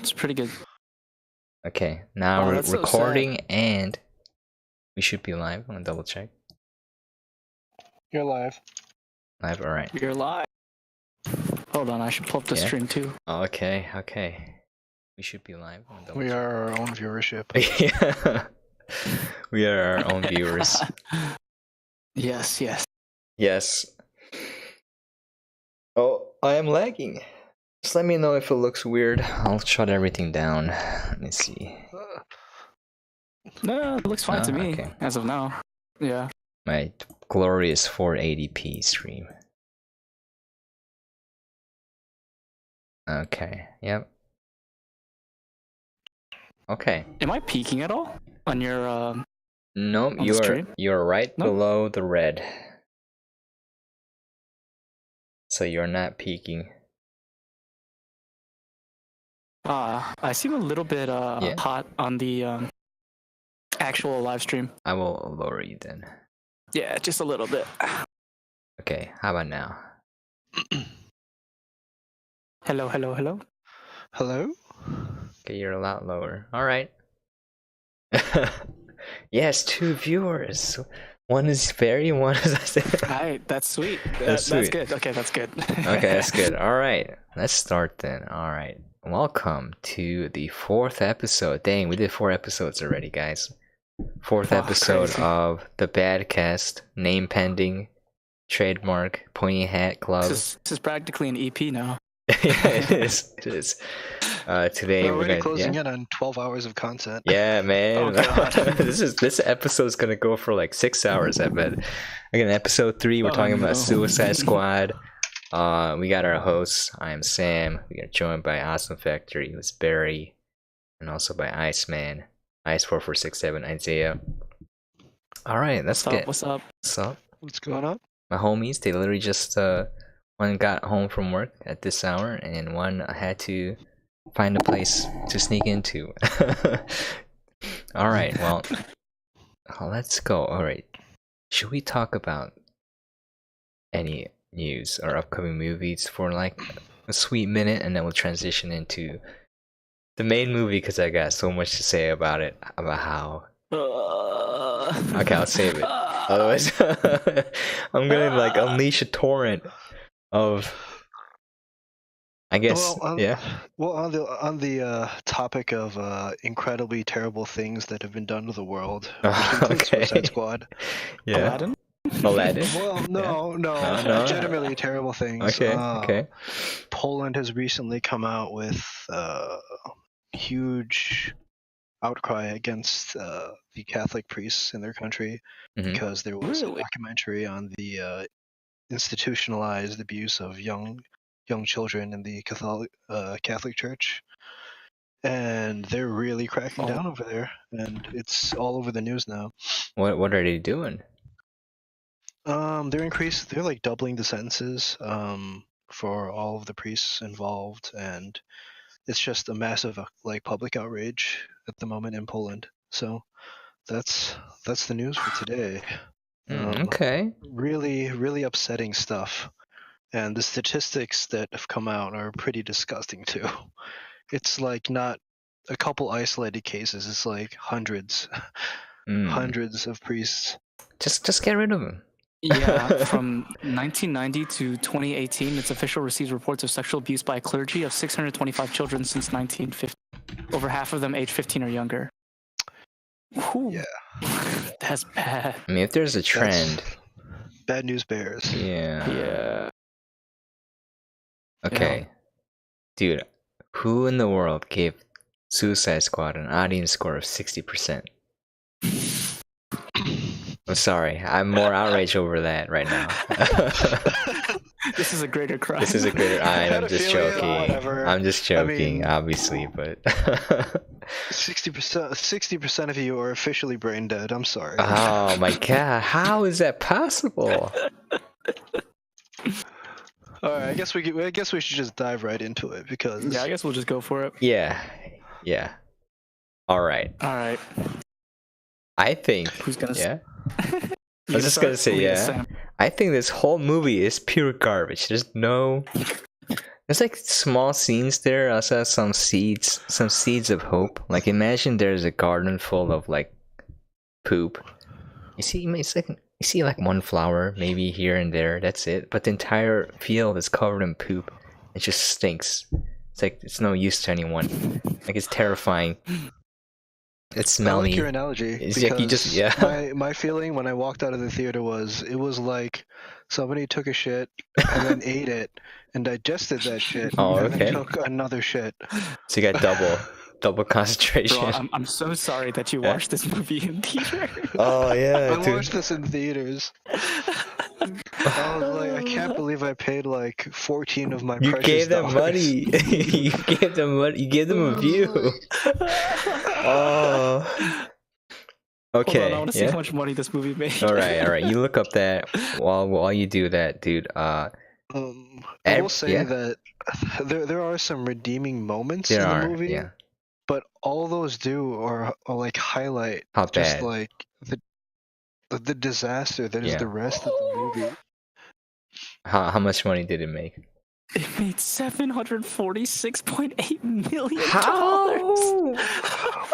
It's pretty good. Okay, now Oh, we're that's so recording and we should be live. I'm gonna double check. You're live. Live, alright. You're live. Hold on, I should pull up the Yeah. stream too. Okay. We should be live. I'm gonna double We check. are our own viewership. Yeah. We are our own viewers. Yes. Yes. Oh, I am lagging. Just let me know if it looks weird. I'll shut everything down. Let me see. No, it looks fine to me Okay. as of now. Yeah. My glorious 480p stream. Okay. Yep. Okay. Am I peeking at all on your? No, the stream? you're right No? below the red. So you're not peeking. I seem a little bit Yeah. hot on the actual live stream. I will lower you then. Yeah, just a little bit. Okay, how about now? Hello. Hello? Okay, you're a lot lower. Alright. Yes, 2 viewers. One is Barry, one is Alright, that's sweet. That's sweet. Good. Okay, that's good. Okay, that's good. Alright, let's start then. Alright. Welcome to the 4th episode. Dang, we did 4 episodes already, guys. 4th Oh, episode crazy. of the Badcast, name pending, trademark, pointy hat club. This is practically an EP now. Yeah, it is. It is. Today We're we're already gonna closing in on 12 hours of content. Yeah, man. Oh, God. This episode's gonna go for like 6 hours, I bet. Again, episode 3, we're Oh, talking no. about Suicide Squad. We got our hosts. I am Sam. We are joined by Awesome Factory, who's Barry, and also by Iceman, Ice4467, Isaiah. All right, let's get. What's up? What's up? What's going on? My homies, they literally just one got home from work at this hour, and one had to find a place to sneak into. All right, well, let's go. All right, should we talk about any news or upcoming movies for like a sweet minute, and then we'll transition into the main movie because I got so much to say about it, about how. Okay, I'll save it. Otherwise, I'm gonna like unleash a torrent of. I guess, yeah. Well, on the topic of incredibly terrible things that have been done to the world, which includes Okay. Suicide Squad. Yeah. Aladdin? Well, no, No. legitimately terrible things. Okay. Poland has recently come out with huge outcry against the Catholic priests in their country Mhm. because there was a Really? documentary on the institutionalized abuse of young children in the Catholic Church, and they're really cracking down over there, and it's all over the news now. What are they doing? They're like doubling the sentences for all of the priests involved, and it's just a massive like public outrage at the moment in Poland. So that's the news for today. Okay. Really upsetting stuff, and the statistics that have come out are pretty disgusting too. It's like not a couple isolated cases, it's like hundreds of priests. Just get rid of them. Yeah, from 1990 to 2018, its official received reports of sexual abuse by a clergy of 625 children since 1950. Over half of them aged 15 or younger. Whew. Yeah. That's bad. I mean, if there's a trend, Bad news bears. yeah. Yeah. Okay. Dude, who in the world gave Suicide Squad an audience score of 60%? I'm sorry, I'm more outraged over that right now. This is a greater crime. This is a greater. I'm just Pedophilia, joking. whatever. I'm just joking, mean- obviously, but. 60% of you are officially brain dead. I'm sorry. Oh my god, how is that possible? All right, I guess we should just dive right into it because Yeah, I guess we'll just go for it. Yeah. Alright. All right. I think. Who's gonna? Yeah. You I was just gonna start? say, Lead us, yeah. Sam. I think this whole movie is pure garbage. There's no There's like small scenes there. I saw some seeds of hope. Like imagine there's a garden full of like poop. It's like you see like one flower maybe here and there. That's it. But the entire field is covered in poop. It just stinks. It's like it's no use to anyone. Like it's terrifying. It's smelly. I like your analogy. It's like you just my feeling when I walked out of the theater was it was like somebody took a shit and then ate it and digested that shit and then took another shit. So you got double concentration. Bro, I'm so sorry that you watched this movie in theater. Oh yeah, I watched this in theaters. I was like, I can't believe I paid like 14 of my precious gave them dollars. money. You gave them money. You gave them a view. Oh. Okay. Hold on, I want to see how much money this movie made. All right. You look up that while you do that, dude. I will say that there are some redeeming moments in the movie. Yeah. But all those do are like highlight how just bad. like the disaster that is the rest of the movie. How much money did it make? It made $746.8 million. How? Oh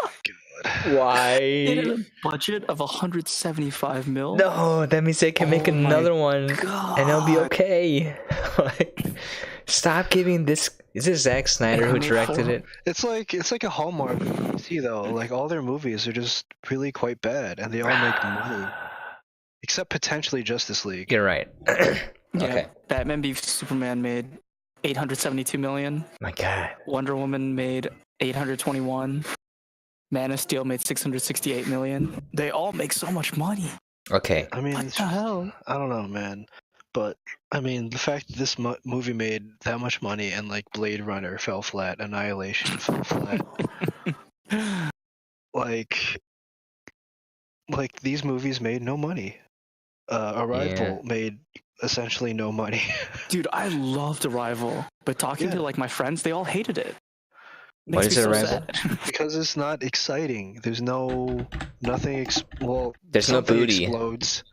my god! Why? It had a budget of $175 million. No, that means they can make another one, God. and it'll be okay. Like, stop giving this. Is it Zack Snyder who directed it? It's like a Hallmark movie though. Like all their movies are just really quite bad, and they all make money, except potentially Justice League. You're right. Yeah, Batman v Superman made $872 million. My God. Wonder Woman made $821. Man of Steel made $668 million. They all make so much money. Okay. I mean, what the hell? I don't know, man. But I mean, the fact that this movie made that much money and like Blade Runner fell flat, Annihilation fell flat, like these movies made no money. Arrival made essentially no money. Dude, I loved Arrival, but talking to like my friends, they all hated it. Why is it Arrival? Because it's not exciting. There's nothing. There's no booty. Explodes.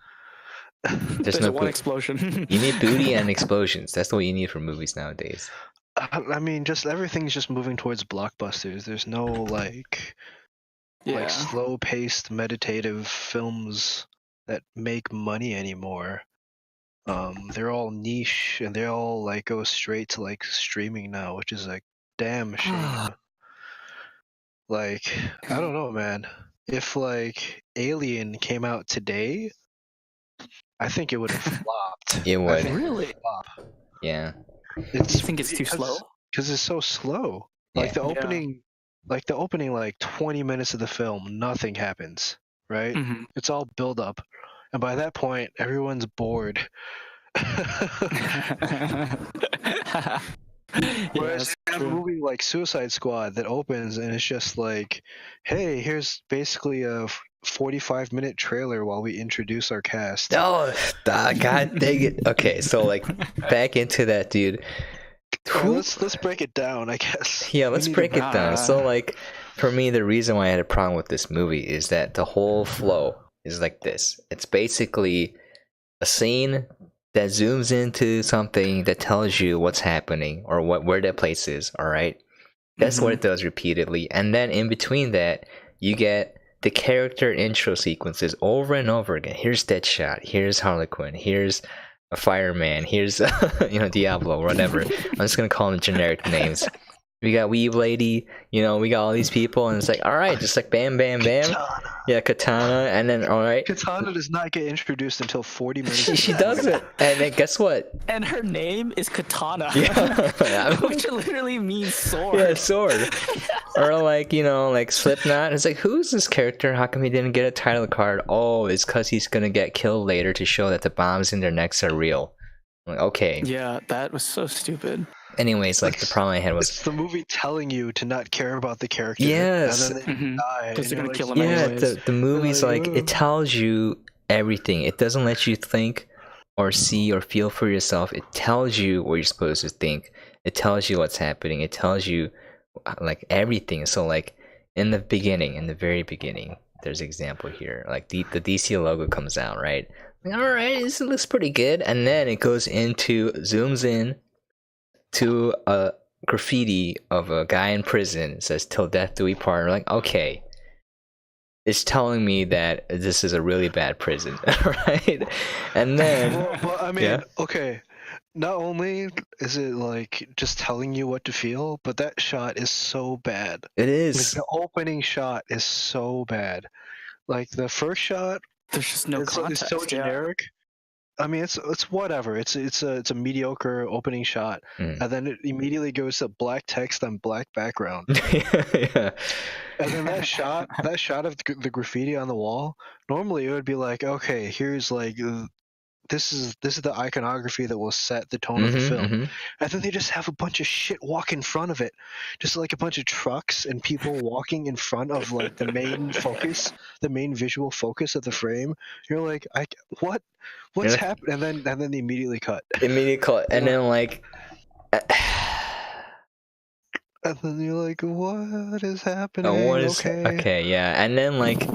There's no one explosion. You need booty and explosions. That's what you need for movies nowadays. I mean, just everything's just moving towards blockbusters. There's no like slow-paced meditative films that make money anymore. They're all niche and they all like go straight to like streaming now, which is like damn shame. Like, I don't know, man. If like Alien came out today, I think it would have flopped. It would. Really? Yeah. You think it's too slow? Because it's so slow. Like the opening, like 20 minutes of the film, nothing happens. Right? Mm-hmm. It's all build up, and by that point, everyone's bored. Whereas you have a movie like Suicide Squad that opens and it's just like, hey, here's basically a 45-minute trailer while we introduce our cast. Oh, God dang it. Okay, so like back into that, dude. Let's break it down, I guess. Yeah, let's break it down. So like, for me, the reason why I had a problem with this movie is that the whole flow is like this. It's basically a scene that zooms into something that tells you what's happening or where that place is. All right, that's what it does repeatedly, and then in between that, you get the character intro sequences over and over again. Here's Deadshot. Here's Harley Quinn. Here's a fireman. Here's Diablo or whatever. I'm just gonna call them generic names. We got Weave Lady, we got all these people, and it's like, all right, just like bam, bam, bam. Katana. Yeah, Katana, and then all right. Katana does not get introduced until 40 minutes. She doesn't, and then guess what? And her name is Katana, yeah. which literally means sword. Yeah, sword. Or like like Slipknot. It's like, who's this character? How come he didn't get a title card? Oh, it's because he's gonna get killed later to show that the bombs in their necks are real. I'm like, okay. Yeah, that was so stupid. Anyways, like the problem I had was it's the movie telling you to not care about the character. Yes, and then they die because they're gonna kill him. Yeah, anyways. the movie's like it tells you everything. It doesn't let you think or see or feel for yourself. It tells you what you're supposed to think. It tells you what's happening. It tells you like everything. So like in the very beginning, there's an example here. Like the DC logo comes out, right? Like, all right, this looks pretty good, and then it goes into zooms in. to a graffiti of a guy in prison. It says "Till death do we part." We're like, okay, it's telling me that this is a really bad prison, right? And then, Well, I mean, yeah. okay. Not only is it like just telling you what to feel, but that shot is so bad. It Like is. the opening shot is so bad. Like the first shot There's just no it's context. so yeah. generic. I mean, it's whatever. It's a mediocre opening shot, Mm. and then it immediately goes to black text on black background. Yeah. And then that shot of the graffiti on the wall. Normally, it would be like, okay, here's like this is the iconography that will set the tone of the film. And then they just have a bunch of shit walk in front of it, just like a bunch of trucks and people walking in front of like the main focus, the main visual focus of the frame. You're like, what's Yeah. happening? And then they immediately cut. Immediate cut, and then like. And then you're like, what is happening? What is okay? Yeah, and then like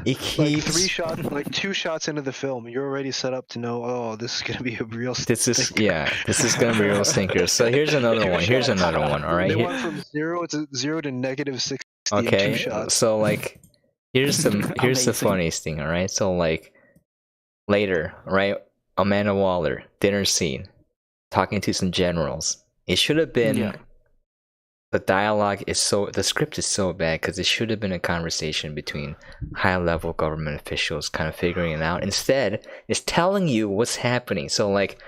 it keeps like 2 shots into the film, you're already set up to know. Oh, this is gonna be a real. this is gonna be a real stinker. So here's another one. Here's another one. All right. They went from 0 to -60 in 2 shots. So like, here's the Amazing. funniest thing. All right. So like, later, right? Amanda Waller dinner scene, talking to some generals. It should have been. Yeah. The script is so bad because it should have been a conversation between high-level government officials kind of figuring it out. Instead, it's telling you what's happening. So like,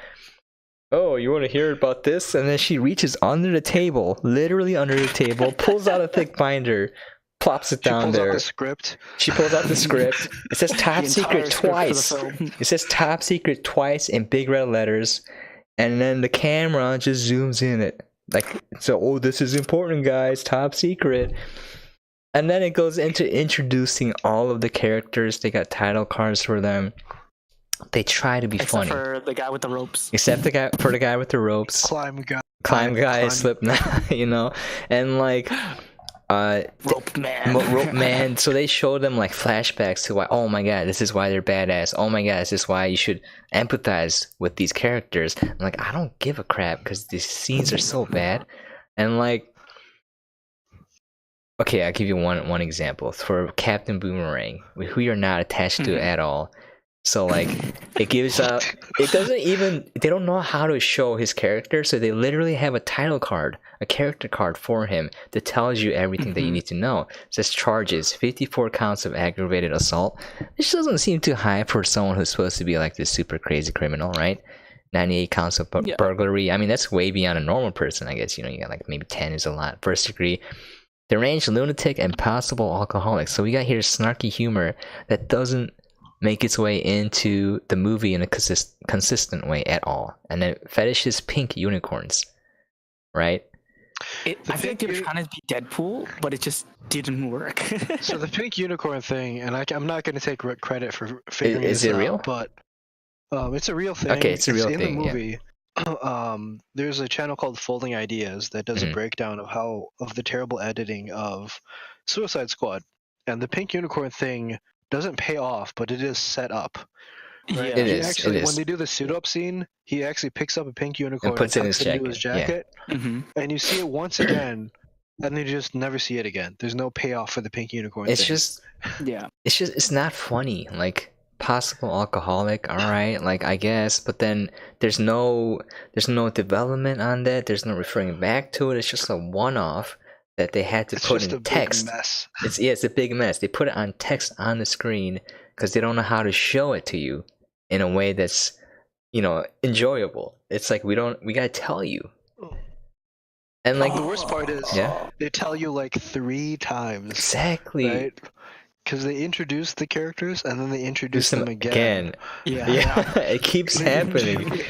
oh, you want to hear about this? And then she reaches under the table, literally under the table, pulls out a thick binder, plops it down there. Out the script. She pulls out the script. It says top secret twice. It says top secret twice in big red letters. And then the camera just zooms in it. Like, so, oh, this is important, guys, top secret. And then it goes into introducing all of the characters. They got title cards for them. They try to be funny. Except for the guy with the ropes. Except the guy with the ropes. Climb guy, Slipknot, you know? And like, Rope man. So they show them like flashbacks to why, oh my god, this is why they're badass. Oh my god, this is why you should empathize with these characters. I'm like, I don't give a crap because these scenes are so bad. And like, okay, I'll give you one example. For Captain Boomerang, who you're not attached to at all. So like, it doesn't even, they don't know how to show his character, so they literally have a title card, a character card for him that tells you everything that you need to know. It says charges, 54 counts of aggravated assault. This doesn't seem too high for someone who's supposed to be like this super crazy criminal, right? 98 counts of burglary. I mean, that's way beyond a normal person, I guess. You know, you got like maybe 10 is a lot. First degree. Deranged lunatic and possible alcoholic. So we got here snarky humor that doesn't make its way into the movie in a consistent way at all. And then fetishes pink unicorns, right? I think they were trying to be Deadpool, but it just didn't work. So the pink unicorn thing, and I'm not going to take credit for figuring Is this it real? out, but it's a real thing. Okay, it's a real thing. In the movie, there's a channel called Folding Ideas that does a breakdown of the terrible editing of Suicide Squad, and the pink unicorn thing doesn't pay off, but it is set up. Right? Yeah, it is. When they do the suit up scene, he actually picks up a pink unicorn and puts it in his jacket. Yeah. Mm-hmm. And you see it once again, and you just never see it again. There's no payoff for the pink unicorn. It's not funny. Like, possible alcoholic, all right, like I guess, but then there's no development on that. There's no referring back to it. It's just a one-off that they had to put in text. It's a big mess. They put it on text on the screen because they don't know how to show it to you in a way that's, you know, enjoyable. It's like we gotta tell you. And like the worst part is they tell you like 3 times. Exactly. Right? Because they introduce the characters and then they introduce them again. Yeah. It keeps happening.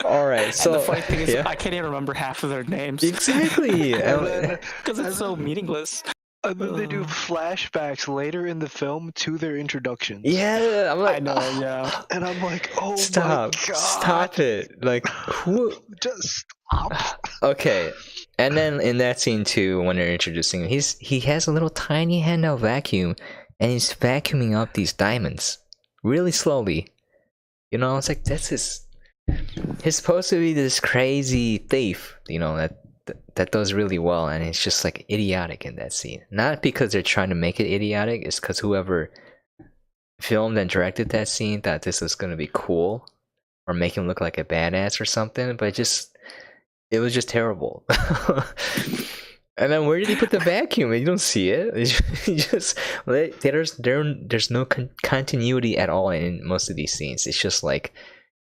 All right, so and the funny thing is, I can't even remember half of their names. Exactly, because it's so meaningless. And then they do flashbacks later in the film to their introductions. Yeah, I'm like, I know, yeah. And I'm like, oh stop, my god, stop it! Like, who? Just stop. Okay. And then in that scene too, when they're introducing him, he has a little tiny handheld vacuum, and he's vacuuming up these diamonds really slowly. You know, it's like that's his he's supposed to be this crazy thief, you know, that does really well, and it's just like idiotic in that scene. Not because they're trying to make it idiotic, it's because whoever filmed and directed that scene thought this was gonna be cool or make him look like a badass or something, but it was just terrible. And then where did he put the vacuum? You don't see it. There's no continuity at all in most of these scenes. It's just like,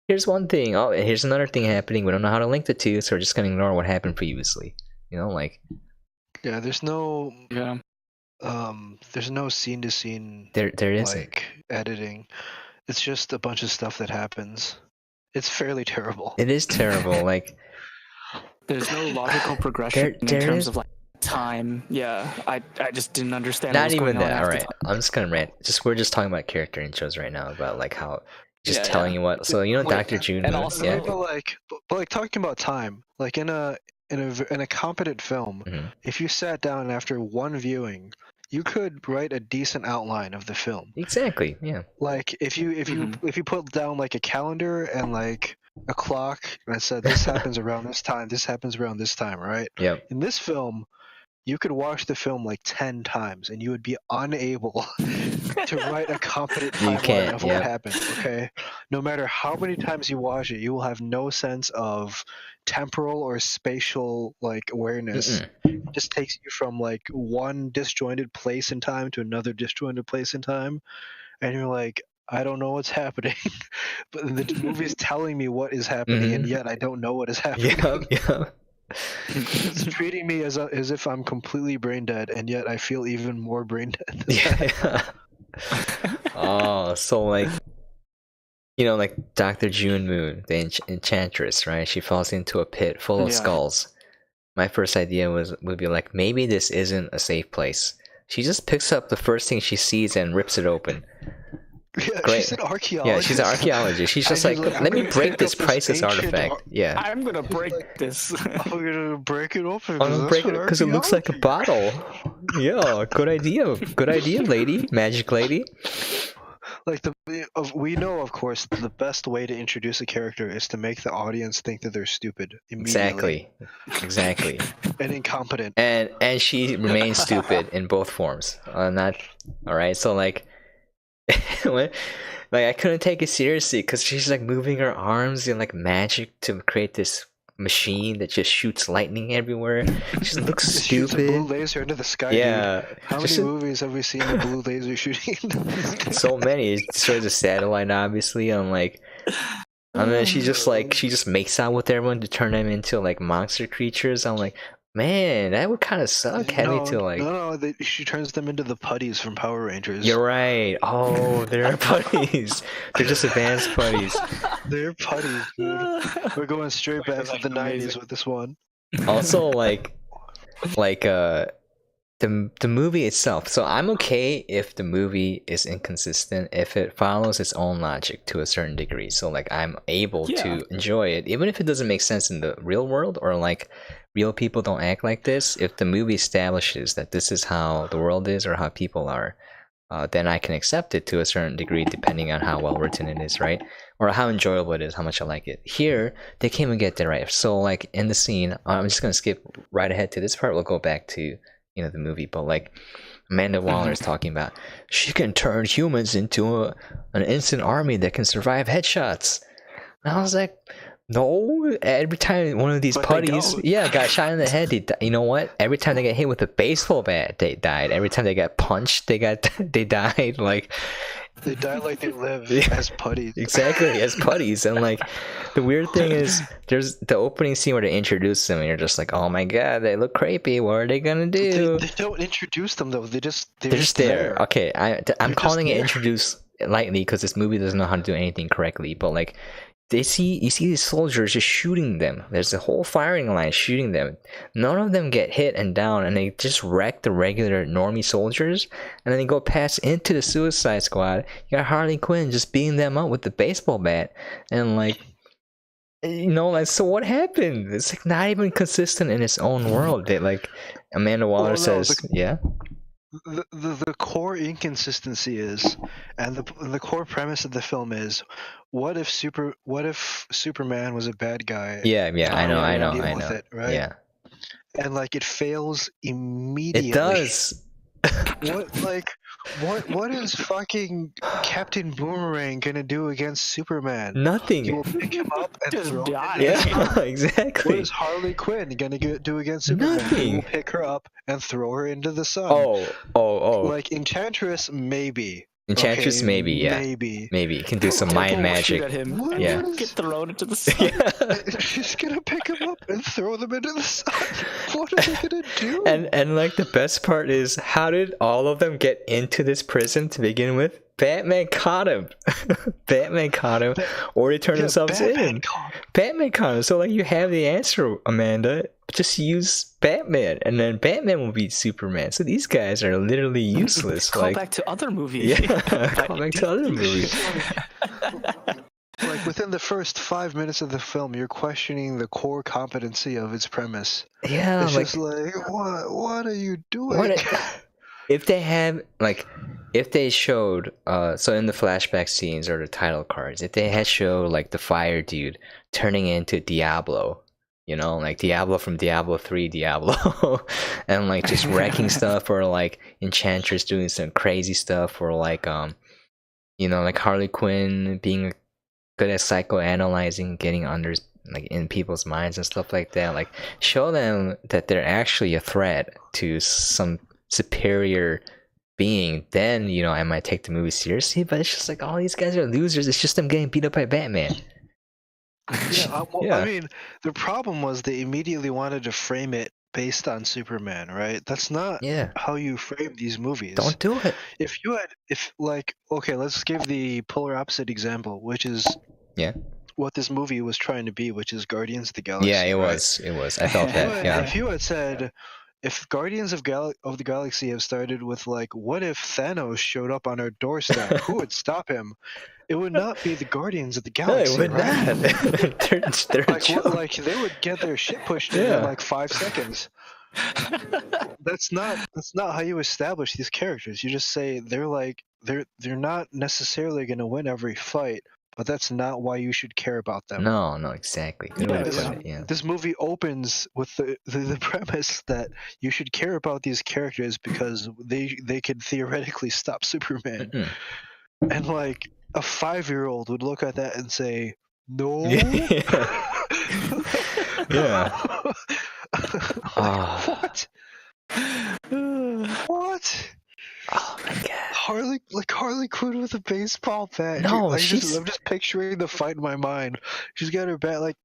here's one thing, oh, here's another thing happening. We don't know how to link the two, so we're just gonna ignore what happened previously. You know, like Yeah, there's no scene to scene there isn't like editing. It's just a bunch of stuff that happens. It's fairly terrible. It is terrible. Like there's no logical progression in terms of like time. Yeah, I just didn't understand. Not even that. All right, I'm just gonna rant. We're just talking about character intros right now, about like how telling you what. So you know, Dr. June. And also, yeah. But like talking about time, like in a competent film, if you sat down after one viewing, you could write a decent outline of the film. Exactly. Yeah. Like if you put down like a calendar and like a clock and said this happens around this time, this happens around this time, right? Yeah. In this film, you could watch the film like 10 times and you would be unable to write a competent timeline of what happened, okay? No matter how many times you watch it, you will have no sense of temporal or spatial like awareness. It just takes you from like one disjointed place in time to another disjointed place in time, and you're like, I don't know what's happening, but the movie's telling me what is happening, and yet I don't know what is happening. Yeah. It's treating me as if I'm completely brain dead, and yet I feel even more brain dead. Yeah. Oh, so like, you know, like Dr. June Moon, the enchantress, right? She falls into a pit full of skulls. My first idea would be like, maybe this isn't a safe place. She just picks up the first thing she sees and rips it open. Yeah, Great. She's an archaeologist. Yeah, she's an archaeologist. She's just like, let me break this priceless artifact. Yeah. I'm gonna break this. I'm gonna break it open. I'm gonna break it because it looks like a bottle. Yeah, good idea. Good idea, lady. Magic lady. Like we know, of course, the best way to introduce a character is to make the audience think that they're stupid immediately. Exactly. And incompetent. And she remains stupid in both forms. Not all right. So like. Like I couldn't take it seriously because she's like moving her arms in like magic to create this machine that just shoots lightning everywhere. She looks stupid. Shoots a blue laser into the sky. Yeah. Dude. How many movies have we seen a blue laser shooting? So many. It destroys a satellite, obviously. And like, and then she just makes out with everyone to turn them into like monster creatures. I'm like, man, that would kind of suck having to like. No, she turns them into the putties from Power Rangers. You're right. Oh, they're putties. They're just advanced putties. They're putties, dude. We're going straight back to the 90s with this one. Also, the movie itself. So I'm okay if the movie is inconsistent, if it follows its own logic to a certain degree. So like I'm able to enjoy it, even if it doesn't make sense in the real world or like real people don't act like this. If the movie establishes that this is how the world is or how people are, then I can accept it to a certain degree depending on how well written it is, right? Or how enjoyable it is, how much I like it. Here, they can't even get that right. So like in the scene, I'm just gonna skip right ahead to this part. We'll go back to the movie, but like Amanda Waller is talking about, she can turn humans into an instant army that can survive headshots. And I was like, no, every time one of these putties got shot in the head, you know what? Every time they get hit with a baseball bat, they died. Every time they got punched, they died. Like they die like they live as putties. Exactly, as putties. And like the weird thing is there's the opening scene where they introduce them and you're just like, oh my god, they look creepy. What are they gonna do? They don't introduce them though. They're just there. Okay, I'm calling it introduce lightly because this movie doesn't know how to do anything correctly. But like you see these soldiers just shooting them. There's a whole firing line shooting them. None of them get hit and down, and they just wreck the regular normie soldiers. And then they go past into the Suicide Squad. You got Harley Quinn just beating them up with the baseball bat, and like, so what happened? It's like not even consistent in its own world. That like Amanda Waller says, yeah. the core inconsistency is, and the core premise of the film is, what if Superman was a bad guy? Yeah, I know, I Deal with it, right? Yeah, And like it fails immediately. it does. What is fucking Captain Boomerang gonna do against Superman? He Nothing. will pick him up and Just throw him die. into the sun. Yeah, What exactly. is Harley Quinn gonna do against Superman? He Nothing. will pick her up and throw her into the sun. Oh. Like Enchantress, maybe. Enchantress, Okay, maybe, yeah. maybe. Maybe you can do some Deadpool mind will magic. shoot at him What and Yeah. get thrown into the sun. Yeah. She's gonna pick him up and throw them into the sun. What are they gonna do? And like the best part is, how did all of them get into this prison to begin with? Batman caught him. Batman caught him, or they turned themselves in. Batman caught him. So like you have the answer, Amanda. Just use Batman, and then Batman will beat Superman. So these guys are literally useless. Call like back to other movies. yeah, call back to other movies. Like within the first 5 minutes of the film, you're questioning the core competency of its premise. Yeah, It's like just like, what are you doing? what if they had like if they showed so in the flashback scenes or the title cards, if they had showed like the fire dude turning into Diablo, you know, like Diablo from Diablo 3 Diablo and like just wrecking stuff, or like Enchantress doing some crazy stuff, or like you know, like Harley Quinn being good at psychoanalyzing, getting under like in people's minds and stuff like that. Like show them that they're actually a threat to some superior being, then you know I might take the movie seriously. But it's just like all these guys are losers. It's just them getting beat up by Batman. Yeah, Yeah. I mean, the problem was they immediately wanted to frame it based on Superman, right? That's not Yeah, how you frame these movies. don't do it. If like, okay, let's give the polar opposite example, which is Yeah. what this movie was trying to be, which is Guardians of the Galaxy. Yeah, it right? was. It was. I felt that. Yeah. If you had said, if Guardians of the Galaxy have started with like, what if Thanos showed up on our doorstep? Who would stop him? It would not be the Guardians of the No, Galaxy, it would right? not. they're a joke. Like they would get their shit pushed in Yeah. like 5 seconds. That's not how you establish these characters. You just say they're not necessarily going to win every fight, but that's not why you should care about them. No, exactly. Good way to This, put it, yeah. this movie opens with the premise that you should care about these characters because they could theoretically stop Superman. Mm-mm. And like a 5-year-old would look at that and say, "No." Yeah. Oh. What? What? Oh my god. Harley Quinn with a baseball bat. No, I'm she's- just picturing the fight in my mind. She's got her bat like,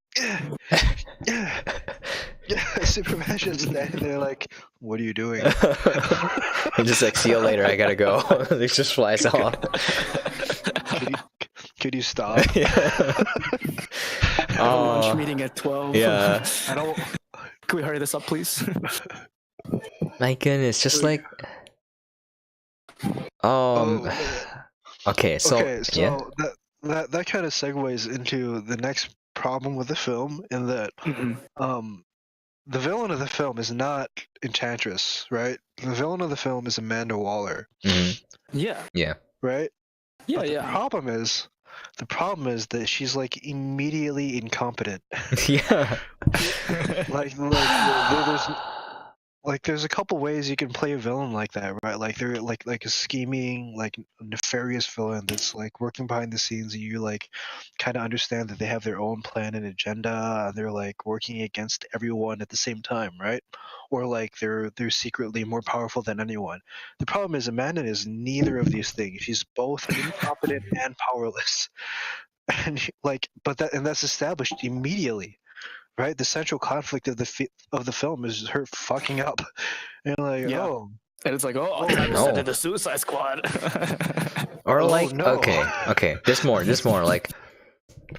yeah. Superman's just standing there like, what are you doing? And just like, see you later. I gotta go. It just flies off. Could you stop? Yeah. I have a lunch meeting at 12. Yeah. I don't. Can we hurry this up, please? My goodness, just like okay, so yeah. that kind of segues into the next problem with the film, in that the villain of the film is not Enchantress, right? The villain of the film is Amanda Waller, Mhm. Yeah. right? Yeah, But yeah. the problem is that she's like immediately incompetent. Yeah. There's a couple ways you can play a villain like that, right? Like they're like a scheming, like nefarious villain that's like working behind the scenes, and you like kind of understand that they have their own plan and agenda, and they're like working against everyone at the same time, right? Or like they're secretly more powerful than anyone. The problem is Amanda is neither of these things. She's both incompetent and powerless. And that's established immediately. Right, the central conflict of the film is her fucking up, and like, Yeah. oh, And it's like, time to no. send in the Suicide Squad. Or Oh, like no. okay. There's more. Like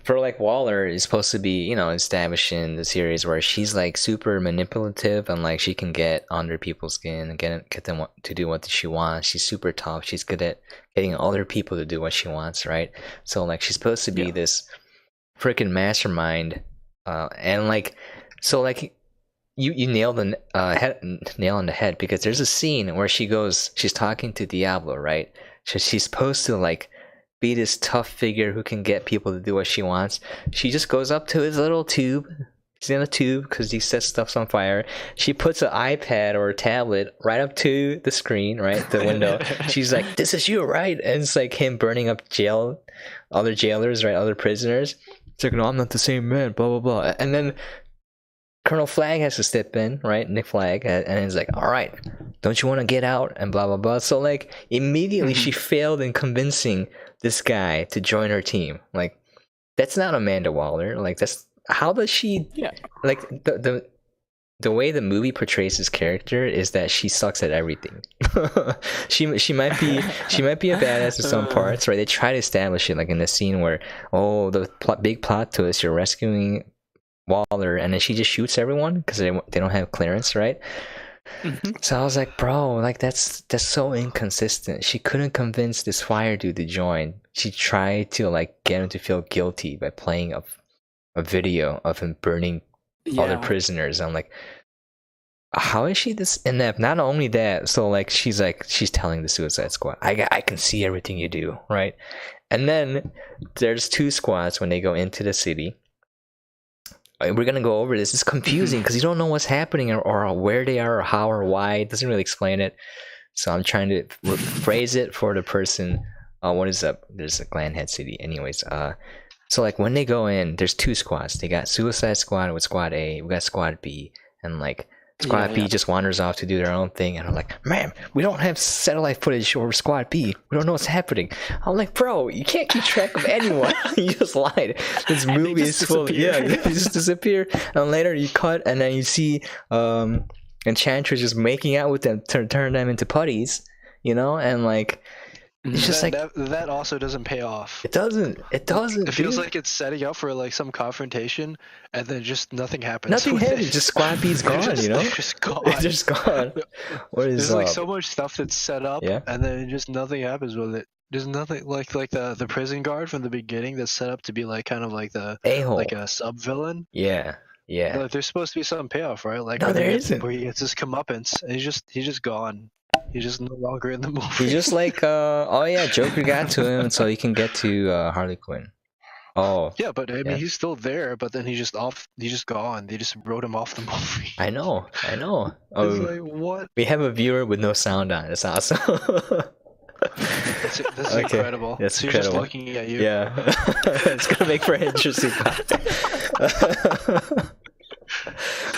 for like Waller is supposed to be, you know, established in the series where she's like super manipulative and like she can get under people's skin and get them to do what she wants. She's super tough. She's good at getting other people to do what she wants, right? So like she's supposed to be this freaking mastermind, and like so like you nailed the nail on the head, because there's a scene where she's talking to Diablo, right? So she's supposed to like be this tough figure who can get people to do what she wants. She just goes up to his little tube. He's in a tube because he sets stuff on fire. She puts an iPad or a tablet right up to the screen, right, the window. She's like, "This is you, right?" And it's like him burning up other jailers, right, other prisoners. It's like, "No, I'm not the same man." Blah blah blah. And then Colonel Flagg has to step in, right? Nick Flagg, and he's like, "All right, don't you want to get out?" And blah blah blah. So like immediately she failed in convincing this guy to join her team. Like, that's not Amanda Waller. Like, that's how does she? Yeah. Like the way the movie portrays his character is that she sucks at everything. she might be a badass in some parts, right? They try to establish it, like in the scene where the big plot twist, you're rescuing Waller, and then she just shoots everyone because they don't have clearance, right? So I was like, bro, like that's so inconsistent. She couldn't convince this fire dude to join. She tried to like get him to feel guilty by playing a video of him burning other prisoners. I'm like, how is she this inept? Not only that, so like she's telling the Suicide Squad, I can see everything you do, right? And then there's two squads when they go into the city. We're gonna go over this. It's confusing because you don't know what's happening or where they are or how or why. It doesn't really explain it. So I'm trying to phrase it for the person. What is up? There's a Glenhead City. Anyways, so like when they go in, there's two squads. They got Suicide Squad with Squad A. We got Squad B, and like Squad B just wanders off to do their own thing. And I'm like, man, we don't have satellite footage over Squad B. We don't know what's happening. I'm like, bro, you can't keep track of anyone. You just lied. This movie is full. Yeah, they just disappear. And later you cut, and then you see Enchantress just making out with them, turn them into putties, you know, and like. It's just that also doesn't pay off. It doesn't. It feels like it's setting up for like some confrontation, and then just nothing happens. Nothing happens. Just Squad B's gone. You know, they're just gone. They're just gone. What is There's like so much stuff that's set up, and then just nothing happens with it. There's nothing like the prison guard from the beginning that's set up to be like kind of like the a-hole, like a sub villain. Yeah. Like, there's supposed to be some payoff, right? Like no, there isn't. Where he gets his comeuppance, and he's just gone. He's just no longer in the movie. He's just like, Joker got to him, so he can get to Harley Quinn. Oh. Yeah, but I mean, he's still there, but then he's just gone. They just wrote him off the movie. I know. Oh, like, what? We have a viewer with no sound on. That's awesome. This is incredible. That's so incredible. He's just looking at you. Yeah. It's gonna make for an interesting podcast.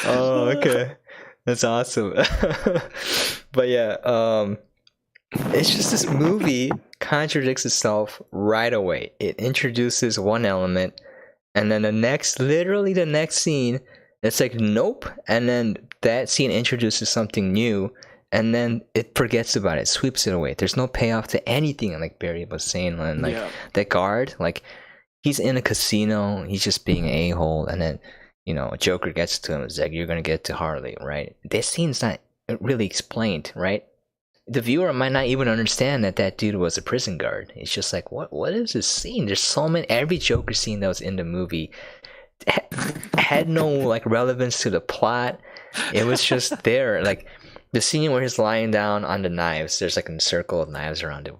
Oh, okay. That's awesome. But yeah, it's just this movie contradicts itself right away. It introduces one element, and then the next scene, it's like, nope. And then that scene introduces something new, and then it forgets about it, sweeps it away. There's no payoff to anything, like Barry was saying. And like that guard, like he's in a casino, he's just being an a-hole, and then Joker gets to him. It's like, you're gonna get to Harley, right? This scene's not really explained, right? The viewer might not even understand that dude was a prison guard. It's just like, what is this scene? There's so many. Every Joker scene that was in the movie had no like relevance to the plot. It was just there. Like the scene where he's lying down on the knives. There's like a circle of knives around it.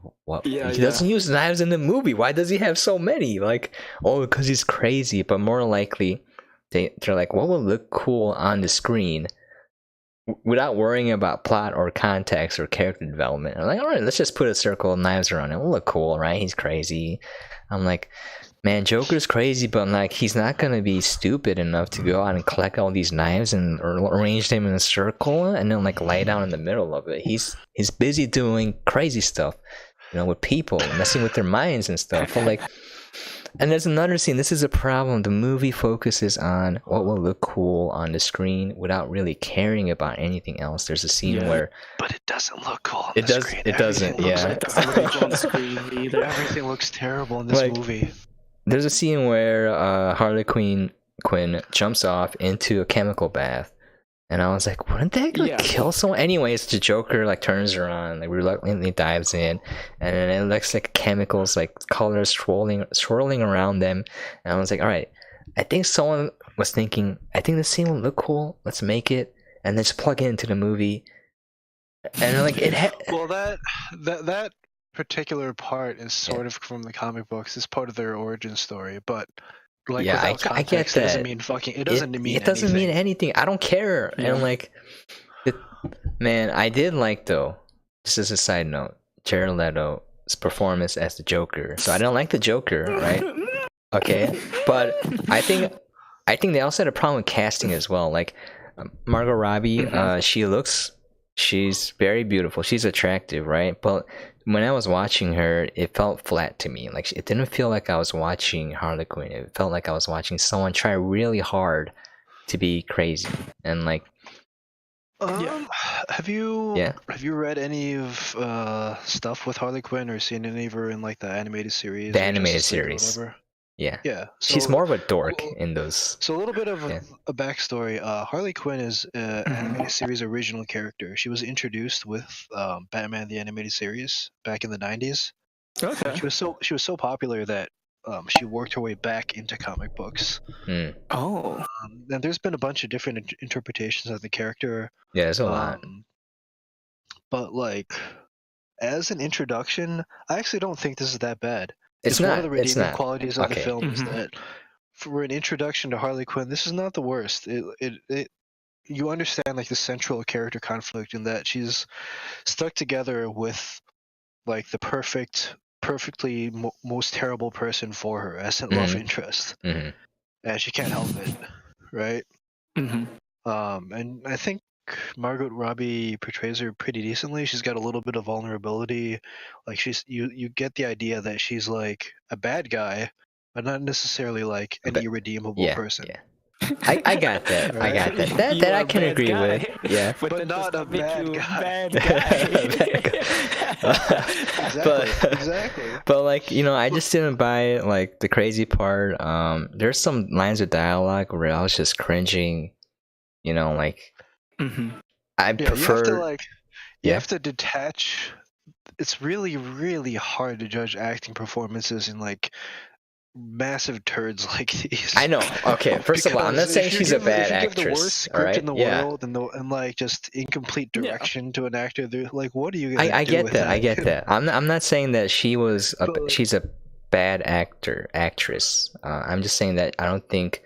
He doesn't use knives in the movie. Why does he have so many? Like, because he's crazy. But more likely, they're like, what will look cool on the screen without worrying about plot or context or character development. I'm like, all right, let's just put a circle of knives around it. It'll look cool, right? He's crazy. I'm like, man, Joker's crazy, but like he's not gonna be stupid enough to go out and collect all these knives and arrange them in a circle and then like lay down in the middle of it. He's busy doing crazy stuff, with people, messing with their minds and stuff. But like. And there's another scene. This is a problem. The movie focuses on what will look cool on the screen without really caring about anything else. There's a scene where, but it doesn't look cool on the screen. It doesn't. It doesn't look cool on the screen either. Everything looks terrible in this movie. There's a scene where Harley Quinn jumps off into a chemical bath. And I was like, wouldn't that kill someone? Anyways, the Joker like turns around, like reluctantly dives in, and then it looks like chemicals, like colors swirling around them. And I was like, all right, I think someone was thinking, I think the scene will look cool. Let's make it, and then just plug it into the movie. And like well, that particular part is sort of from the comic books. It's part of their origin story, but like yeah, without I get context, that. it doesn't mean fucking. It doesn't mean. It doesn't mean anything. I don't care. Yeah. And like, man, I did like though. Just as a side note, Jared Leto's performance as the Joker. So I don't like the Joker, right? Okay, but I think they also had a problem with casting as well. Like Margot Robbie, she's very beautiful. She's attractive, right? But when I was watching her, it felt flat to me. Like it didn't feel like I was watching Harley Quinn. It felt like I was watching someone try really hard to be crazy. And like, have you read any of stuff with Harley Quinn or seen any of her in like the animated series? The animated series. Yeah. Yeah. So, she's more of a dork in those. So a little bit of a backstory. Harley Quinn is an animated series original character. She was introduced with Batman the Animated Series back in the 90s. Okay. She was so popular that she worked her way back into comic books. Oh. And there's been a bunch of different interpretations of the character. Yeah, there's a lot. But like, as an introduction, I actually don't think this is that bad. It's one not. of the redeeming It's not. qualities of the Okay. film is that for an introduction to Harley Quinn, this is not the worst. You understand like the central character conflict in that she's stuck together with like the perfectly most terrible person for her as a love interest, and she can't help it, right? And I think Margot Robbie portrays her pretty decently. She's got a little bit of vulnerability. Like you get the idea that she's like a bad guy, but not necessarily like an irredeemable person. Yeah. I got that. Right? I got that. That I can agree with. Yeah. But not a bad guy. Exactly. But like, I just didn't buy like the crazy part. There's some lines of dialogue where I was just cringing. Like I prefer. You have to detach. It's really, really hard to judge acting performances in like massive turds like these. I know. Okay, first of all, I'm not saying she's a bad actress. If you give the worst script in the world and like just incomplete direction to an actor, they're like, what are you gonna do with that? I get that. I'm not saying that she's a bad actress. I'm just saying that I don't think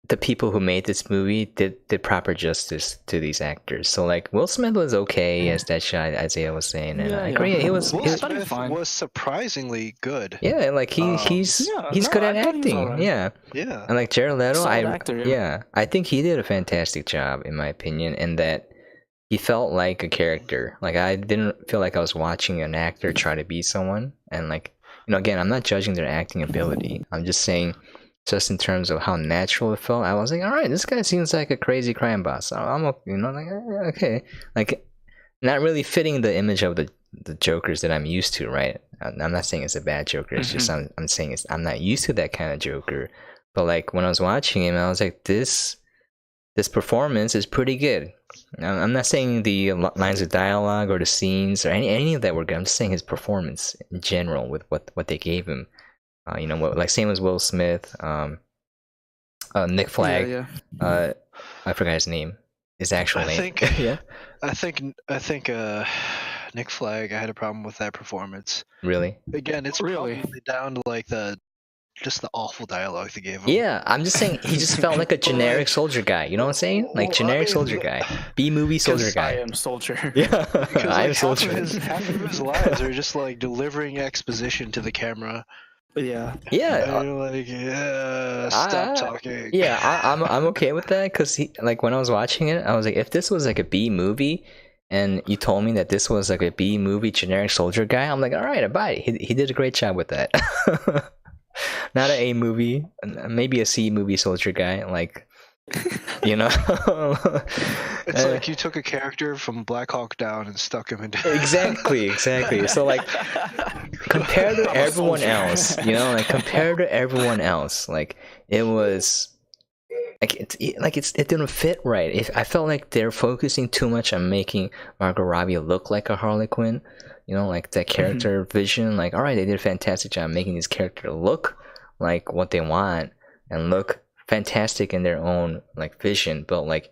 the people who made this movie did proper justice to these actors. So like Will Smith was okay as Deadshot, Isaiah was saying, and I agree. Will Smith was surprisingly good. Yeah, like he's good at acting. Yeah. And like Jared Leto, I think he did a fantastic job in my opinion, and that he felt like a character. Like I didn't feel like I was watching an actor try to be someone. And like again, I'm not judging their acting ability. I'm just saying. Just in terms of how natural it felt, I was like, all right, this guy seems like a crazy crime boss. I'm okay, like not really fitting the image of the Jokers that I'm used to, right? I'm not saying it's a bad Joker. It's just I'm saying I'm not used to that kind of Joker. But like when I was watching him, I was like, this performance is pretty good. I'm not saying the lines of dialogue or the scenes or any of that were good. I'm just saying his performance in general with what they gave him. Like same as Will Smith, Nick Flag. I forgot his name. His actual name. I think Nick Flag. I had a problem with that performance. Really? Again, it's probably down to like just the awful dialogue they gave him. Yeah, I'm just saying he just felt like a generic soldier guy. You know what I'm saying? Like generic soldier guy, B-movie soldier guy. I am soldier. Yeah, I am soldier. Half of his lines are just like delivering exposition to the camera. Yeah. Yeah. Like, stop talking. Yeah, I'm okay with that because like when I was watching it, I was like, if this was like a B movie, and you told me that this was like a B movie generic soldier guy, I'm like, all right, I buy it. He did a great job with that. Not an A movie, maybe a C movie soldier guy, like. It's like you took a character from Black Hawk Down and stuck him into exactly so like compared to everyone else, compared to everyone else, like it was like it didn't fit right. I felt like they're focusing too much on making Margot Robbie look like a Harley Quinn, like that character vision. Like, all right, they did a fantastic job making this character look like what they want. and look fantastic in their own like vision, but like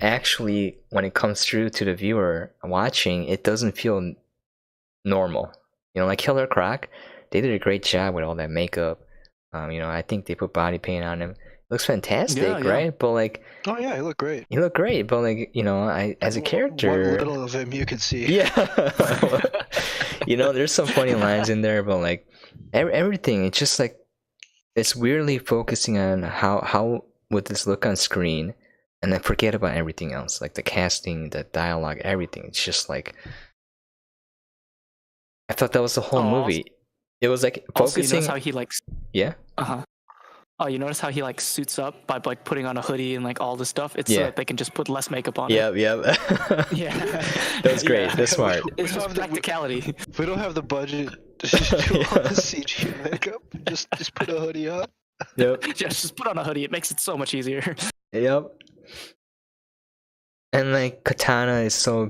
actually when it comes through to the viewer watching, it doesn't feel normal. You know, like Killer Croc, they did a great job with all that makeup. You know, I think they put body paint on him. Looks fantastic, Yeah, yeah. right? But like, Oh yeah, he looked great. he looked great, but like, you know, I as a What character, little of him you could see. yeah, you know, there's some funny lines in there, but like everything, it's just like it's weirdly focusing on how would this look on screen, and then forget about everything else, like the casting, the dialogue, everything. It's just like I thought that was the whole movie. It was like Also, you focusing. notice how he like. Yeah. Oh, you notice how he like suits up by like putting on a hoodie and like all this stuff? It's so Yeah. that they can just put less makeup on Yep. it. Yeah. That was great. Yeah. That's smart. It's just practicality. We don't have the budget to just do all the CG makeup. Just put a hoodie on. Yep. Just put on a hoodie. It makes it so much easier. Yep. And like Katana is so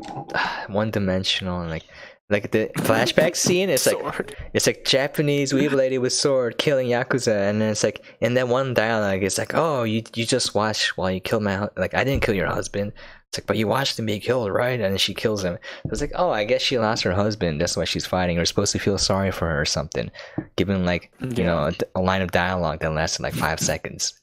one-dimensional, and like the flashback scene, it's like Sword. it's like Japanese weeb lady with sword killing yakuza, and then it's like in that one dialogue, it's like, oh, you just watched while you killed my like I didn't kill your husband. It's like, but you watched him be killed, right? And then she kills him. It's like, oh, I guess she lost her husband. That's why she's fighting. We're supposed to feel sorry for her or something, given like you know a line of dialogue that lasted like 5 seconds.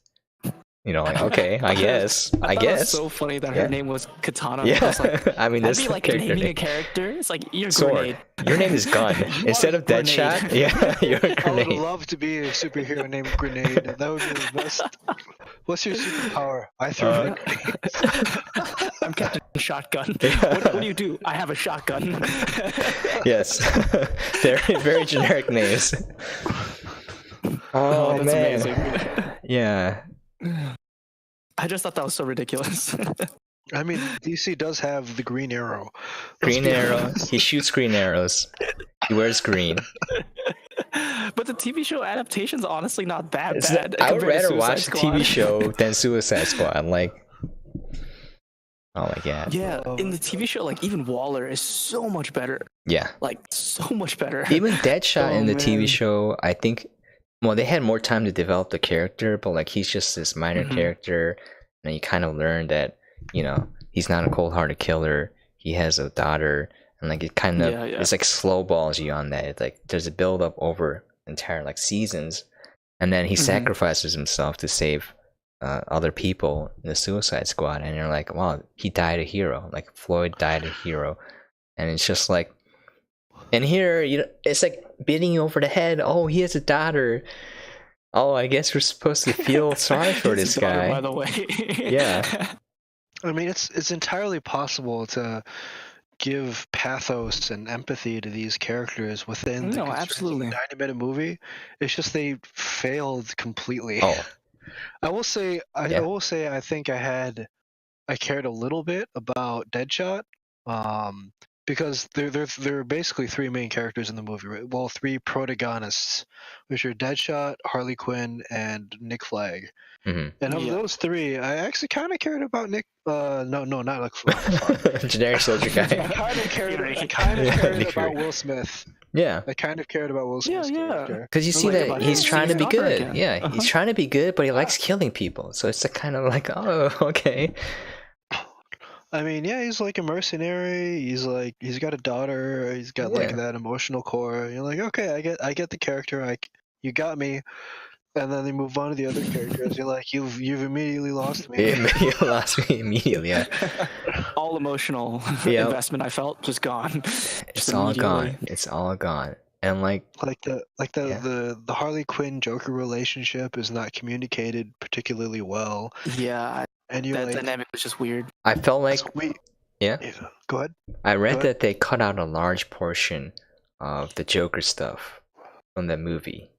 You know, like okay, I guess. I thought it was so funny that her name was Katana. Yeah, I was like, I mean, that'd that's be like character naming name. a character. It's like you're Sword. Grenade. Your name is Gun. You Instead are of Deadshot, Grenade. yeah, you're a I would grenade. love to be a superhero named Grenade. That would be the best. What's your superpower? I throw grenades. I'm Captain Shotgun. Yeah. What do you do? I have a shotgun. Yes, very very generic names. Oh, that's man, amazing. yeah. I just thought that was so ridiculous. I mean, DC does have the Green Arrow. Green arrow. He shoots green arrows. He wears green. But the TV show adaptation's honestly not that It's bad. I would compared to rather watch Suicide the Squad. TV show than Suicide Squad. Like, oh my god. Yeah, in the TV show, like even Waller is so much better. Yeah. Like so much better. Even Deadshot in the TV man. show, I think, well, they had more time to develop the character, but like he's just this minor character, and you kind of learn that, you know, he's not a cold-hearted killer. He has a daughter, and like it kind of it's like slow balls you on that. It's like there's a build up over entire like seasons, and then he sacrifices himself to save other people in the Suicide Squad, and you're like, wow, he died a hero. Like Floyd died a hero, and it's just like. And here, you know, it's like beating you over the head. Oh, he has a daughter. Oh, I guess we're supposed to feel sorry for His this daughter, guy. by the way. Yeah. I mean, it's entirely possible to give pathos and empathy to these characters within the constraints absolutely. of a 90-minute movie. It's just they failed completely. Oh. I will say I think I cared a little bit about Deadshot. Because there are basically three main characters in the movie, right? Well, three protagonists, which are Deadshot, Harley Quinn, and Nick Flag. And of those three, I actually kind of cared about Nick. No, not Nick Flag. Generic soldier guy. I kind of cared about Will Smith. Yeah. I kind of cared about Will Smith's character. Because you see Like that about he's him trying to seeing be his daughter good. again. Yeah, he's trying to be good, but he likes killing people. So it's kind of like, oh, okay. I mean, yeah, he's like a mercenary. He's got a daughter. He's got like that emotional core. You're like, okay, I get the character. You got me. And then they move on to the other characters. You're like, you've immediately lost me. You lost me immediately. Yeah. All emotional investment I felt just gone. It's all gone. It's all gone. And like the Harley Quinn Joker relationship is not communicated particularly well. Yeah. And you that dynamic was just weird. I felt like Go ahead. I read that they cut out a large portion of the Joker stuff from the movie.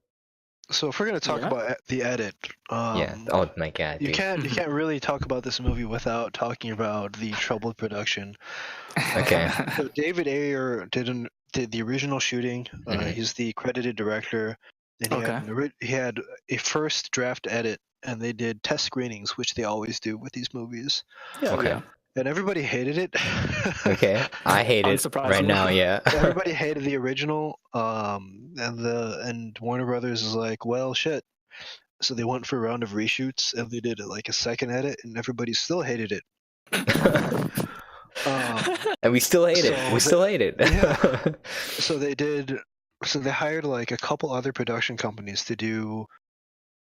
So if we're gonna talk about the edit, oh my god, you can't really talk about this movie without talking about the troubled production. Okay. So David Ayer did the original shooting. He's the credited director. And he had a first draft edit, and they did test screenings, which they always do with these movies. Okay. And everybody hated it. Okay, I hate it right now. Yeah. Everybody hated the original. And Warner Brothers is like, well, shit. so they went for a round of reshoots, and they did like a second edit, and everybody still hated it. And we still hate it. We still hate it. Yeah. So they hired like a couple other production companies to do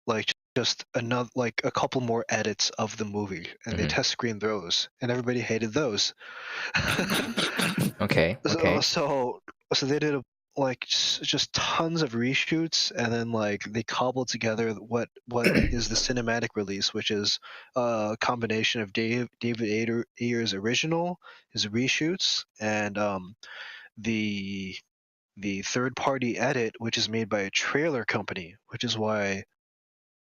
like just another like a couple more edits of the movie, and they test screened those, and everybody hated those. Okay. So they did just tons of reshoots, and then like they cobbled together what is the cinematic release, which is a combination of David Ayer's original, his reshoots, and the third party edit, which is made by a trailer company, which is why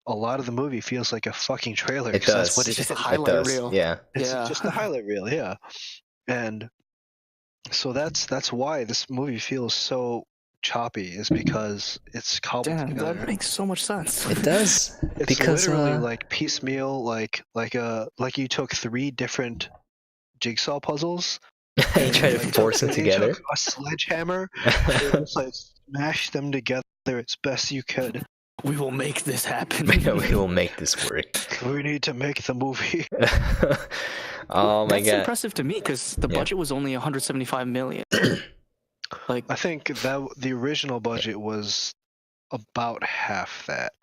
a lot of the movie feels like a fucking trailer. It does. That's what It's it just a is. highlight reel. Yeah. It's just a highlight reel, yeah. And so that's why this movie feels so choppy, is because it's cobbled Damn, together. that makes so much sense. It does. It's because literally like piecemeal, like you took 3 different jigsaw puzzles. you try to force them together. You took a sledgehammer and just like smash them together as best you could. We will make this happen. We will make this work. We need to make the movie. Oh my That's god. impressive to me because the budget was only 175 million. Like, I think that the original budget was about half that.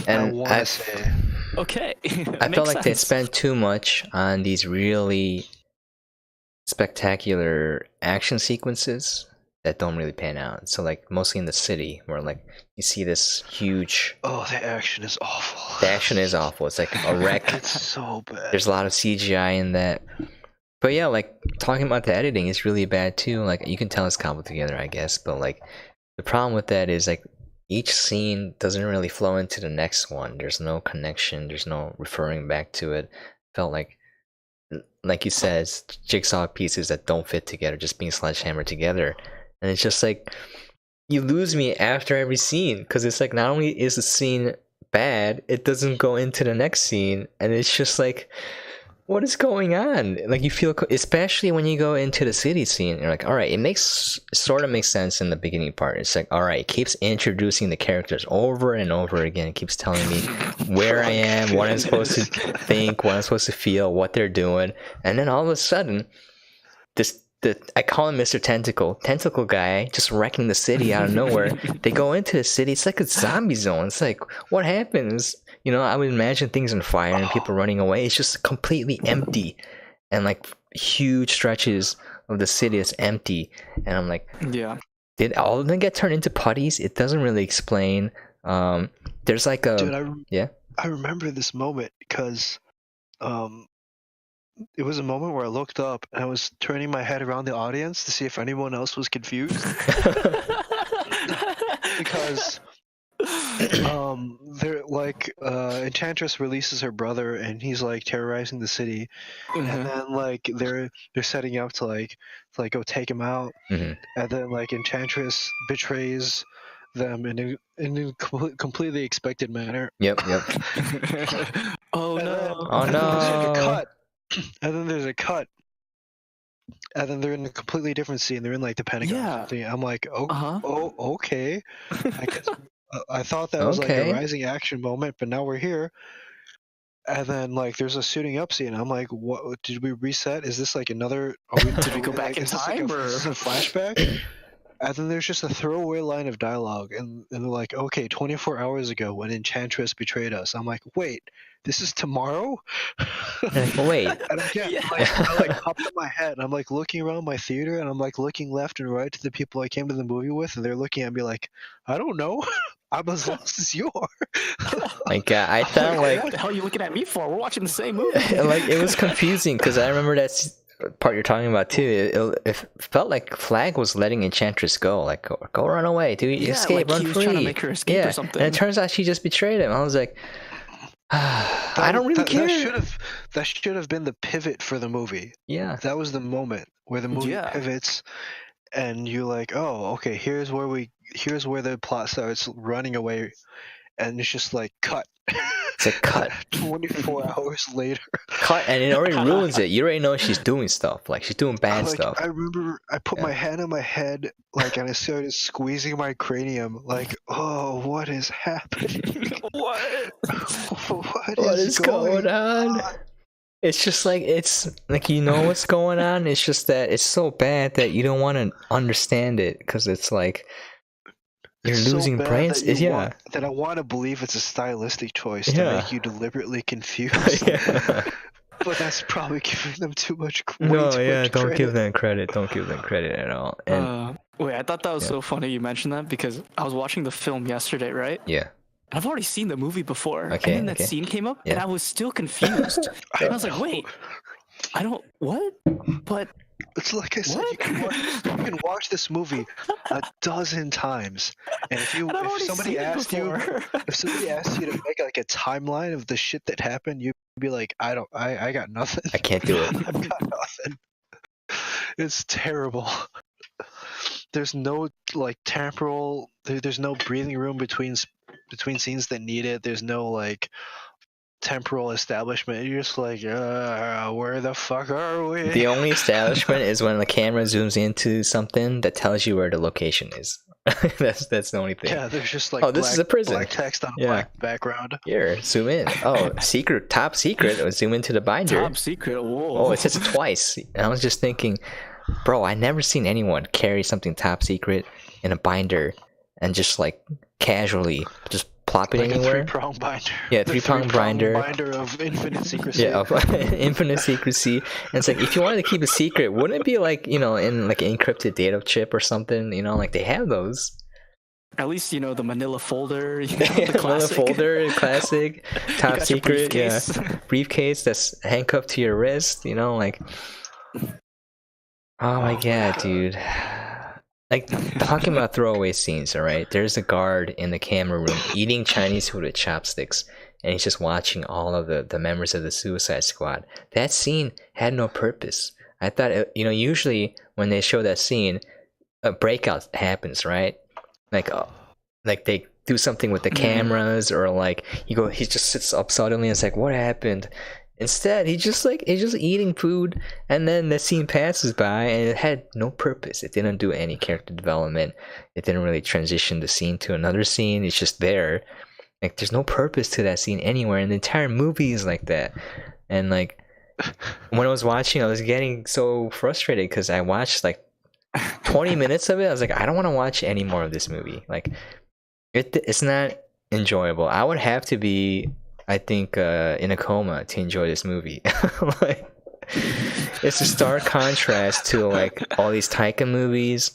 And I want to say. okay. I felt like they spent too much on these really spectacular action sequences that don't really pan out. So like mostly in the city, where like you see this huge. Oh, the action is awful. The action is awful. It's like a wreck. It's so bad. There's a lot of CGI in that. But yeah, like talking about the editing is really bad too. Like you can tell it's cobbled together, I guess. But like the problem with that is like each scene doesn't really flow into the next one. There's no connection. There's no referring back to it. Felt like you said, it's jigsaw pieces that don't fit together, just being sledgehammered together. And it's just like you lose me after every scene, because it's like not only is the scene bad, it doesn't go into the next scene, and it's just like, what is going on? Like you feel, especially when you go into the city scene, you're like, all right, it sort of makes sense in the beginning part. It's like, all right, it keeps introducing the characters over and over again. It keeps telling me where I am, what I'm supposed to think, what I'm supposed to feel, what they're doing, and then all of a sudden, I call him Mr. Tentacle guy, just wrecking the city out of nowhere. They go into the city. It's like a zombie zone. It's like, what happens? You know, I would imagine things on fire and people running away. It's just completely empty, and like huge stretches of the city is empty. And I'm like, yeah. Did all of them get turned into putties? It doesn't really explain. There's like a Dude, I remember this moment because it was a moment where I looked up and I was turning my head around the audience to see if anyone else was confused. Because they're like Enchantress releases her brother and he's like terrorizing the city, and then like they're setting up to like go take him out, and then like Enchantress betrays them in a completely expected manner. Yep. Oh no! There's like a cut. And then there's a cut, and then they're in a completely different scene. They're in like the Pentagon. Yeah. Or something. I'm like, oh, okay. I guess I thought that was like a rising action moment, but now we're here. And then like there's a suiting up scene. I'm like, what? Did we reset? Is this like another? Did we go back in time, or is this a flashback? And then there's just a throwaway line of dialogue, and they're like, okay, 24 hours ago when Enchantress betrayed us. I'm like, wait, this is tomorrow? Wait. And again, I popped in my head, and I'm like looking around my theater, and I'm like looking left and right to the people I came to the movie with, and they're looking at me like, I don't know. I'm as lost as you are. My God, I thought like, what the hell are you looking at me for? We're watching the same movie. Like it was confusing because I remember that part you're talking about too. It felt like Flag was letting Enchantress go, like go run away, dude, escape, like run he was free. trying to make her escape or something. And it turns out she just betrayed him. I was like, I don't really care. That should have been the pivot for the movie. Yeah, that was the moment where the movie pivots, and you're like, oh, okay, here's where the plot starts running away, and it's just like cut. It's like cut. 24 hours later. Cut, and it already ruins it. You already know she's doing stuff. Like she's doing bad stuff. I remember I put my hand on my head, like, and I started squeezing my cranium, like, oh, what is happening? What? What is going on? It's just like, it's like, you know what's going on. It's just that it's so bad that you don't want to understand it, because it's like you're It's losing so bad brains. that I want to believe it's a stylistic choice to make you deliberately confused. But that's probably giving them too much credit. Don't give them credit. Don't give them credit at all. And wait, I thought that was so funny you mentioned that, because I was watching the film yesterday, right? yeah. I've already seen the movie before. Okay, And then that scene came up, and I was still confused. And I was like, wait, I don't, what? But It's like I said, you can watch this movie a dozen times, and if somebody asked you to make like a timeline of the shit that happened, you'd be like, I got nothing. I can't do it. I've got nothing. It's terrible. There's no like temporal. There's no breathing room between scenes that need it. There's no like temporal establishment. You're just like, where the fuck are we? The only establishment is when the camera zooms into something that tells you where the location is. that's the only thing. Yeah, there's just like this is a prison. Black text on a black background. Here, zoom in. Oh, top secret. Or zoom into the binder. Top secret. Whoa. Oh, it says it twice. And I was just thinking, bro, I never seen anyone carry something top secret in a binder and just like casually just plop it like anywhere. A three-prong binder. Yeah, three-prong binder. Binder of infinite secrecy. Yeah, of infinite secrecy. And it's like, if you wanted to keep a secret, wouldn't it be like, in like an encrypted data chip or something? Like they have those. At least the Manila folder. The Manila folder, classic, top secret, briefcase that's handcuffed to your wrist. Like. Oh my god, dude. Like, talking about throwaway scenes, alright? There's a guard in the camera room eating Chinese food with chopsticks, and he's just watching all of the members of the Suicide Squad. That scene had no purpose. I thought, usually when they show that scene, a breakout happens, right? Like they do something with the cameras, or like, he just sits up suddenly and it's like, what happened? Instead, he's just eating food, and then the scene passes by, and it had no purpose. It didn't do any character development. It didn't really transition the scene to another scene. It's just there. Like, there's no purpose to that scene anywhere, and the entire movie is like that. And like, when I was watching, I was getting so frustrated because I watched like 20 minutes of it. I was like, I don't want to watch any more of this movie. Like, it's not enjoyable. I would have to be, I think, in a coma to enjoy this movie. Like, it's a stark contrast to like all these Taika movies,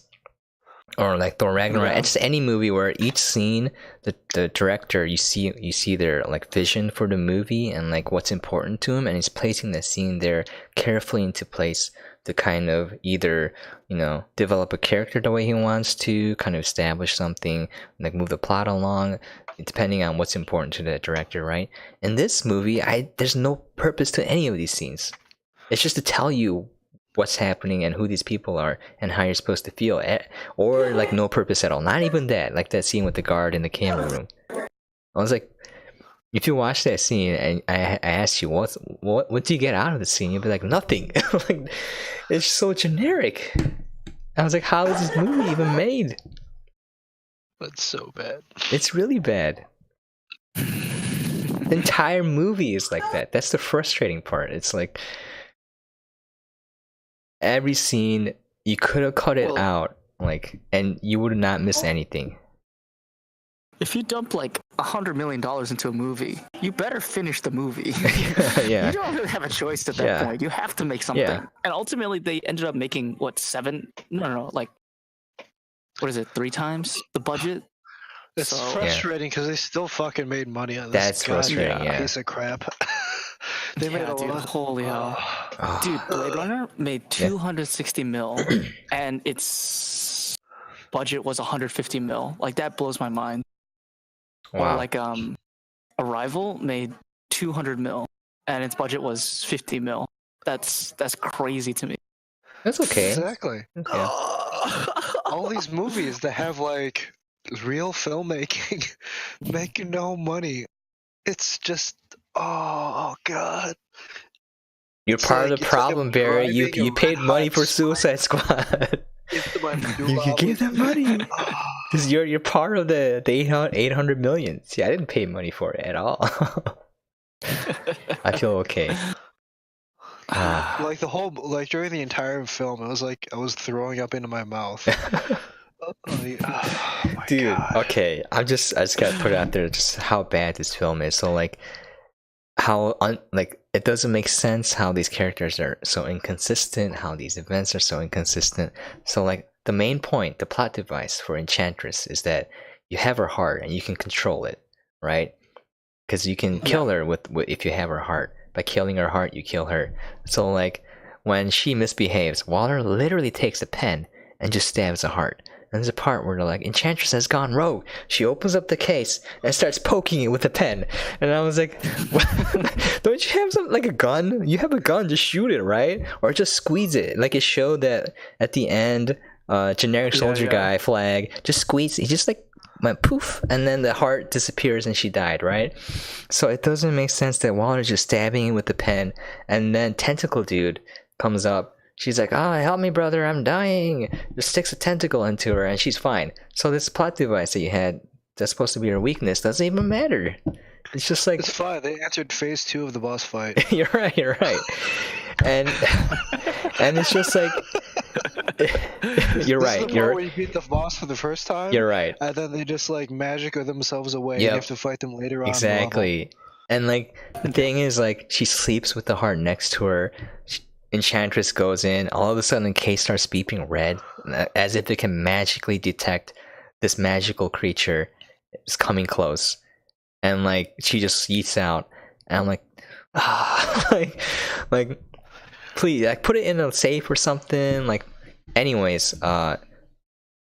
or like Thor Ragnarok. Yeah. It's just any movie where each scene, the director, you see their like vision for the movie and like what's important to him, and he's placing the scene there carefully into place to kind of either develop a character the way he wants to, kind of establish something, like move the plot along, depending on what's important to the director, right? In this movie, there's no purpose to any of these scenes. It's just to tell you what's happening and who these people are and how you're supposed to feel, or like no purpose at all. Not even that, like that scene with the guard in the camera room. I was like, if you watch that scene and I asked you what do you get out of the scene, you'd be like, nothing. Like, it's so generic. I was like, how is this movie even made? That's so bad. It's really bad. The entire movie is like that. That's the frustrating part. It's like every scene you could have cut it out, like, and you would not miss anything. If you dump like $100 million into a movie, you better finish the movie. Yeah. You don't really have a choice at that point. You have to make something. Yeah. And ultimately, they ended up making what, 7? No, like, what is it? 3 times the budget. It's frustrating because they still fucking made money on this. That's frustrating. Yeah. Piece of crap. They made a lot. Holy hell, dude! Blade Runner made 260 mil, and its budget was 150 mil. Like, that blows my mind. Wow. Or like Arrival made 200 mil, and its budget was 50 mil. That's crazy to me. That's okay. Exactly. Yeah. All these movies that have like real filmmaking make no money. It's just, oh god. You're It's part of like the it's like problem, I'm Barry. You driving a red paid money hot for Suicide spider Squad. into my You medulla gave them money. Ah, Cause you're part of the 800 million. See, I didn't pay money for it at all. I feel okay. Ah. like the whole, like during the entire film, it was like I was throwing up into my mouth. Like, oh my Dude, god. okay. I just gotta put it out there just how bad this film is. So like how like it doesn't make sense how these characters are so inconsistent, how these events are so inconsistent. So like the main point, the plot device for Enchantress is that you have her heart and you can control it, right? Because you can kill her with if you have her heart. By killing her heart, you kill her. So like when she misbehaves, Waller literally takes a pen and just stabs the heart. And there's a part where they're like, Enchantress has gone rogue. She opens up the case and starts poking it with a pen. And I was like, don't you have something like a gun? You have a gun, just shoot it, right? Or just squeeze it. Like it showed that at the end, generic soldier guy flag just squeeze. He just like went poof, and then the heart disappears and she died, right? So it doesn't make sense that Waller's just stabbing it with the pen, and then Tentacle Dude comes up. She's like, help me, brother, I'm dying. Just sticks a tentacle into her and she's fine. So this plot device that you had that's supposed to be her weakness doesn't even matter. It's just like It's fine. They answered phase 2 of the boss fight. you're right. And it's just like you're This right. is the part where you beat the boss for the first time. You're right. And then they just like magic themselves away. Yep. And you have to fight them later on. Exactly. And like the thing is, like she sleeps with the heart next to her. Enchantress goes in. All of a sudden, the case starts beeping red, as if it can magically detect this magical creature is coming close. And like she just yeets out, and I'm like, like, please, like put it in a safe or something. Like, anyways, talking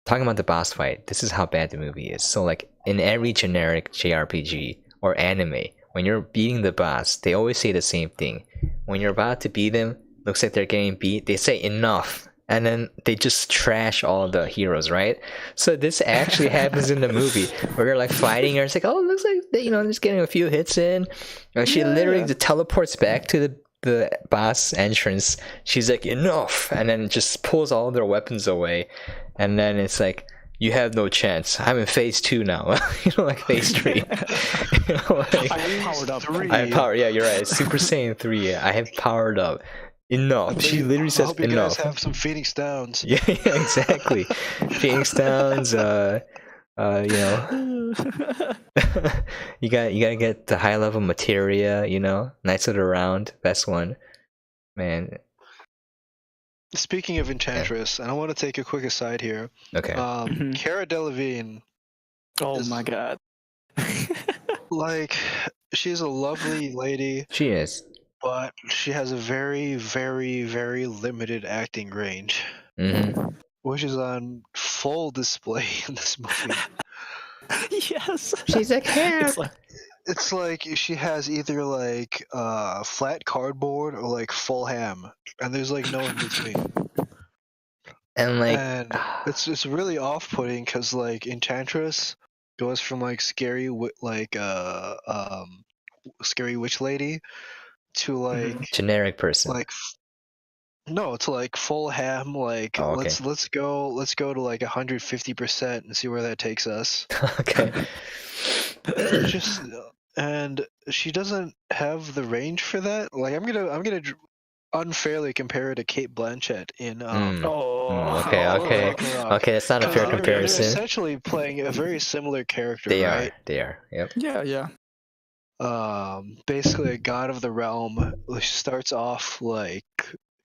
about the boss fight, this is how bad the movie is. So like in every generic JRPG or anime, when you're beating the boss, they always say the same thing. When you're about to beat them, looks like they're getting beat, they say enough, and then they just trash all the heroes, right? So this actually happens in the movie where they're like fighting her. It's like, oh, it looks like they, they're just getting a few hits in. And she literally just teleports back to the boss entrance. She's like, enough, and then just pulls all their weapons away. And then it's like, you have no chance. I'm in phase 2 now. Like phase 3. Like, I have powered up. I have power. Yeah, you're right. Super Saiyan 3. I have powered up. Enough. She literally says hope you enough. guys have some Phoenix Downs. Yeah, exactly. Phoenix Downs. You gotta get the high level materia. Knights of the Round, best one, man. Speaking of Enchantress, and I want to take a quick aside here. Okay. Cara Delevingne. Oh my god. Like, she's a lovely lady. She is. But she has a very, very, very limited acting range. Which is on full display in this movie. Yes. She's like, hair. It's like she has either like flat cardboard or like full ham, and there's like no in between. And like, it's really off-putting because like Enchantress goes from like scary scary witch lady to like generic person. Like no, it's like full ham. Like let's go to like 150% and see where that takes us. Okay. Just and she doesn't have the range for that. Like I'm gonna unfairly compare her to Kate Blanchett in okay, that's not a fair comparison. They're essentially playing a very similar character. They right? are. Yep. Yeah. Basically a god of the realm. She starts off like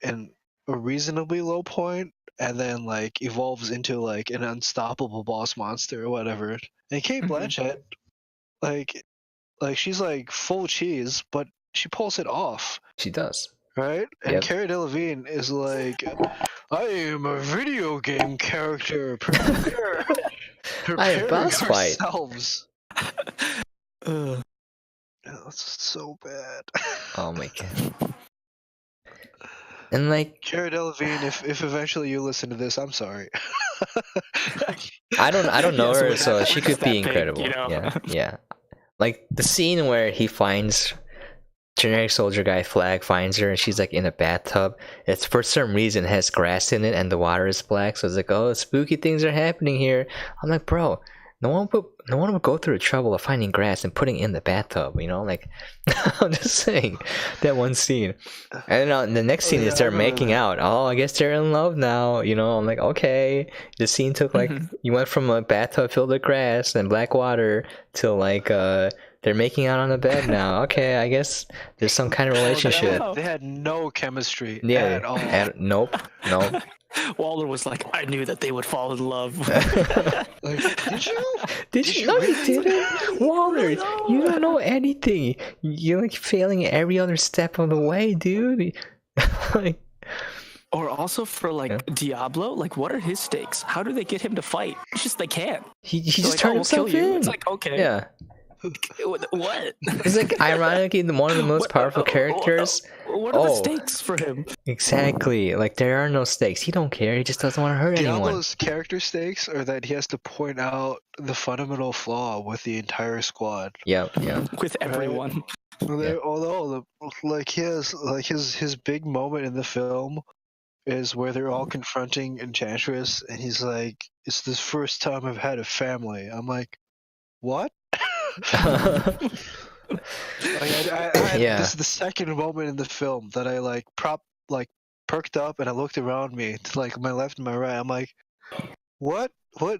in a reasonably low point, and then like evolves into like an unstoppable boss monster or whatever. And Kate Blanchett, like she's like full cheese, but she pulls it off. She does. Right? And Cara Delevingne is like, I am a video game character. Prepare boss fight. yourselves. That's so bad. Oh my god. And like Cara Delevingne, if eventually you listen to this, I'm sorry. I don't know her, so she could be big, incredible. Yeah. like the scene where he finds generic soldier guy Flag finds her and she's like in a bathtub. It's for some reason has grass in it and the water is black, so it's like, oh, spooky things are happening here. I'm like, bro, no one would go through the trouble of finding grass and putting it in the bathtub, you know? Like, I'm just saying that one scene. And then the next scene is they're making out. Oh, I guess they're in love now, you know? I'm like, okay. The scene took like you went from a bathtub filled with grass and black water to like they're making out on the bed now. Okay, I guess there's some kind of relationship. They had no chemistry Yeah, at all. Nope. Waller was like, I knew that they would fall in love. Like, did you? Did you? No, you didn't. Waller, you don't know anything. You're like failing every other step of the way, dude. Like, or also for like Diablo, like what are his stakes? How do they get him to fight? It's just they can't. he They're just like, turned we'll kill himself you. in. It's like, okay. Yeah. What? It's like ironically one of the most powerful characters. What are the stakes for him? Exactly. Like there are no stakes. He don't care. He just doesn't want to hurt anyone. Diablo's character stakes are that he has to point out the fundamental flaw with the entire squad. Yep. With everyone. Although, like his big moment in the film is where they're all confronting Enchantress, and he's like, "It's the first time I've had a family." I'm like, "What?" Yeah. This is the second moment in the film that I perked up and I looked around me to like my left and my right. I'm like, "What? Are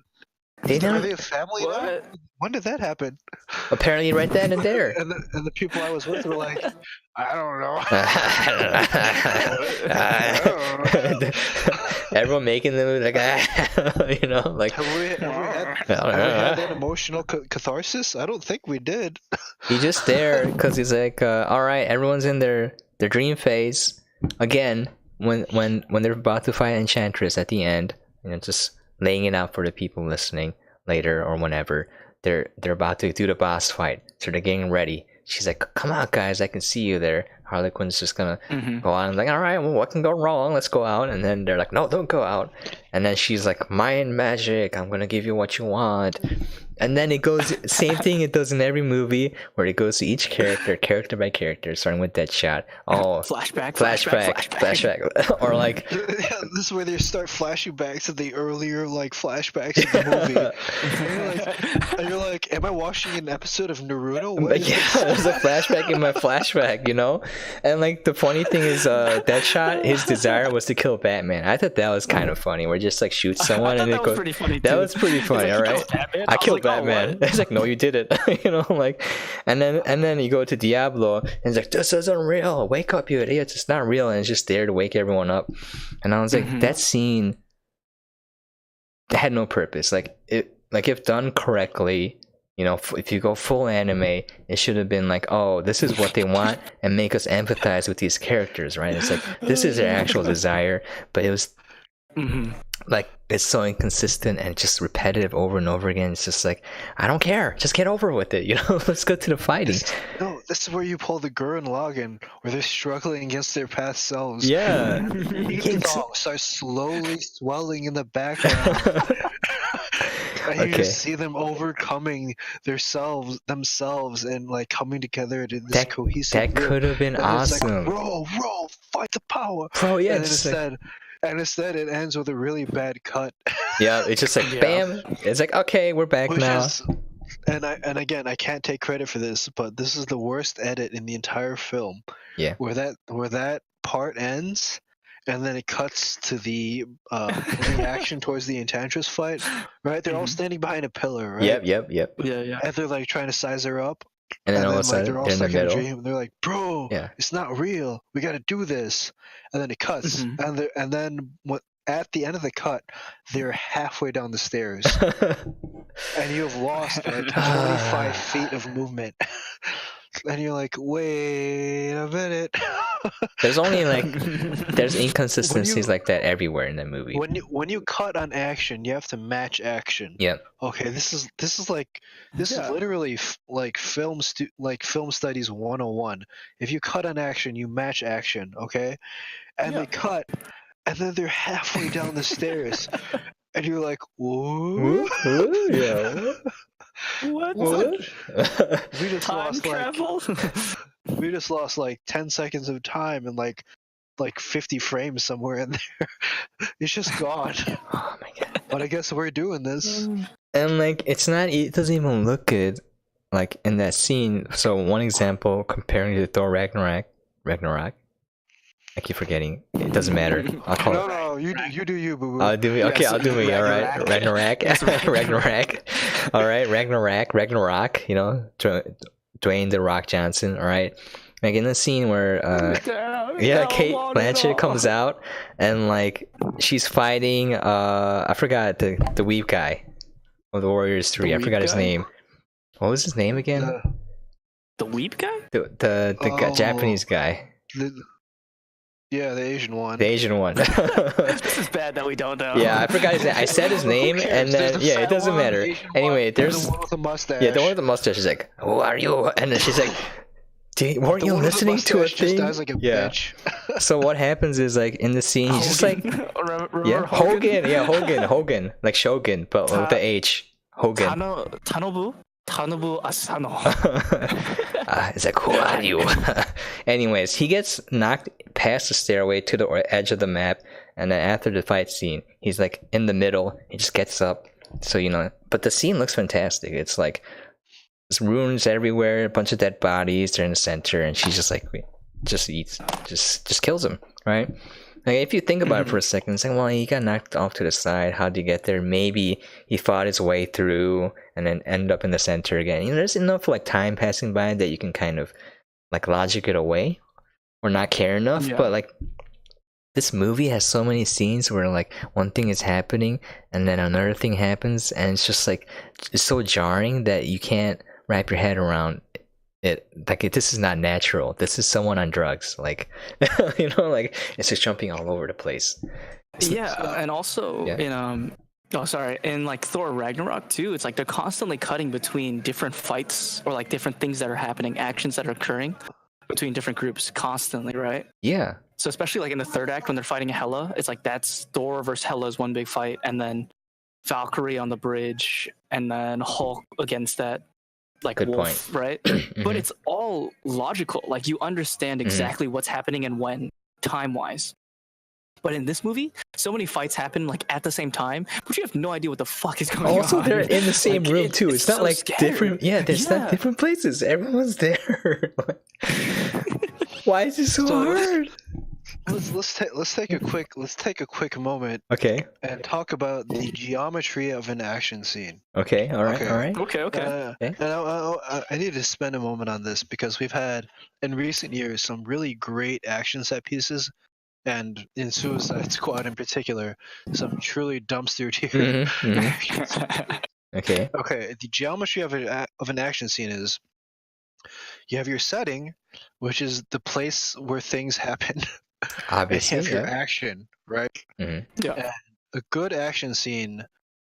they a family now? When did that happen?" Apparently, right then and there. And the people I was with were like, "I don't know." Everyone making them like, you know, like. Have we had that emotional catharsis? I don't think we did. He's just there because he's like, all right, everyone's in their dream phase. Again, when they're about to fight Enchantress at the end, you know, just laying it out for the people listening later or whenever. They're about to do the boss fight, so they're getting ready. She's like, "Come on, guys, I can see you there." Harley Quinn's just gonna go out and like, "All right, well, what can go wrong? Let's go out." And then they're like, "No, don't go out." And then she's like, "Mind magic, I'm gonna give you what you want." And then it goes same thing it does in every movie where it goes to each character by character, starting with Deadshot. Oh, flashback. Or like this is where they start flashing back to the earlier like flashbacks of the movie. and you're like, am I watching an episode of Naruto? There's a flashback in my flashback, you know. And like the funny thing is, Deadshot, his desire was to kill Batman. I thought that was kind of funny. Where just like shoot someone and it goes. Pretty funny that too. was pretty funny, all right. I killed Batman. It's like, no, you did it. You know, like, and then you go to Diablo and it's like, this isn't real. Wake up, you idiots! It's not real, and it's just there to wake everyone up. And I was like, that scene had no purpose. Like if done correctly, you know, if you go full anime, it should have been like, oh, this is what they want, and make us empathize with these characters, right? It's like this is their actual desire, but it was. Like it's so inconsistent and just repetitive over and over again. It's just like, I don't care, just get over with it, you know. Let's go to the fighting. This is where you pull the Gurren Lagann, where they're struggling against their past selves. Yeah. Each song starts slowly swelling in the background. And you just see them overcoming themselves and like coming together in this cohesive. That could have been awesome. Like, roll, fight the power. Bro, yeah. And instead, it ends with a really bad cut. Yeah, it's just like bam. It's like, okay, we're back now. And again, I can't take credit for this, but this is the worst edit in the entire film. Yeah. Where that part ends, and then it cuts to the reaction towards the Enchantress fight. Right? They're all standing behind a pillar. Right? Yep. Yeah. And they're like trying to size her up. And then all of a sudden, they're all in the stuck in a middle. dream. They're like, "Bro, it's not real. We got to do this." And then it cuts, and then at the end of the cut, they're halfway down the stairs, and you have lost like 25 feet of movement. And you're like, wait a minute. There's only there's inconsistencies like that everywhere in that movie. When you cut on action, you have to match action. Yeah. Okay, this is literally like film studies 101. If you cut on action, you match action. Okay, and they cut, and then they're halfway down the stairs, and you're like, whoa. Yeah. What? We just Time lost travel? we just lost like 10 seconds of time and like 50 frames somewhere in there. It's just gone. Oh my god. But I guess we're doing this. And like it doesn't even look good like in that scene. So one example comparing to Thor Ragnarok. I keep forgetting. It doesn't matter. I'll call it. No, you do you, boo boo. I'll do me. Okay, Yes, I'll do me. All right, Ragnarok. Ragnarok. Ragnarok. All right, Ragnarok. You know, Dwayne the Rock Johnson. All right, like in the scene where Kate Blanchett comes out and like she's fighting. I forgot the weeb guy of the Warriors 3. I forgot his name. What was his name again? The weeb guy? The Japanese guy. Yeah, the Asian one. The Asian one. This is bad that we don't know. Yeah, I forgot his name. I said his name, and then it doesn't matter. Anyway, there's the one with the mustache. the one with the mustache. Is like, who are you? And then she's like, weren't you listening to a thing? Just like a bitch. So what happens is like in the scene, he's just like, Hogan, like Shogun, but with the H, Hogan. Tanobu Asano. It's like, who are you? Anyways, he gets knocked past the stairway to the edge of the map, and then after the fight scene, he's like in the middle. He just gets up, so you know. But the scene looks fantastic. It's like there's ruins everywhere, a bunch of dead bodies. They're in the center, and she's just like, just kills him, right? Like if you think about it for a second, it's like, well, he got knocked off to the side. How did he get there? Maybe he fought his way through and then ended up in the center again. You know, there's enough like time passing by that you can kind of like logic it away or not care enough. But like this movie has so many scenes where like one thing is happening and then another thing happens, and it's just like it's so jarring that you can't wrap your head around it. Like this is not natural. This is someone on drugs. Like you know, like it's just jumping all over the place. And also in like Thor Ragnarok too, it's like they're constantly cutting between different fights or like different things that are happening, actions that are occurring between different groups constantly, right? Yeah. So especially like in the third act when they're fighting Hela, it's like that's Thor versus Hela's one big fight, and then Valkyrie on the bridge, and then Hulk against that like Good wolf, point. right? But it's all logical. Like you understand exactly what's happening and when, time-wise. But in this movie, so many fights happen like at the same time, but you have no idea what the fuck is going on. Also, they're in the same room too. It's not so like scary. different. Yeah, there's not different places. Everyone's there. Why is it so hard? Let's take a quick moment. Okay. And talk about the geometry of an action scene. Okay. All right. Okay. And I need to spend a moment on this because we've had in recent years some really great action set pieces, and in Suicide Squad in particular, some truly dumpster tier. Okay. Okay. The geometry of an action scene is you have your setting, which is the place where things happen. Obviously, and you have your action, right? Mhm. Yeah. And a good action scene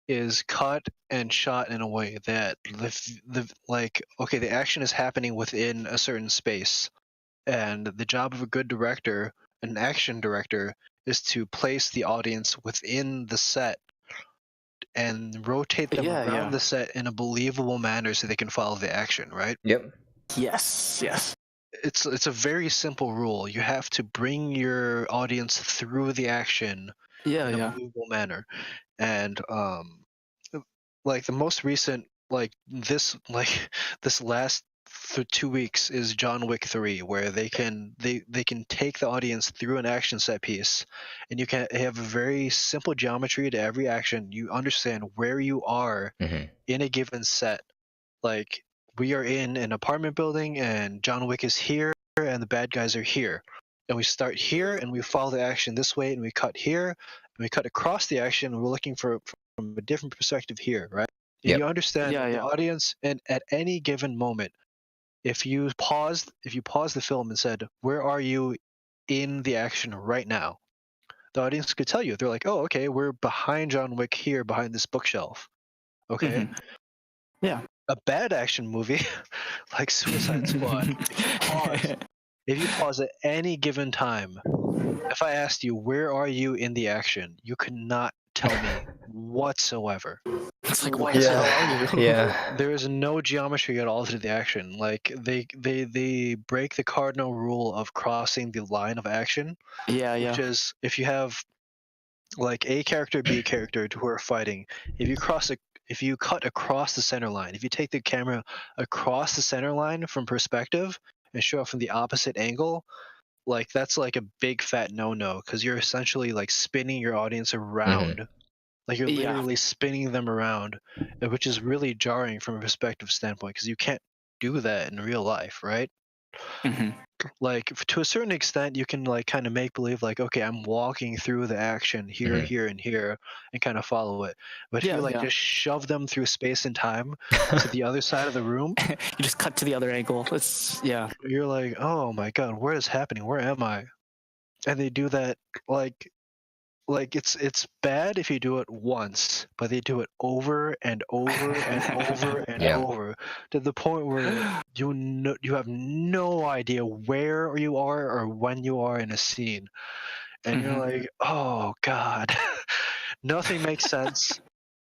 is cut and shot in a way that the action is happening within a certain space, and the job of a good director, an action director, is to place the audience within the set and rotate them around the set in a believable manner so they can follow the action, right? Yep. Yes. It's a very simple rule. You have to bring your audience through the action in a believable manner. And like the most recent this last 2 weeks is John Wick 3, where they can take the audience through an action set piece, and you can have a very simple geometry to every action. You understand where you are in a given set. Like we are in an apartment building, and John Wick is here, and the bad guys are here, and we start here, and we follow the action this way, and we cut here, and we cut across the action, and we're looking from a different perspective here, right? And you understand the audience, and at any given moment, if you paused the film and said, "Where are you in the action right now?" the audience could tell you. They're like, "Oh, okay, we're behind John Wick here, behind this bookshelf." Okay. Yeah. A bad action movie like Suicide Squad, if you pause at any given time, if I asked you, "Where are you in the action?" you could not tell me whatsoever. It's like, What what the the hell hell are you? Yeah. There is no geometry at all to the action. Like they break the cardinal rule of crossing the line of action, Yeah, which yeah. is if you have like A character, B character who are fighting, if you cut across the center line, if you take the camera across the center line from perspective and show it from the opposite angle, like that's like a big fat no-no because you're essentially like spinning your audience around. Like you're Yeah. literally spinning them around, which is really jarring from a perspective standpoint because you can't do that in real life, right? hmm Like to a certain extent, you can like kind of make believe like, okay, I'm walking through the action here, Mhm. here, and here, and kind of follow it. But if Yeah, you like yeah. just shove them through space and time to the other side of the room, You just cut to the other angle. It's yeah. you're like, oh my god, what is happening? Where am I? And they do that like it's bad if you do it once, but they do it over and over and over and Yeah. over to the point where you have no idea where you are or when you are in a scene, and you're Mhm. like, oh god, nothing makes sense.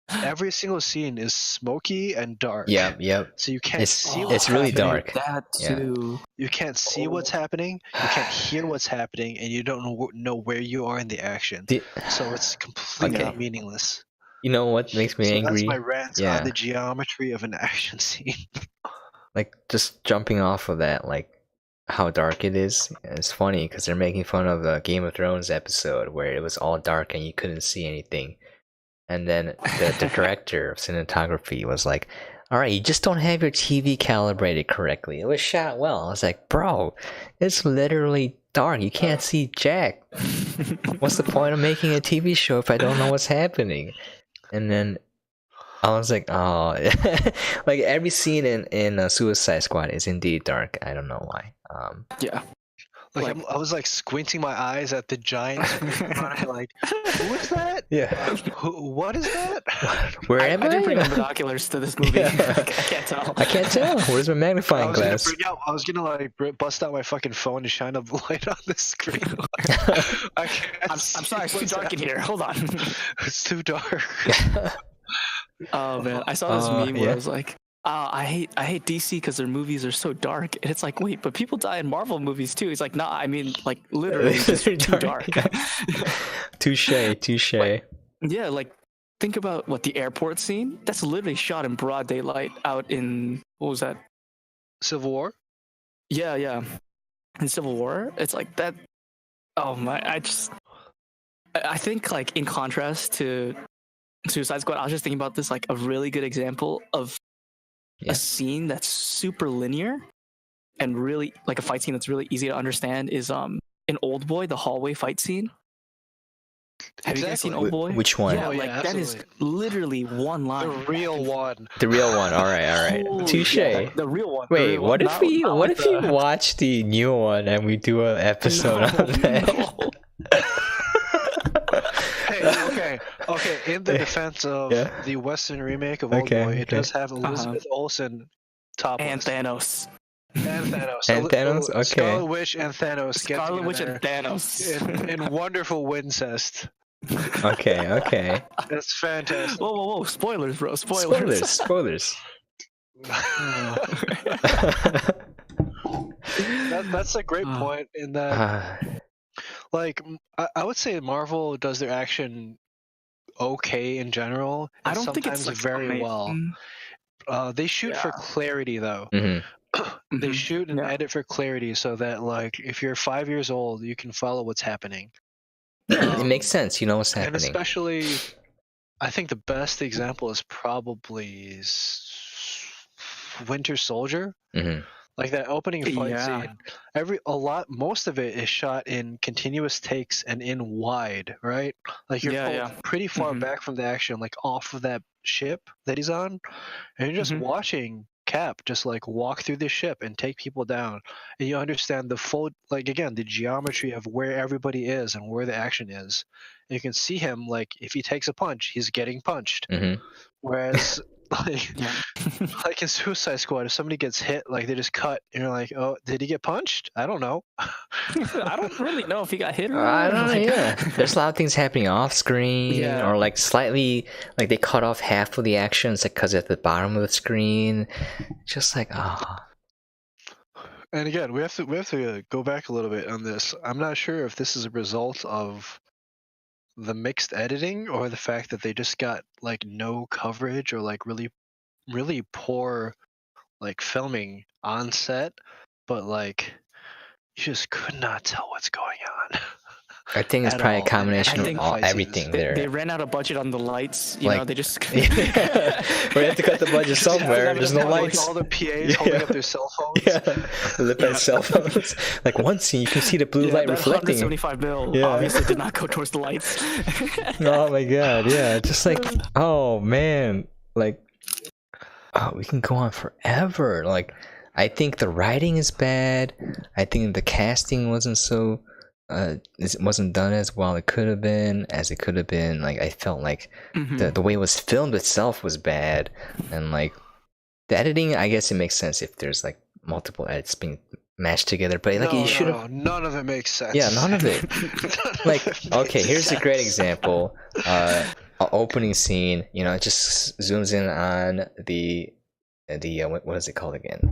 Every single scene is smoky and dark. Yep. So you can't see Oh, what's It's really I hate dark. That Yeah. too. You can't see what's happening, you can't hear what's happening, and you don't know where you are in the action. The- So it's completely Okay. meaningless. You know what makes me So angry? that's my rant Yeah. on the geometry of an action scene. Like just jumping off of that, like how dark it is. It's funny because they're making fun of the Game of Thrones episode where it was all dark and you couldn't see anything. And then the director of cinematography was like, all right, you just don't have your TV calibrated correctly. It was shot well. I was like, bro, it's literally dark. You can't see jack. What's the point of making a TV show if I don't know what's happening? And then I was like, oh, like every scene in Suicide Squad is indeed dark. I don't know why. Yeah. Like I was like squinting my eyes at the giant screen in front of me, like, who is that? Yeah. What is that? Where I am I? didn't bring my binoculars to this movie. Yeah. I can't tell. I can't tell. Where's my I magnifying was gonna glass? I was gonna like bust out my fucking phone to shine a light on the screen. I can't I'm see sorry, it's too what's dark in here. Hold on. It's too dark. Oh man, I saw this meme where yeah. it was like, I hate DC because their movies are so dark, and it's like, wait, but people die in Marvel movies too. He's like, nah, I mean, like literally just too dark. Touche. Yeah, like think about what the airport scene. That's literally shot in broad daylight out in what was that? Civil War? Yeah. In Civil War, it's like that. Oh my, I think like in contrast to Suicide Squad, I was just thinking about this like a really good example of Yeah. a scene that's super linear and really like a fight scene that's really easy to understand is in Old Boy, the hallway fight scene. Have you guys seen Old Boy? Which one? Yeah, Oh, yeah, like that is absolutely. literally one line. The real one. The real one. All right. Holy- Touche. yeah, the real one. the Wait, real what one. if we Not what like if you the- watch the new one and we do an episode on that? No. Hey, okay. In the defense of the Western remake of Old Boy, it does have Elizabeth Olsen topless. And Thanos. And Thanos. And Thanos? Okay. Scarlet Witch and Thanos get Scarlet Witch and together Thanos. in wonderful wincest. Okay. That's fantastic. Whoa. Spoilers, bro. Spoilers. Spoilers. That's a great point in that, like, I would say Marvel does their action okay in general, and I don't think sometimes it's like very amazing. well. They shoot for clarity, though. Mhm. They shoot and edit for clarity so that, like, if you're 5 years old, you can follow what's happening. It makes sense. You know what's And happening. especially, I think the best example is probably Winter Soldier. Mhm. Like that opening fight Yeah. scene, most of it is shot in continuous takes and in wide, right? Like you're pulled pretty far back from the action, like off of that ship that he's on, and you're just watching Cap just like walk through the ship and take people down, and you understand the full, like again, the geometry of where everybody is and where the action is. And you can see him, like if he takes a punch, he's getting punched. Mhm. Whereas Like, Yeah. like in Suicide Squad, if somebody gets hit, like they just cut, and you're like, oh, did he get punched? I don't know. I don't really know if he got hit or I not. don't know. Like, Yeah, there's a lot of things happening off screen, Yeah. or like slightly like they cut off half of the actions, like because at the bottom of the screen, just like And again, we have to go back a little bit on this. I'm not sure if this is a result of the mixed editing or the fact that they just got like no coverage or like really poor like filming on set, but like you just could not tell what's going on. I think it's At probably a all. And combination I of think all fight scenes. everything they there. ran out of budget on the lights. You Like- know, they just. We have to cut the budget Just have somewhere. them There's no have, like, lights. all the PAs Yeah. holding up their cell phones. Yeah, look at cell phones. Like one scene, you can see the blue Yeah, light that reflecting. 175 bill Yeah. obviously did not go towards the lights. Oh my god, yeah, just like, oh man, like, oh, we can go on forever. Like, I think the writing is bad. I think the casting wasn't so, it wasn't done as well it could have been. Like, I felt like Mhm. the way it was filmed itself was bad, and like the editing, I guess it makes sense if there's like multiple edits being mashed together, but like you should have. None of it makes sense. Yeah, none of it. Like, okay, here's a great sense. example. Opening scene, you know, it just zooms in on the what is it called again?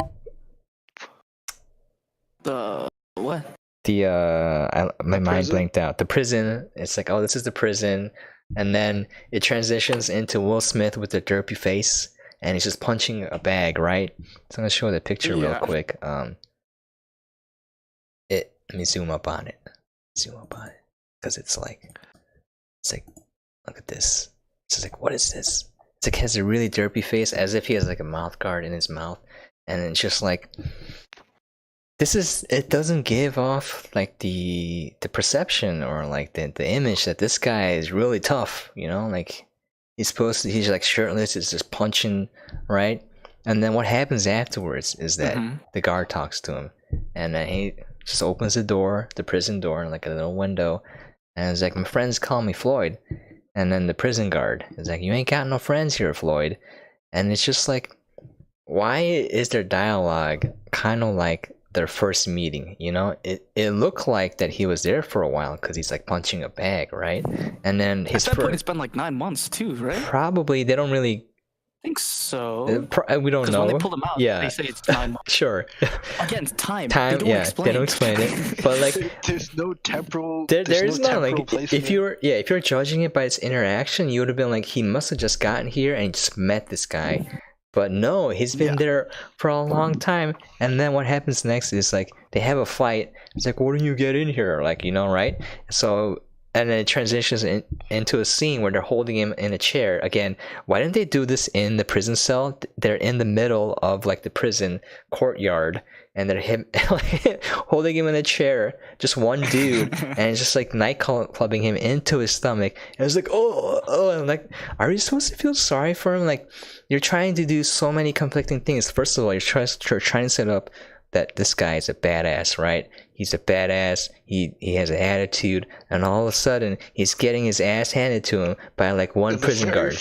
The what? My mind prison? blanked out. The prison. It's like, oh, this is the prison, and then it transitions into Will Smith with the derpy face, and he's just punching a bag, right? So I'm gonna show the picture real Yeah. quick. Let me zoom up on it. Because it's like, look at this. It's just like, what is this? It's like he has a really derpy face, as if he has like a mouth guard in his mouth, and it's just like, it doesn't give off like the perception or like the image that this guy is really tough, you know, like he's like shirtless, is just punching, right? And then what happens afterwards is that the guard talks to him, and then he just opens the prison door, like a little window, and it's like, my friends call me Floyd. And then the prison guard is like, you ain't got no friends here, Floyd. And it's just like, why is their dialogue kind of like their first meeting? You know, it looked like that he was there for a while because he's like punching a bag, right? And then At that point, it's been like 9 months too, right? probably they don't really. I think so. We don't Because know. when they pull them out, Yeah. they say it's 9 months. Sure. Again, time. Time. They don't Yeah, explain. they don't explain it. But like, There's no temporal. there there's is no not like, temporal placement. if you're judging it by its interaction, you would have been like, he must have just gotten here and just met this guy. But no, he's been there for a long time. And then what happens next is like, they have a fight. It's like, why don't you get in here? Like, you know, right? So, and then it transitions into a scene where they're holding him in a chair. Again, why didn't they do this in the prison cell? They're in the middle of like the prison courtyard, and they're holding him in a chair, just one dude, and it's just like clubbing him into his stomach. And it's like, oh, and like, are you supposed to feel sorry for him? Like, you're trying to do so many conflicting things. First of all, you're trying to set up that this guy is a badass, right? He's a badass. He has an attitude, and all of a sudden he's getting his ass handed to him by like one prison guard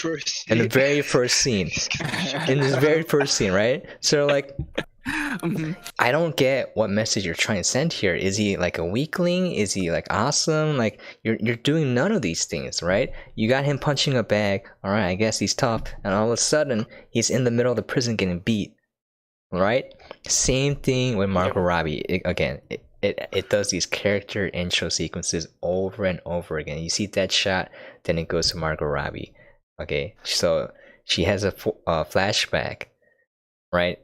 in the very first scene. In this very first scene, right? So like, I don't get what message you're trying to send here. Is he like a weakling? Is he like awesome? Like, you're doing none of these things, right? You got him punching a bag. All right, I guess he's tough, and all of a sudden he's in the middle of the prison getting beat. Right? Same thing with Margot Robbie. It does these character intro sequences over and over again. You see that shot, then it goes to Margot Robbie. Okay, so she has a flashback, right?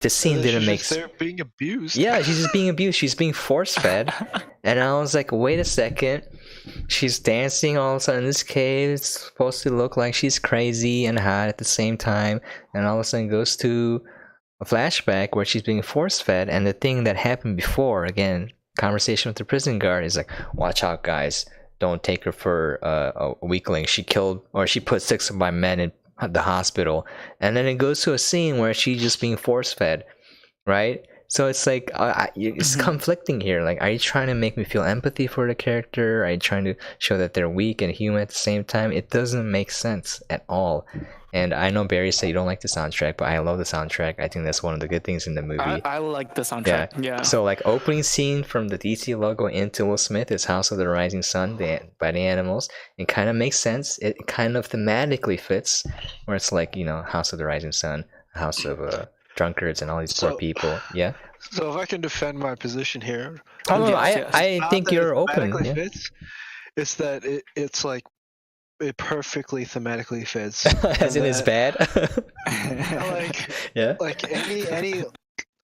The scene didn't make sense. They're being abused. Yeah, she's just being abused. She's being force fed, and I was like, wait a second. She's dancing all of a sudden in this cave. It's supposed to look like she's crazy and hot at the same time, and all of a sudden goes to a flashback where she's being force fed, and the thing that happened before, again, conversation with the prison guard, is like, watch out, guys, don't take her for a weakling. She put 6 of my men in the hospital. And then it goes to a scene where she's just being force fed, right? So it's like it's conflicting here. Like, are you trying to make me feel empathy for the character? Are you trying to show that they're weak and human at the same time? It doesn't make sense at all. And I know Barry said you don't like the soundtrack, but I love the soundtrack. I think that's one of the good things in the movie. I like the soundtrack. Yeah. So like opening scene from the DC logo into Will Smith is House of the Rising Sun by the Animals. It kind of makes sense. It kind of thematically fits, where it's like, you know, House of the Rising Sun, a house of drunkards and all these poor people. Yeah. So if I can defend my position here, Oh no, Yes, I not think that you're it open. thematically Yeah. fits, it's that it's like it perfectly thematically fits. As in it's bad. Like Yeah. like any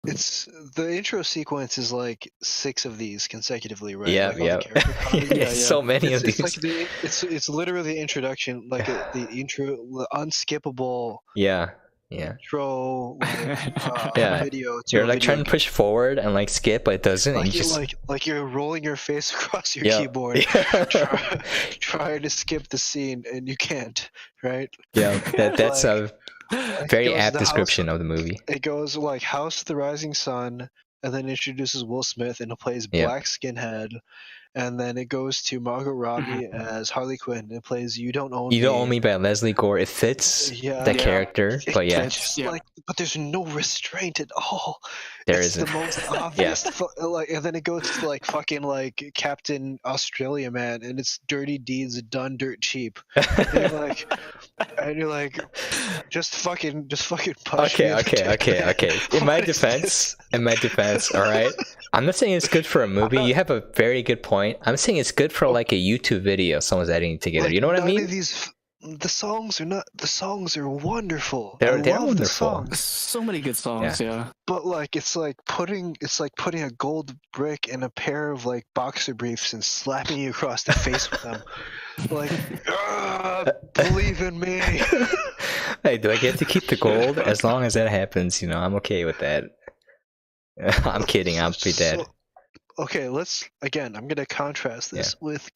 it's the intro sequence is like 6 of these consecutively, right? Yeah, Like all yeah. the character comedy. Yeah, It's so many of It's these. like it's literally the introduction, like the intro, the unskippable Yeah. intro Yeah. video to You're a like video trying to push forward and like skip, but it doesn't. And like you you just like you're rolling your face across your yeah. keyboard, Yeah. trying to skip the scene and you can't, right? Yeah, that's Like, a very goes apt the description of the movie. It goes like House of the Rising Sun, and then introduces Will Smith and plays Yeah. Black Skinhead, and then it goes to Margot Robbie as Harley Quinn and plays You Don't Own Me. You Don't Own Me by Leslie Gore. It fits Yeah. the Yeah. character, but yeah, Just like, but there's no restraint at all. there It's isn't. the most obvious. Like, and then it goes to like fucking like Captain Australia Man, and it's dirty deeds done dirt cheap. And you're like, just fucking push me. Okay. In my defense, all right. I'm not saying it's good for a movie. You have a very good point. I'm saying it's good for like a YouTube video someone's editing together. Like, You know what I none mean? of the songs are wonderful. They're I love the wonderful. songs. So many good songs. Yeah. But like it's like putting a gold brick in a pair of like boxer briefs and slapping you across the face with them. Like, believe in me. Hey, do I get to keep the gold? As long as that happens, you know, I'm okay with that. I'm kidding. I'll be dead. Okay, I'm gonna contrast this with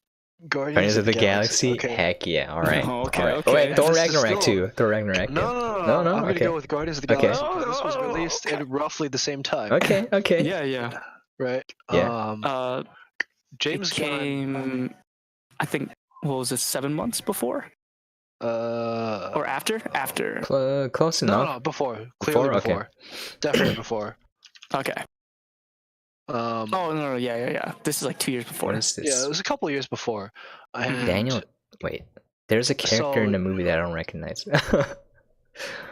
Guardians Guardians of the Galaxy? Okay. Heck yeah! All right. Okay, All right. okay. Oh, wait, throw This is Ragnarok still- too. Throw Ragnarok. No, No. I'm gonna Okay. go with Guardians of the Okay. Galaxy because this was released at roughly the same time. Okay. Yeah. Right. Yeah. James it came, I think, what was it, 7 months before Gunn. or after? After. Close enough. No, before. Clearly Before? Okay. before. Definitely before. Okay. Oh no, yeah. This is like 2 years before. What is this? Yeah, it was a couple years before. And Daniel. Wait. There's a character in the movie that I don't recognize.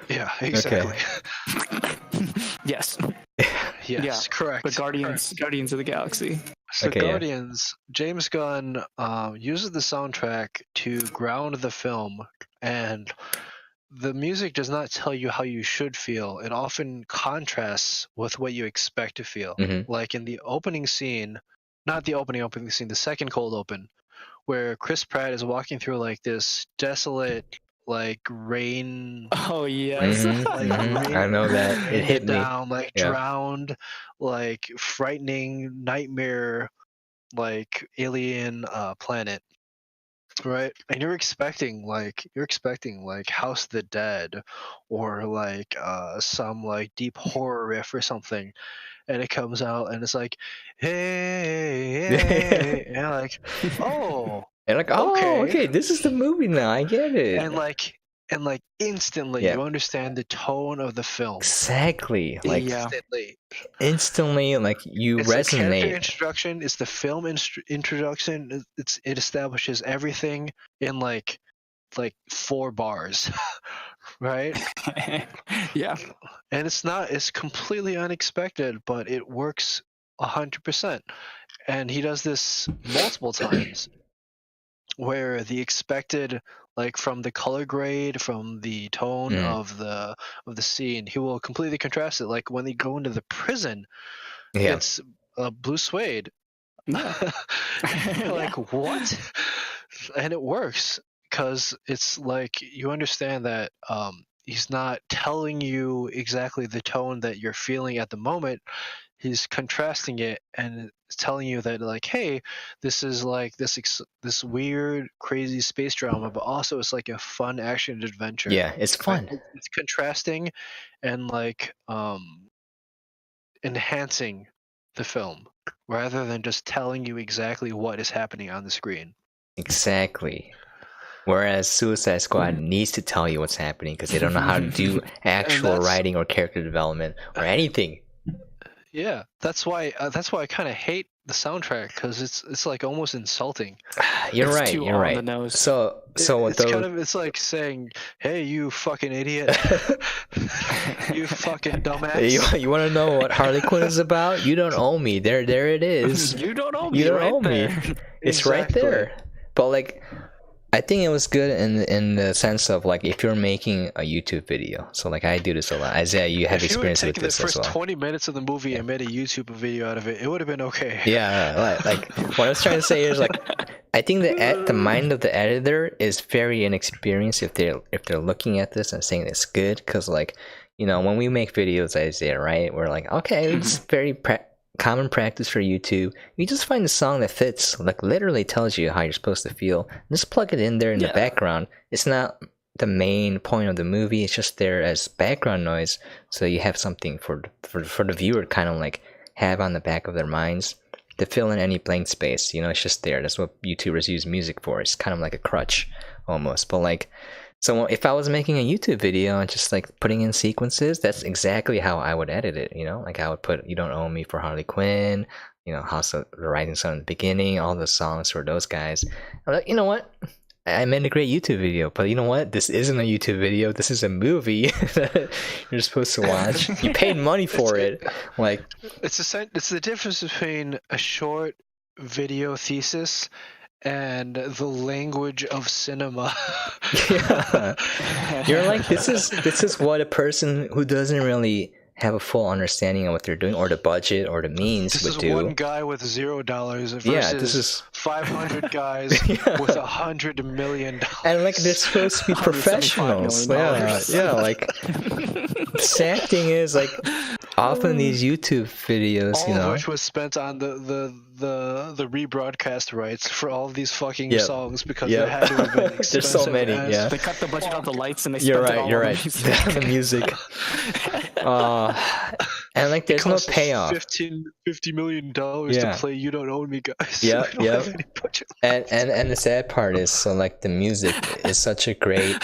Yeah, exactly. Yes. Yes, Yeah, correct. But Guardians of the Galaxy. So Okay, yeah. Guardians, James Gunn uses the soundtrack to ground the film, and the music does not tell you how you should feel. It often contrasts with what you expect to feel. Mhm. Like in the opening scene, not the opening scene, the second cold open, where Chris Pratt is walking through like this desolate, like rain. Oh yes. Mhm. I know that. It hit me. Down, like Yeah. drowned, like frightening nightmare, like alien planet, right? And you're expecting like House of the Dead, or like some like deep horror riff or something, and it comes out and it's like, hey, and you're like, oh, And like, okay, this is the movie now. I get it. and like instantly Yeah. you understand the tone of the film. Exactly. Like Yeah. instantly, like you It's the character resonate. introduction. It's the film introduction. It establishes everything in like 4 bars, right? Yeah. And it's completely unexpected, but it works 100%. And he does this multiple times, where the expected, like from the color grade, from the tone of the scene, he will completely contrast it. Like when they go into the prison, Yeah. it's blue suede. Yeah. Like what? And it works because it's like you understand that he's not telling you exactly the tone that you're feeling at the moment. He's contrasting it and telling you that like, hey, this is like this weird, crazy space drama, but also it's like a fun action adventure. Yeah, it's fun. It's contrasting, and like enhancing the film rather than just telling you exactly what is happening on the screen. Exactly. Whereas Suicide Squad needs to tell you what's happening because they don't know how to do actual writing or character development or anything. Yeah, that's why I kind of hate the soundtrack because it's like almost insulting. You're It's right. too You're on right. the nose. So It's like saying, "Hey, you fucking idiot! You fucking dumbass!" you want to know what Harley Quinn is about? You don't owe me. There it is. You don't owe me. You don't right owe me. there. It's right Exactly. there. But like, I think it was good in the sense of like if you're making a YouTube video. So like I do this a lot. Isaiah, you have If you would experience with take the this as first well. 20 minutes of the movie and made a YouTube video out of it, it would have been okay. Yeah, like what I was trying to say is like I think the mind of the editor is very inexperienced if they're looking at this and saying it's good because like when we make videos, Isaiah, right? We're like, okay, it's very common practice for YouTube. You just find a song that fits, like literally tells you how you're supposed to feel. Just plug it in there in the background. It's not the main point of the movie. It's just there as background noise, so you have something for the viewer kind of like have on the back of their minds to fill in any blank space. It's just there. That's what YouTubers use music for. It's kind of like a crutch almost. But like, so if I was making a YouTube video and just like putting in sequences, that's exactly how I would edit it. Like I would put "You Don't Owe Me" for Harley Quinn. House of the Rising Sun in the beginning, all the songs for those guys. I'm like, you know what? I made a great YouTube video, but you know what? This isn't a YouTube video. This is a movie that you're supposed to watch. You paid money for it. Like, it's the difference between a short video thesis and the language of cinema. yeah. You're like, this is what a person who doesn't really have a full understanding of what they're doing or the budget or the means would do. This is one guy with $0 versus this is 500 guys with $100 million. And like they're supposed to be professionals. Yeah, like the sad thing is like often these YouTube videos, all of which was spent on the rebroadcast rights for all of these fucking songs because they had to have been expensive. There's so many. Yeah, they cut the budget on the lights and they you're spent right. it all You're on right. The music. And like there's no payoff. $50 million to play "You Don't Own Me," guys. Yeah, yeah. And the sad part is, so like the music is such a great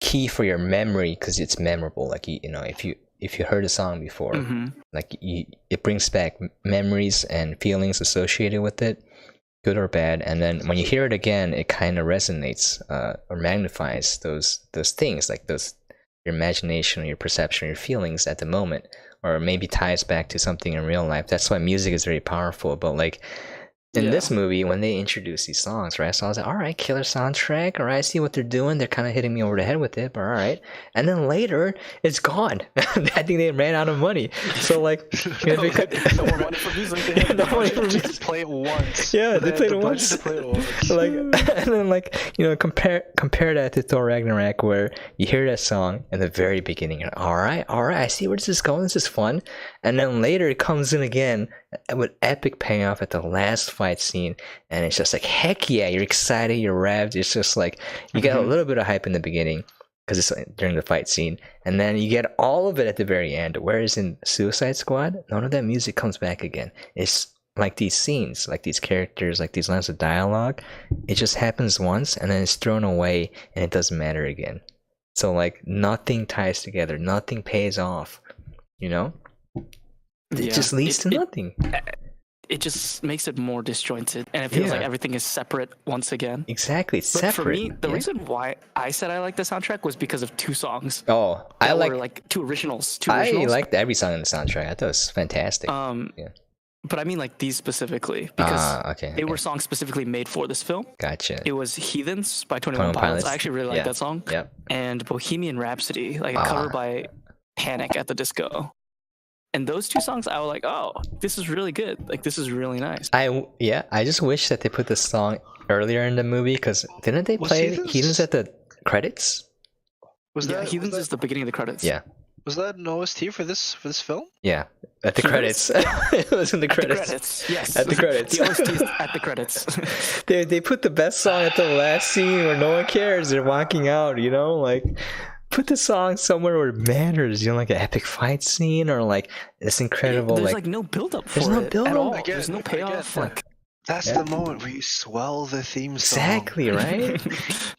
key for your memory because it's memorable. Like if you heard a song before, like it brings back memories and feelings associated with it, good or bad. And then when you hear it again, it kind of resonates or magnifies those things, like your imagination or your perception or your feelings at the moment, or maybe ties back to something in real life. That's why music is very powerful. But like in this movie, when they introduce these songs, right? So I was like, all right, killer soundtrack. All right, I see what they're doing. They're kind of hitting me over the head with it, but all right. And then later, it's gone. I think they ran out of money. So like, no more money for music. No money for music. Play it once. Yeah, they played it once. Like, and then like compare that to Thor Ragnarok, where you hear that song in the very beginning, and all right, I see where this is going. This is fun. And then later it comes in again with epic payoff at the last fight scene, and it's just like, heck yeah, you're excited, you're revved. It's just like you get a little bit of hype in the beginning because it's during the fight scene, and then you get all of it at the very end. Whereas in Suicide Squad, none of that music comes back again. It's like these scenes, like these characters, like these lines of dialogue, it just happens once and then it's thrown away and it doesn't matter again. So like nothing ties together, nothing pays off, It just leads to nothing. It just makes it more disjointed, and it feels like everything is separate once again. Exactly, it's but separate. For me, the reason why I said I liked the soundtrack was because of two songs. Oh, I like two originals. I liked every song in the soundtrack. I thought it was fantastic. But I mean like these specifically because they were songs specifically made for this film. Gotcha. It was "Heathens" by 21 Pilots. I actually really like that song. Yep. And "Bohemian Rhapsody," like a cover by Panic at the Disco. And those two songs, I was like, oh, this is really good. Like, this is really nice. I just wish that they put this song earlier in the movie, because didn't they play Heathens at the credits? Heathens is the beginning of the credits. Yeah. Was that an OST for this film? Yeah, at the credits. It was in the credits. Yes. At the credits. The OST is at the credits. They put the best song at the last scene where no one cares. They're walking out, like... put the song somewhere where it matters. You know, like an epic fight scene or like this incredible. There's like no build up for there's no it build at up. all. Again, There's no payoff. again, that's the moment where you swell the theme song. Exactly, right?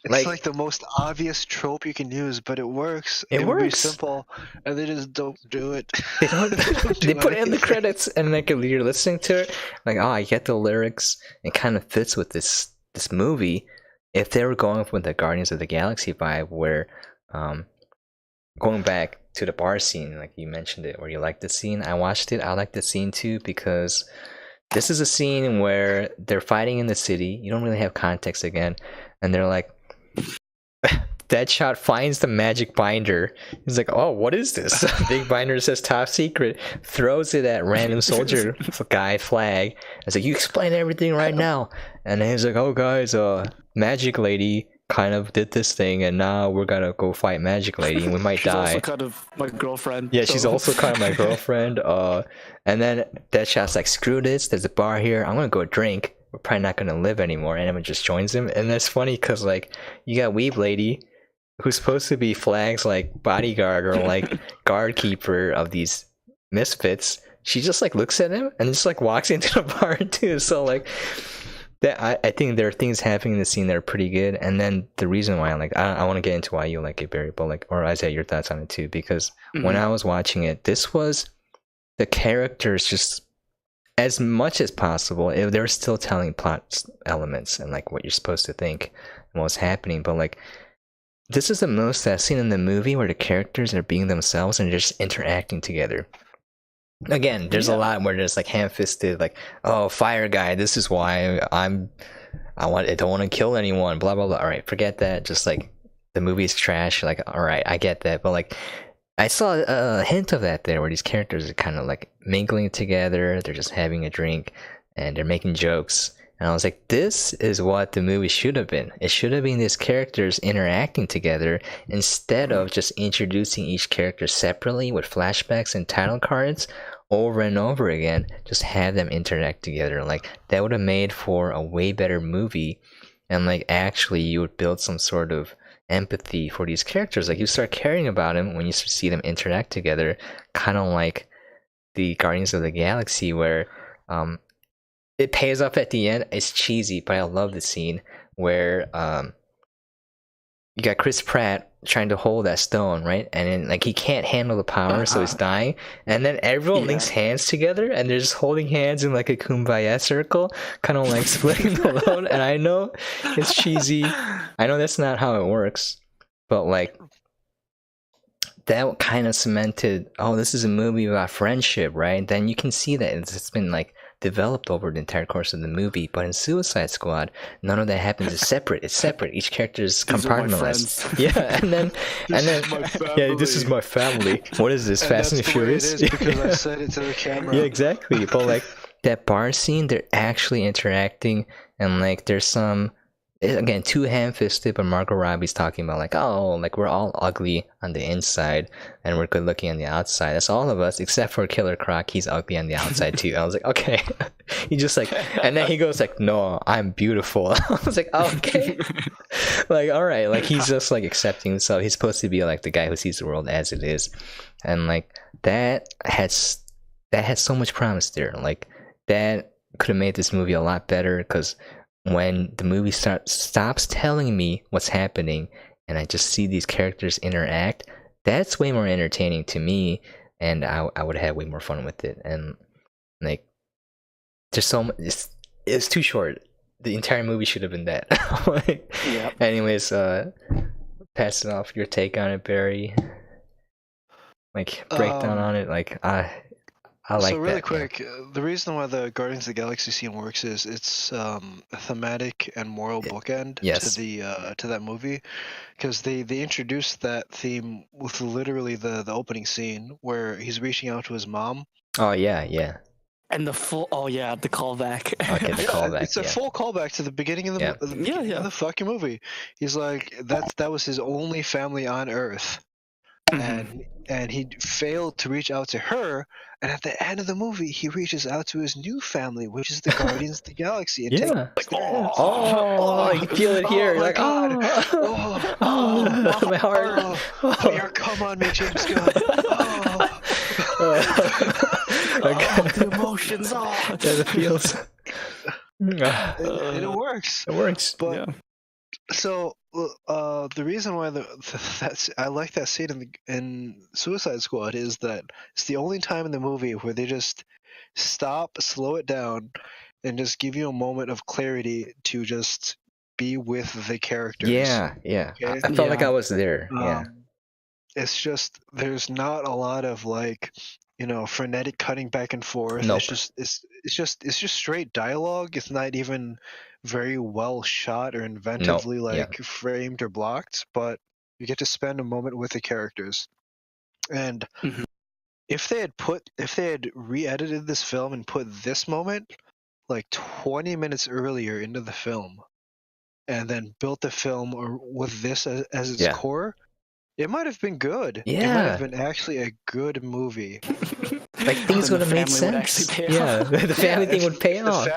It's like the most obvious trope you can use, but it works. It would be works. simple, and they just don't do it. They don't. They put it in the anything. credits, and like you're listening to it, like, oh, I get the lyrics. It kind of fits with this movie. If they were going with the Guardians of the Galaxy vibe, where, going back to the bar scene, like you mentioned it, where you like the scene, I watched it. I like the scene too because this is a scene where they're fighting in the city. You don't really have context again, and they're like. Deadshot finds the magic binder. He's like, "Oh, what is this?" Big binder says "top secret." Throws it at random soldier guy flag. It's like, "You explain everything right now." And then he's like, "Oh, guys, magic lady kind of did this thing, and now we're gonna go fight magic lady, and we might she's die." also kind of my girlfriend. Yeah, so. she's also kind of my girlfriend. And then Deadshot's like, "Screw this. There's a bar here. I'm gonna go drink. We're probably not gonna live anymore." And Emma just joins him, and that's funny because like you got Weeb Lady, who's supposed to be Flag's like bodyguard or like guard keeper of these misfits. She just like looks at him and just like walks into the bar too. So like that, I think there are things happening in the scene that are pretty good. And then the reason why I want to get into why you like it, Barry, but like, or Isaiah, your thoughts on it too, because when I was watching it, this was the characters just as much as possible. They're still telling plot elements and like what you're supposed to think and what's happening, but like. This is the most I've seen in the movie where the characters are being themselves and just interacting together. Again, there's a lot where there's like ham-fisted, like, oh, fire guy, this is why I don't want to kill anyone, blah blah blah. All right, forget that. Just like the movie's trash. Like, all right, I get that, but like, I saw a hint of that there, where these characters are kind of like mingling together. They're just having a drink and they're making jokes. And I was like, this is what the movie should have been. It should have been these characters interacting together instead of just introducing each character separately with flashbacks and title cards over and over again. Just have them interact together. Like, that would have made for a way better movie. And like, actually, you would build some sort of empathy for these characters. Like, you start caring about them when you see them interact together. Kind of like the Guardians of the Galaxy, where it pays off at the end. It's cheesy, but I love the scene where you got Chris Pratt trying to hold that stone, right? And then like he can't handle the power, so he's dying. And then everyone links hands together, and they're just holding hands in like a kumbaya circle, kind of like splitting the load. And I know it's cheesy. I know that's not how it works, but like that kind of cemented. Oh, this is a movie about friendship, right? Then you can see that it's been like developed over the entire course of the movie. But in Suicide Squad, none of that happens. It's separate. Each character is compartmentalized. Yeah, and then yeah, this is my family. What is this? Fast and Furious? It is because I said it to the camera. Yeah, exactly. But like that bar scene, they're actually interacting, and like there's some. Again, too ham-fisted, but Margot Robbie's talking about like, oh, like we're all ugly on the inside and we're good looking on the outside. That's all of us, except for Killer Croc. He's ugly on the outside too. I was like, okay. He just like, and then he goes like, no, I'm beautiful. I was like, okay. Like, all right. Like he's just like accepting himself. He's supposed to be like the guy who sees the world as it is, and like that had so much promise there. Like that could have made this movie a lot better, because when the movie stops telling me what's happening and I just see these characters interact, that's way more entertaining to me, and I would have way more fun with it. And like, there's so much. It's too short. The entire movie should have been that. Yep. Anyways, pass it off. Your take on it, Barry. Like breakdown on it. Like I like so really that, quick, the reason why the Guardians of the Galaxy scene works is it's a thematic and moral bookend to that movie, because they introduced that theme with literally the opening scene where he's reaching out to his mom. Oh yeah. And the callback. Okay, the callback. It's a full callback to the beginning of the fucking movie. He's like, that was his only family on Earth. and he failed to reach out to her. And at the end of the movie, he reaches out to his new family, which is the Guardians of the Galaxy, and takes Yeah. their hands. Oh, you can feel it here. Oh my Like, God. oh, my heart. Put your cum on me, James Gunn. The emotions. Yeah, the feels. And it works. It works. But Yeah. so the reason why I like that scene in Suicide Squad is that it's the only time in the movie where they just stop, slow it down, and just give you a moment of clarity to just be with the characters. Yeah. Okay? I felt like I was there. Yeah. It's just there's not a lot of like, frenetic cutting back and forth. Nope. It's just straight dialogue. It's not even very well shot or inventively framed or blocked, but you get to spend a moment with the characters. And if they had re-edited this film and put this moment like 20 minutes earlier into the film, and then built the film with this as its core, it might have been good. Yeah. It might have been actually a good movie. Like things would have made sense. Yeah, the family thing would pay off.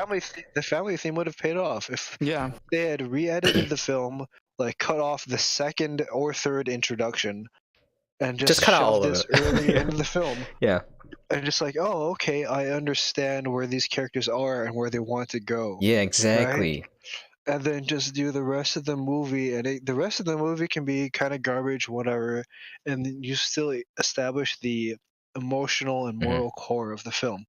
The family theme would have paid off if they had re-edited the film, like cut off the second or third introduction, and just cut out all of this it early into the film. Yeah. And just like, oh, okay, I understand where these characters are and where they want to go. Yeah, exactly. Right? And then just do the rest of the movie, and the rest of the movie can be kind of garbage, whatever, and you still establish the emotional and moral core of the film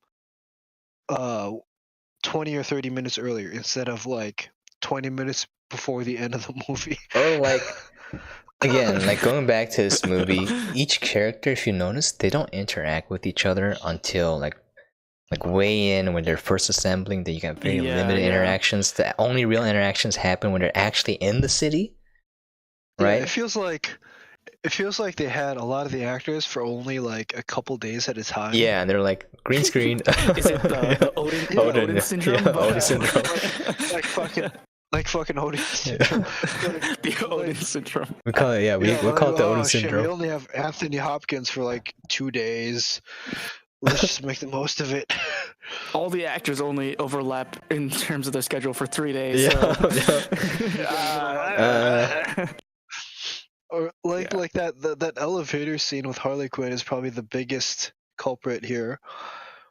20 or 30 minutes earlier instead of like 20 minutes before the end of the movie. Or like, again, like going back to this movie, each character, if you notice, they don't interact with each other until like way in when they're first assembling. That you got very limited interactions. The only real interactions happen when they're actually in the city, right? Yeah, it feels like they had a lot of the actors for only like a couple days at a time. Yeah, and they're like green screen. Is it the Odin syndrome? Yeah, Odin syndrome. like fucking Odin syndrome. The Odin syndrome. We call it we'll call it the Odin syndrome. We only have Anthony Hopkins for like 2 days. Let's just make the most of it. All the actors only overlap in terms of their schedule for 3 days. Yeah. Or like that elevator scene with Harley Quinn is probably the biggest culprit here,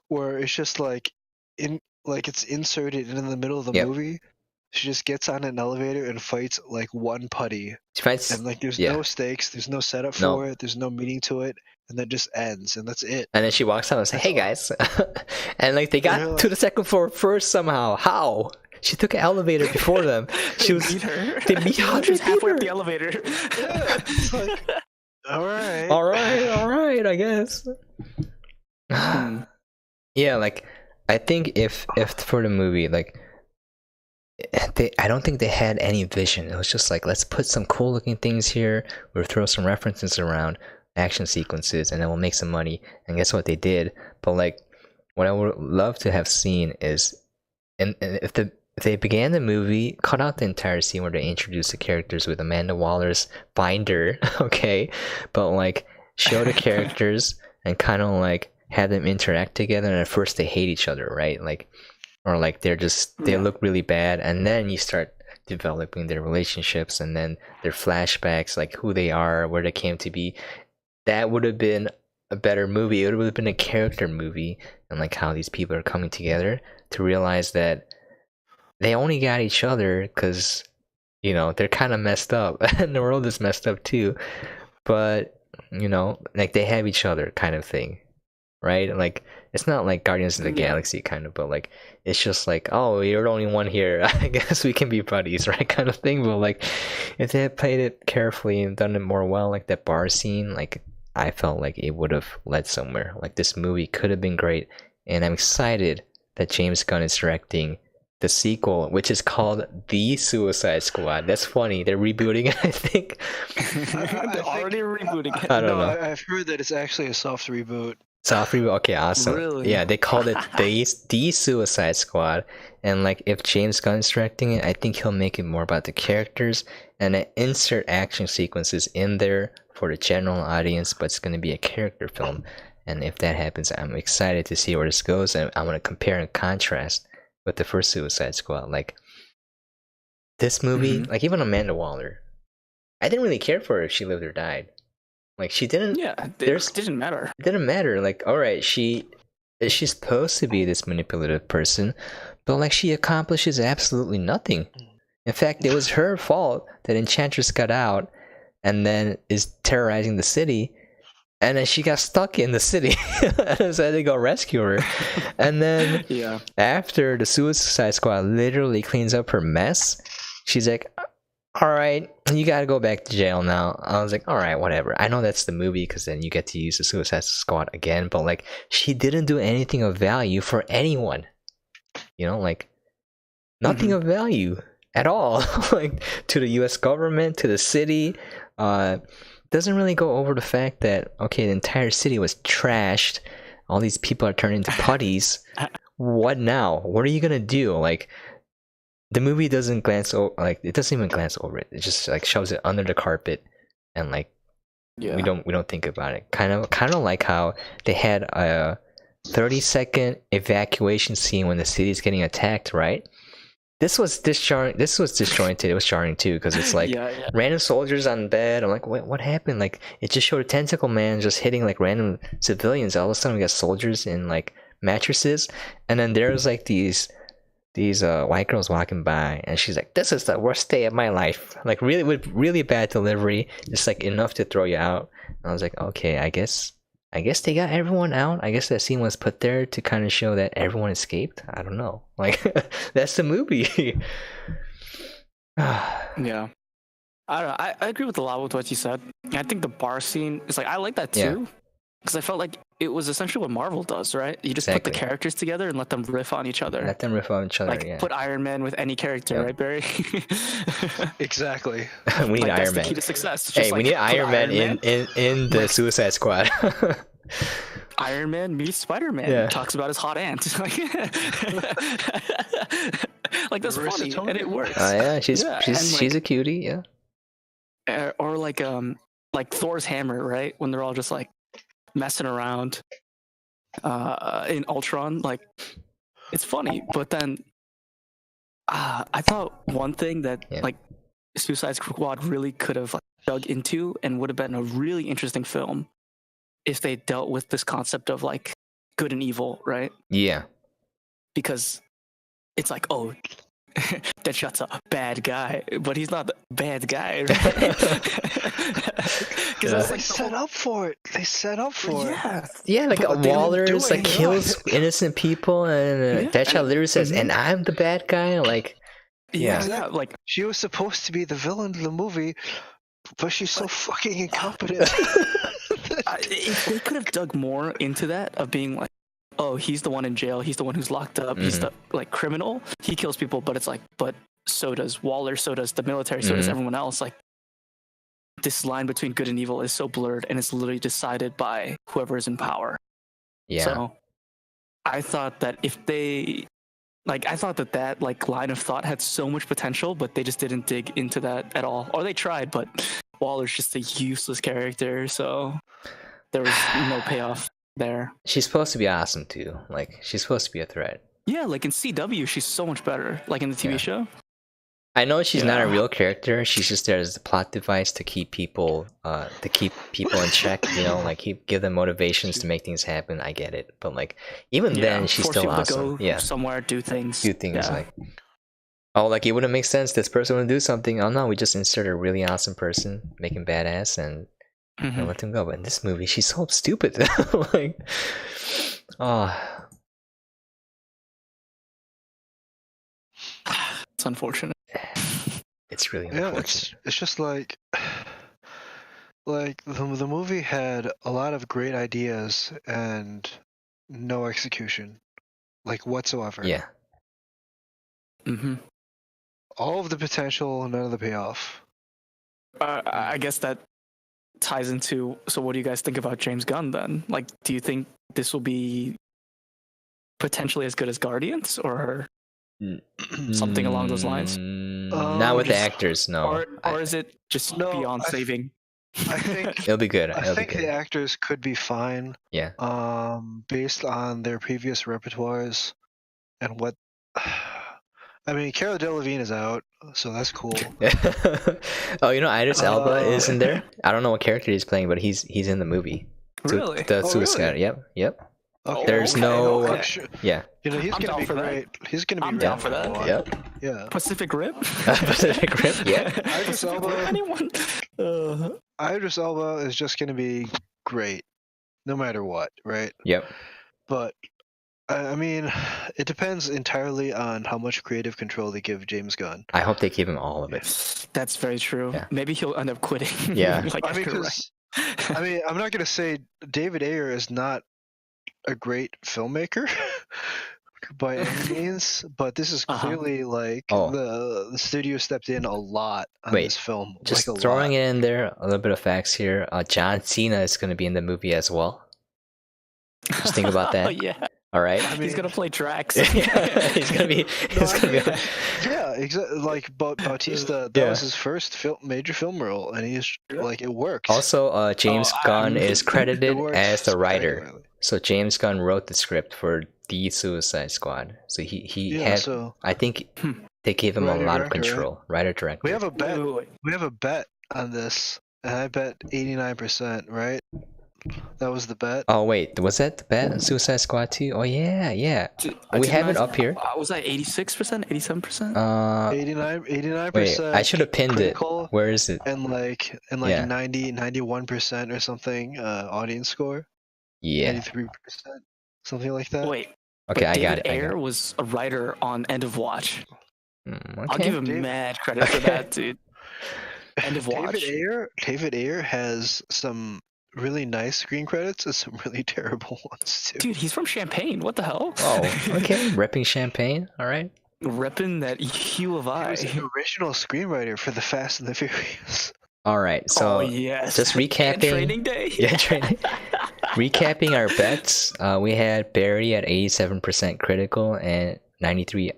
where it's just like it's inserted in the middle of the movie. She just gets on an elevator and fights like one putty. She fights, and like there's no stakes, there's no setup for it, there's no meaning to it, and that just ends, and that's it. And then she walks out and says, "Hey guys," and like they got to the second floor first somehow. How? She took an elevator before them. She was. They meet her. She was halfway up the elevator. Yeah, it's like, all right. I guess. Yeah, like I think if for the movie, like. I don't think they had any vision. It was just like, let's put some cool looking things here. We'll throw some references around action sequences, and then we'll make some money. And guess what they did? But like, what I would love to have seen is, and if they began the movie, cut out the entire scene where they introduce the characters with Amanda Waller's binder, okay, but like show the characters and kind of like have them interact together. And at first they hate each other, right? Like. Or like they look really bad, and then you start developing their relationships, and then their flashbacks, like who they are, where they came to be. That would have been a better movie. It would have been a character movie, and like how these people are coming together to realize that they only got each other because they're kind of messed up, and the world is messed up too. But like they have each other, kind of thing, right? Like. It's not like Guardians of the Galaxy kind of, but like it's just like, oh, you're the only one here. I guess we can be buddies, right? Kind of thing. But like if they had played it carefully and done it more well, like that bar scene, like I felt like it would have led somewhere. Like this movie could have been great, and I'm excited that James Gunn is directing the sequel, which is called The Suicide Squad. That's funny. They're rebooting it, I think. They're already rebooting it. I don't know. I've heard that it's actually a soft reboot. Saw 3. Okay, awesome. Really? Yeah, they called it the Suicide Squad, and like if James Gunn's directing it, I think he'll make it more about the characters and then insert action sequences in there for the general audience, but it's gonna be a character film. And if that happens, I'm excited to see where this goes, and I want to compare and contrast with the first Suicide Squad. Like this movie, like even Amanda Waller, I didn't really care for her if she lived or died. Like she didn't. Yeah, There's it didn't matter. It didn't matter. Like, all right, she's supposed to be this manipulative person, but like she accomplishes absolutely nothing. In fact, it was her fault that Enchantress got out and then is terrorizing the city, and then she got stuck in the city, and so I had to go rescue her. And then Yeah. after the Suicide Squad literally cleans up her mess, she's like, all right, you gotta go back to jail now. I was like, all right, whatever. I know that's the movie because then you get to use the Suicide Squad again, but like she didn't do anything of value for anyone. You know, like nothing of value at all. Like to the U.S. government, to the city. Doesn't really go over the fact that okay, the entire city was trashed. All these people are turned into putties. What now? What are you gonna do? Like. The movie doesn't glance over, like it doesn't even glance over it. It just like shoves it under the carpet, and like we don't think about it. Kind of like how they had a 30-second evacuation scene when the city's getting attacked, right? This was disjointed. It was jarring too because it's like random soldiers on bed. I'm like, what happened? Like it just showed a tentacle man just hitting like random civilians. All of a sudden we got soldiers in like mattresses, and then there's like these white girls walking by, and she's like, this is the worst day of my life, like really with really bad delivery, just like enough to throw you out. And I was like, okay, I guess they got everyone out. I guess that scene was put there to kind of show that everyone escaped. I don't know, like that's the movie. Yeah, I don't know. I agree with a lot with what you said. I think the bar scene is like, I like that too, because I felt like it was essentially what Marvel does, right? You just put the characters together and let them riff on each other. Like put Iron Man with any character, right, Barry? Exactly. We need Iron that's Man. The key to success. Hey, we need Iron Man in the Suicide Squad. Iron Man meets Spider-Man. Talks about his hot aunt. Like that's funny, and it works. Yeah, she's a cutie, yeah. Or like Thor's hammer, right? When they're all just like messing around in Ultron, like it's funny. But then I thought one thing that like Suicide Squad really could have like, dug into and would have been a really interesting film if they dealt with this concept of like good and evil, right? Yeah. Because it's like, oh, Deadshot's a bad guy, but he's not the bad guy, right? Because they set up for it. They set up for it. Yeah, like Waller's like kills innocent people, and Deadshot literally says, "And I'm the bad guy." Like, like she was supposed to be the villain of the movie, but she's so fucking incompetent. If they could have dug more into that of being like, oh, he's the one in jail, he's the one who's locked up, he's the like criminal, he kills people, but it's like, but so does Waller, so does the military, so does everyone else. Like this line between good and evil is so blurred, and it's literally decided by whoever is in power. Yeah. So I thought that if they that like line of thought had so much potential, but they just didn't dig into that at all. Or they tried, but Waller's just a useless character, so there was no payoff there. She's supposed to be awesome too. Like she's supposed to be a threat. Yeah, like in CW, she's so much better. Like in the TV show. I know she's not a real character. She's just there as a plot device to keep people in check. You know, like give them motivations to make things happen. I get it, but like even then, she's still awesome. To go somewhere, do things. Like, oh, like it wouldn't make sense. This person would do something. Oh no, we just insert a really awesome person, make him badass, and let him go. But in this movie, she's so stupid. Like, it's unfortunate. It's really unfortunate. It's just like the movie had a lot of great ideas and no execution, like whatsoever. Yeah. All of the potential, none of the payoff. I guess that ties into, so what do you guys think about James Gunn then? Like, do you think this will be potentially as good as Guardians or something along those lines? Not with the actors, no. Or is it just No, beyond saving? I think It'll be good. I It'll be think the good. actors could be fine. Yeah. Based on their previous repertoires and what. I mean, Cara Delevingne is out, so that's cool. Oh, you know, Idris Elba is in there. I don't know what character he's playing, but he's in the movie. Really? The Oh, Suicide. really? Yep. Okay, There's no- I'm sure- Yeah. You know, he's I'm gonna down be for that. great. He's gonna be I'm great down for that. in one. Yep. Yeah. Pacific Rim? Pacific Rim. Yeah. Idris Pacific Rim, Elba. anyone? Idris Elba is just gonna be great, no matter what, right? Yep. But I mean, it depends entirely on how much creative control they give James Gunn. I hope they give him all of it. That's very true. Yeah. Maybe he'll end up quitting. Yeah. Like I mean, Edgar Wright. 'cause- I mean, I'm not gonna say David Ayer is not a great filmmaker by any means, but this is clearly like Oh. the studio stepped in a lot on Wait, this film. Just like a throwing lot. it in there, a little bit of facts here. John Cena is going to be in the movie as well. Just think about that. Oh, yeah. All right. I mean, He's going to play Drax. he's gonna be. He's I gonna be. mean, yeah, exactly. Like Bautista, that Yeah. was his first major film role, and he's like it works. Also, James Gunn is credited It works as the writer. spectacularly. So James Gunn wrote the script for The Suicide Squad. So he Yeah, had. so I think they gave him a Writer, lot of director, right? control. Writer director. we have a bet. Wait. We have a bet on this, and I bet 89%. Right? That was the bet. Oh wait, was that the bet? Suicide Squad 2? Oh yeah. We have it up here. Was that 86%? 87%? 89%. Wait, I should have pinned it. critical, Where is it? And like Yeah. 91% or something audience score. Yeah. 93%, something like that. Wait. Okay, but I got David it. I got Ayer it. was a writer on End of Watch. Okay. I'll give him David- mad credit for that, dude. End of Watch. David Ayer has some really nice screen credits and some really terrible ones too. Dude, he's from Champagne. What the hell? Oh, okay. Repping Champagne. All right. Repping that hue of He eye. was the original screenwriter for The Fast and the Furious. All right. So oh, yes. just And recapping. Training Day. Yeah, training. Recapping our bets. We had Barry at 87% critical and 93%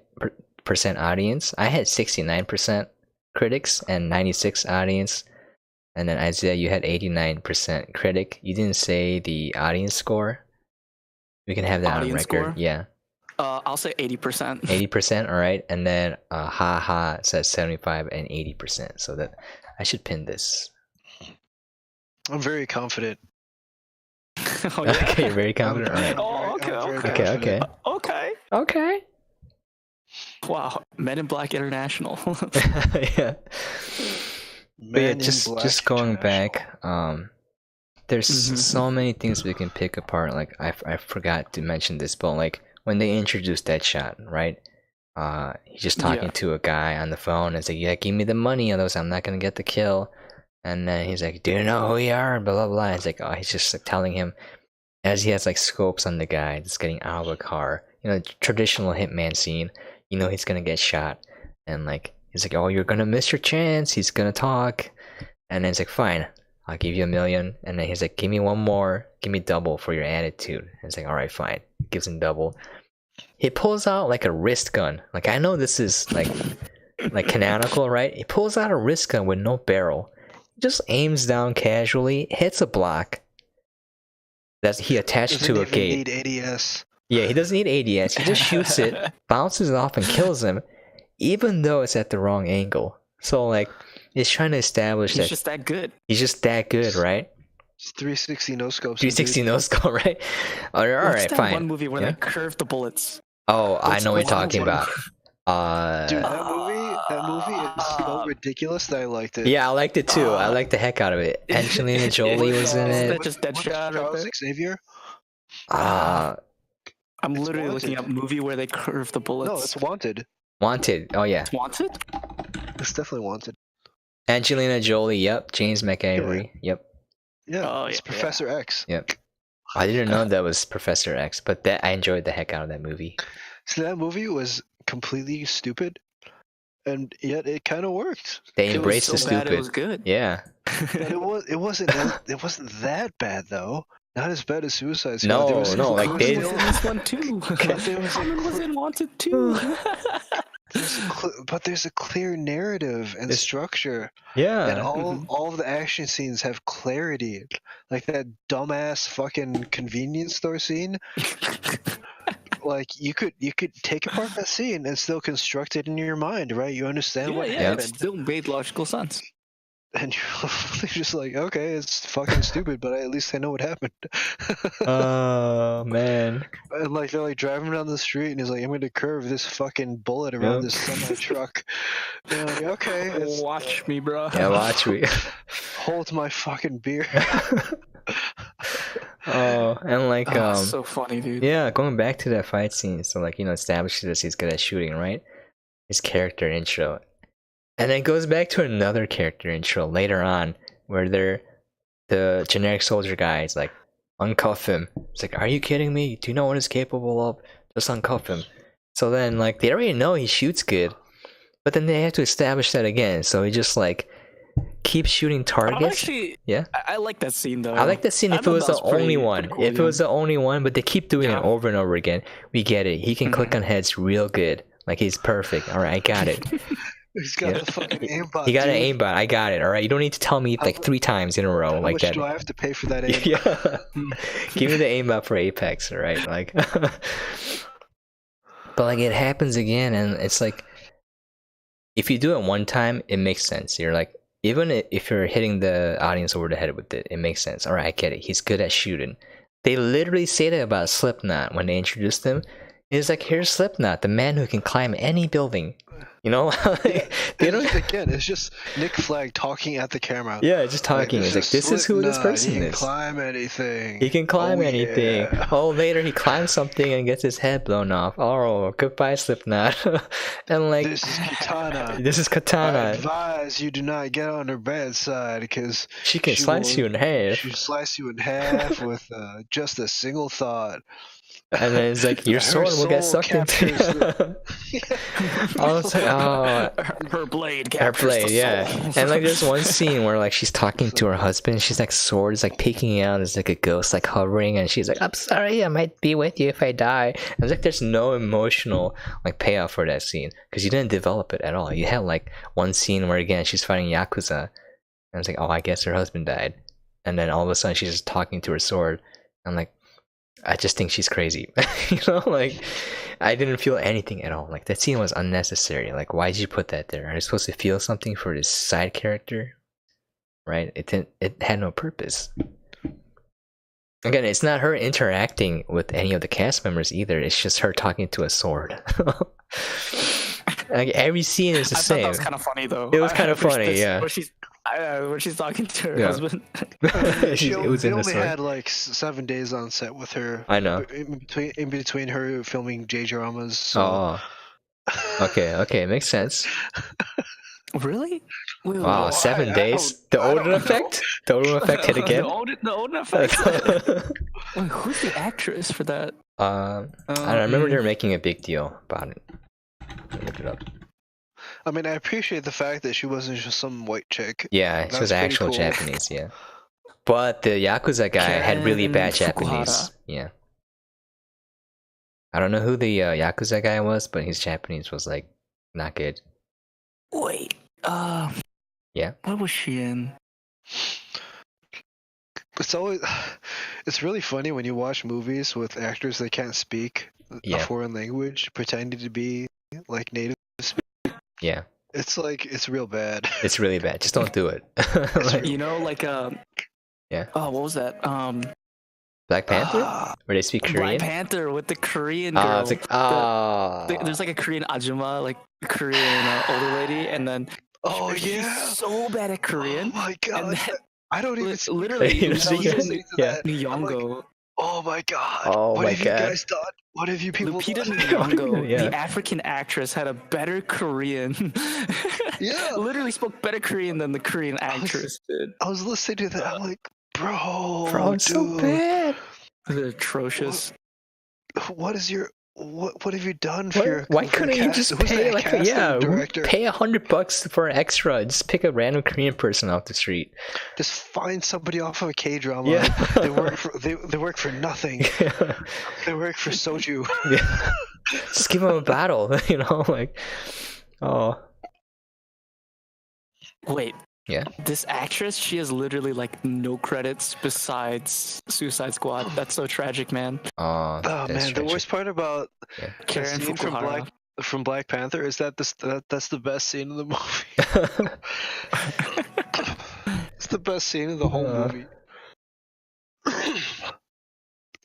audience. I had 69% critics and 96 audience. And then Isaiah, you had 89% critic. You didn't say the audience score. We can have that on Audience record. score? Yeah. I'll say 80%. 80%, all right. And then haha says 75 and 80%. So that I should pin this. I'm very confident. Oh, yeah. Okay, you're very confident. All right. Oh, I'm very Okay, confident. okay. Okay. Okay. Wow. Men in Black International. Yeah. But yeah, Man in just Black going International. back, there's so many things we can pick apart. Like I forgot to mention this, but like when they introduced Deadshot, right? He's just talking Yeah. to a guy on the phone and it's like, yeah, give me the money, otherwise I'm not gonna get the kill. And then he's like, do you know who you are? Blah blah blah. It's like, oh, he's just like, telling him as he has like scopes on the guy that's getting out of a car. You know, traditional hitman scene. You know he's gonna get shot, and like he's like, oh, you're gonna miss your chance. He's gonna talk, and then it's like, fine, I'll give you $1 million. And then he's like, give me one more, give me double for your attitude. And it's like, all right, fine. Gives him double. He pulls out like a wrist gun. Like I know this is like canonical, right? He pulls out a wrist gun with no barrel. He just aims down casually, hits a block that he attached Doesn't to a even gate. need ADS. Yeah, he doesn't need ADS. He just shoots it, bounces it off, and kills him, even though it's at the wrong angle. So, like, he's trying to establish He's that just that good. he's just that good, right? It's 360 no scopes. 360 no scope, right? All right, What's that fine. one movie where Yeah. they curve the bullets? Oh, I What's know what you're the one talking where- about. Dude, that movie is so ridiculous that I liked it. Yeah, I liked it too. I liked the heck out of it. Angelina Jolie was in Is it. that just What's Deadshot right Charles there? Xavier? I'm It's literally looking Wanted. up movie where they curve the bullets. No, it's Wanted. Wanted. Oh yeah, It's Wanted? It's definitely Wanted. Angelina Jolie. Yep. James McAvoy. Yep. Yeah, Oh, it's yeah. Professor X. Yep. I didn't know that was Professor X, but that I enjoyed the heck out of that movie. So that movie was completely stupid, and yet it kind of worked. They It was embraced so the stupid. bad, it was good. Yeah. But it wasn't that bad though. Not as bad as Suicide Squad. There was No, like Common they. was in this one too. But there was Common was in Wanted too. there's a clear narrative and It's- structure, Yeah. and all of the action scenes have clarity. Like that dumbass fucking convenience store scene. Like you could take apart that scene and still construct it in your mind, right? You understand what It happened, still made logical sense. and you're just like, okay, it's fucking stupid, but at least I know what happened. Oh man. And like they're like driving down the street, and he's like, "I'm going to curve this fucking bullet around Yep. this semi truck." And I'm like, okay, it's, Watch me, bro. Yeah, watch me. hold my fucking beer. Oh, and like So funny, dude. yeah, going back to that fight scene, so like establishes that he's good at shooting, right? His character intro, and then it goes back to another character intro later on, where the generic soldier guy is like, uncuff him. It's like, are you kidding me? Do you know what he's capable of? Just uncuff him. So then like they already know he shoots good, but then they have to establish that again. So he just like keeps shooting targets. Yeah. I like that scene though. I like that scene if it was the only one. If it was the only one, but they keep doing it over and over again. We get it. He can click on heads real good. Like he's perfect. All right, I got it. He's got the fucking aimbot. He got dude. an aimbot. I got it. All right. You don't need to tell me like 3 times in a row How like much that. do I have to pay for that aimbot? Yeah. Give me the aimbot for Apex. All right. Like. But like it happens again, and it's like if you do it one time, it makes sense. You're like, even if you're hitting the audience over the head with it, it makes sense. All right, I get it. He's good at shooting. They literally say that about Slipknot when they introduced him. It's like, here's Slipknot, the man who can climb any building. You know, they don't. Again, it's just Nick Flag talking at the camera. Yeah, just talking. It's like, this is who this person he can is. Climb anything. He can climb anything. Yeah. Oh, later he climbs something and gets his head blown off. Oh, goodbye, Slipknot. And like, This is Katana. This is I Katana. advise you do not get on her bad side because She can slice you in half. She'll slice you in half with just a single thought. And then it's like, your Her sword will get soul sucked into. I was like, oh, her blade. her captures blade, the yeah. soul. And like, there's one scene where like she's talking to her husband. She's like, sword is like peeking out. There's like a ghost like hovering, and she's like, I'm sorry, I might be with you if I die. And it's like, there's no emotional like payoff for that scene because you didn't develop it at all. You had like one scene where again she's fighting Yakuza, and it's like, oh, I guess her husband died, and then all of a sudden she's just talking to her sword. I'm like, I just think she's crazy. Like I didn't feel anything at all. Like that scene was unnecessary. Like why did you put that there? Are you supposed to feel something for this side character? Right? It had no purpose. Again, it's not her interacting with any of the cast members either. It's just her talking to a sword. Like every scene is the I same. thought that was kind of funny though. It was kind of funny, yeah. Where she's talking to her Yeah. husband. It was they in the only sword. had like 7 days on set with her. I know. In between her filming J dramas. So. Oh. Okay, makes sense. Really? Wait, Wow, I- 7 I days. don't- The I don't Odin know. effect? The Odin effect hit again? The Odin effect. Wait, who's the actress for that? I remember they were making a big deal about it. Let me look it up. I mean, I appreciate the fact that she wasn't just some white chick. Yeah, she That's was pretty actual cool. Japanese, yeah. But the Yakuza guy had really bad Ken Japanese. Fukuhara. Yeah. I don't know who the Yakuza guy was, but his Japanese was like not good. Wait. Yeah. What was she in? It's really funny when you watch movies with actors that can't speak Yeah. a foreign language, pretending to be like native. Yeah. It's like it's real bad. It's really bad. Just don't do it. Like, You know, like Yeah. Oh, what was that? Black Panther? Where they speak Korean? Black Panther with the Korean girl. Oh, it's like, There's like a Korean ajumma, like Korean older lady, and then Oh she's yeah. so bad at Korean. Oh my god. And then, I don't even speak literally, Korean. You I was speak- listening to yeah. that. Nyong'o. Oh my god. Oh what my have God. you guys done? What have you people Lupita done? Nyong'o, Yeah. the African actress, had a better Korean. Yeah. Literally spoke better Korean than the Korean actress did. I was listening to that. I'm like, bro, Bro, it's so dude, bad. They're atrocious. what is your what have you done for your? Why for couldn't you cast- just who's pay that like casting director? pay $100 for an extra? Just pick a random Korean person off the street. Just find somebody off of a K drama. Yeah. They work for nothing. They work for soju. Yeah. Just give them a battle, like, oh. Wait. Yeah. This actress, she has literally like no credits besides Suicide Squad. That's so tragic, man. Oh, Oh man, the worst part about Yeah. the Karen scene Fukuhara. from Black Panther is that that's the best scene in the movie. It's the best scene in the whole movie.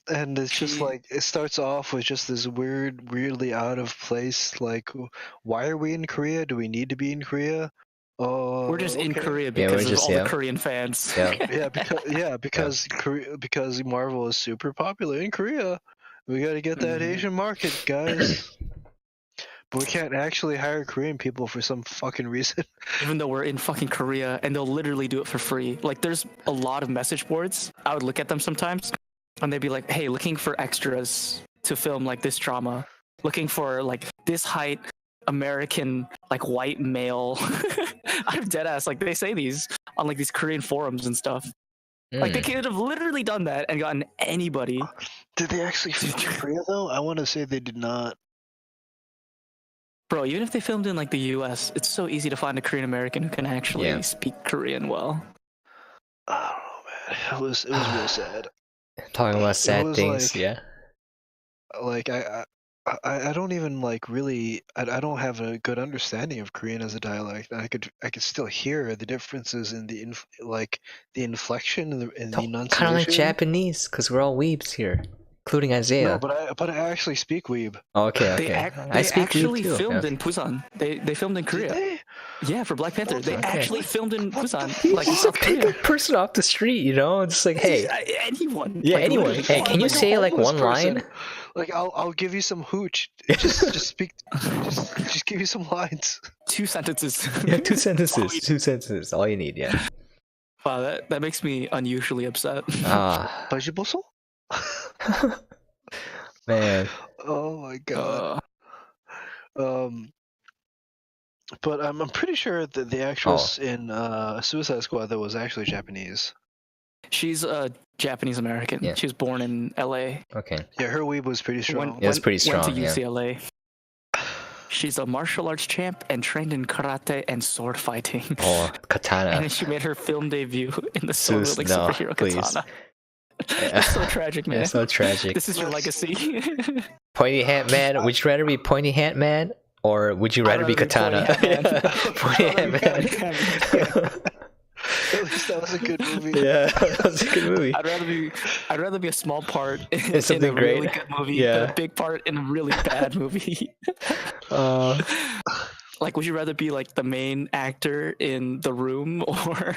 And it's just like it starts off with just this weirdly out of place. Like, why are we in Korea? Do we need to be in Korea? We're just in okay. Korea Yeah, because we're of just- all yeah. the Korean fans. Yeah. Because Marvel is super popular in Korea. We got to get that Asian market, guys. But we can't actually hire Korean people for some fucking reason. Even though we're in fucking Korea and they'll literally do it for free. Like there's a lot of message boards. I would look at them sometimes and they'd be like, hey, looking for extras to film like this drama. Looking for like this height American like white male. I'm dead ass. Like they say these on like these Korean forums and stuff. Like they could have literally done that and gotten anybody. Did they actually film in Korea though? I want to say they did not. Bro, even if they filmed in like the US, it's so easy to find a Korean American who can actually speak Korean well. I don't know, man. It was real sad. Talking about sad was things, like- yeah. Like I don't even like really. I don't have a good understanding of Korean as a dialect. I could still hear the differences in the the inflection and the enunciation. Kind of like Japanese, because we're all weebs here, including Isaiah. No, but I actually speak weeb. Oh, okay. They I speak actually weeb too. filmed Yeah. in Busan. They filmed in Korea. Did they? Yeah, for Black Panther. They Okay. actually filmed in Busan, You like in just South pick Korea. a person off the street, just like, hey, anyone. yeah, Like, anyone. literally Hey, can you Like a say like homeless one person. line? Like I'll give you some hooch. Just speak. Just give you some lines. 2 sentences. Yeah, 2 sentences. 2 sentences. All you need. Yeah. Wow, that makes me unusually upset. Ah, Bajiboso? man. Oh my god. But I'm pretty sure that the actress in Suicide Squad that was actually Japanese. She's a Japanese American. Yeah. She was born in LA. Okay. Yeah, her weeb was pretty strong. Yeah, it's pretty Went strong, to yeah. UCLA. She's a martial arts champ and trained in karate and sword fighting. Oh, And katana. then she made her film debut in the sword Sus, wielding no, superhero please. katana. Yeah. It's so tragic, man. It's so tragic. This is your legacy. Pointy hat man. Would you rather be pointy hat man or would you rather be katana? Pointy hat man. At least that was a good movie. Yeah, that was a good movie. I'd rather be a small part in It's something a really great. good movie Yeah. than a big part in a really bad movie. Like, would you rather be like the main actor in The Room or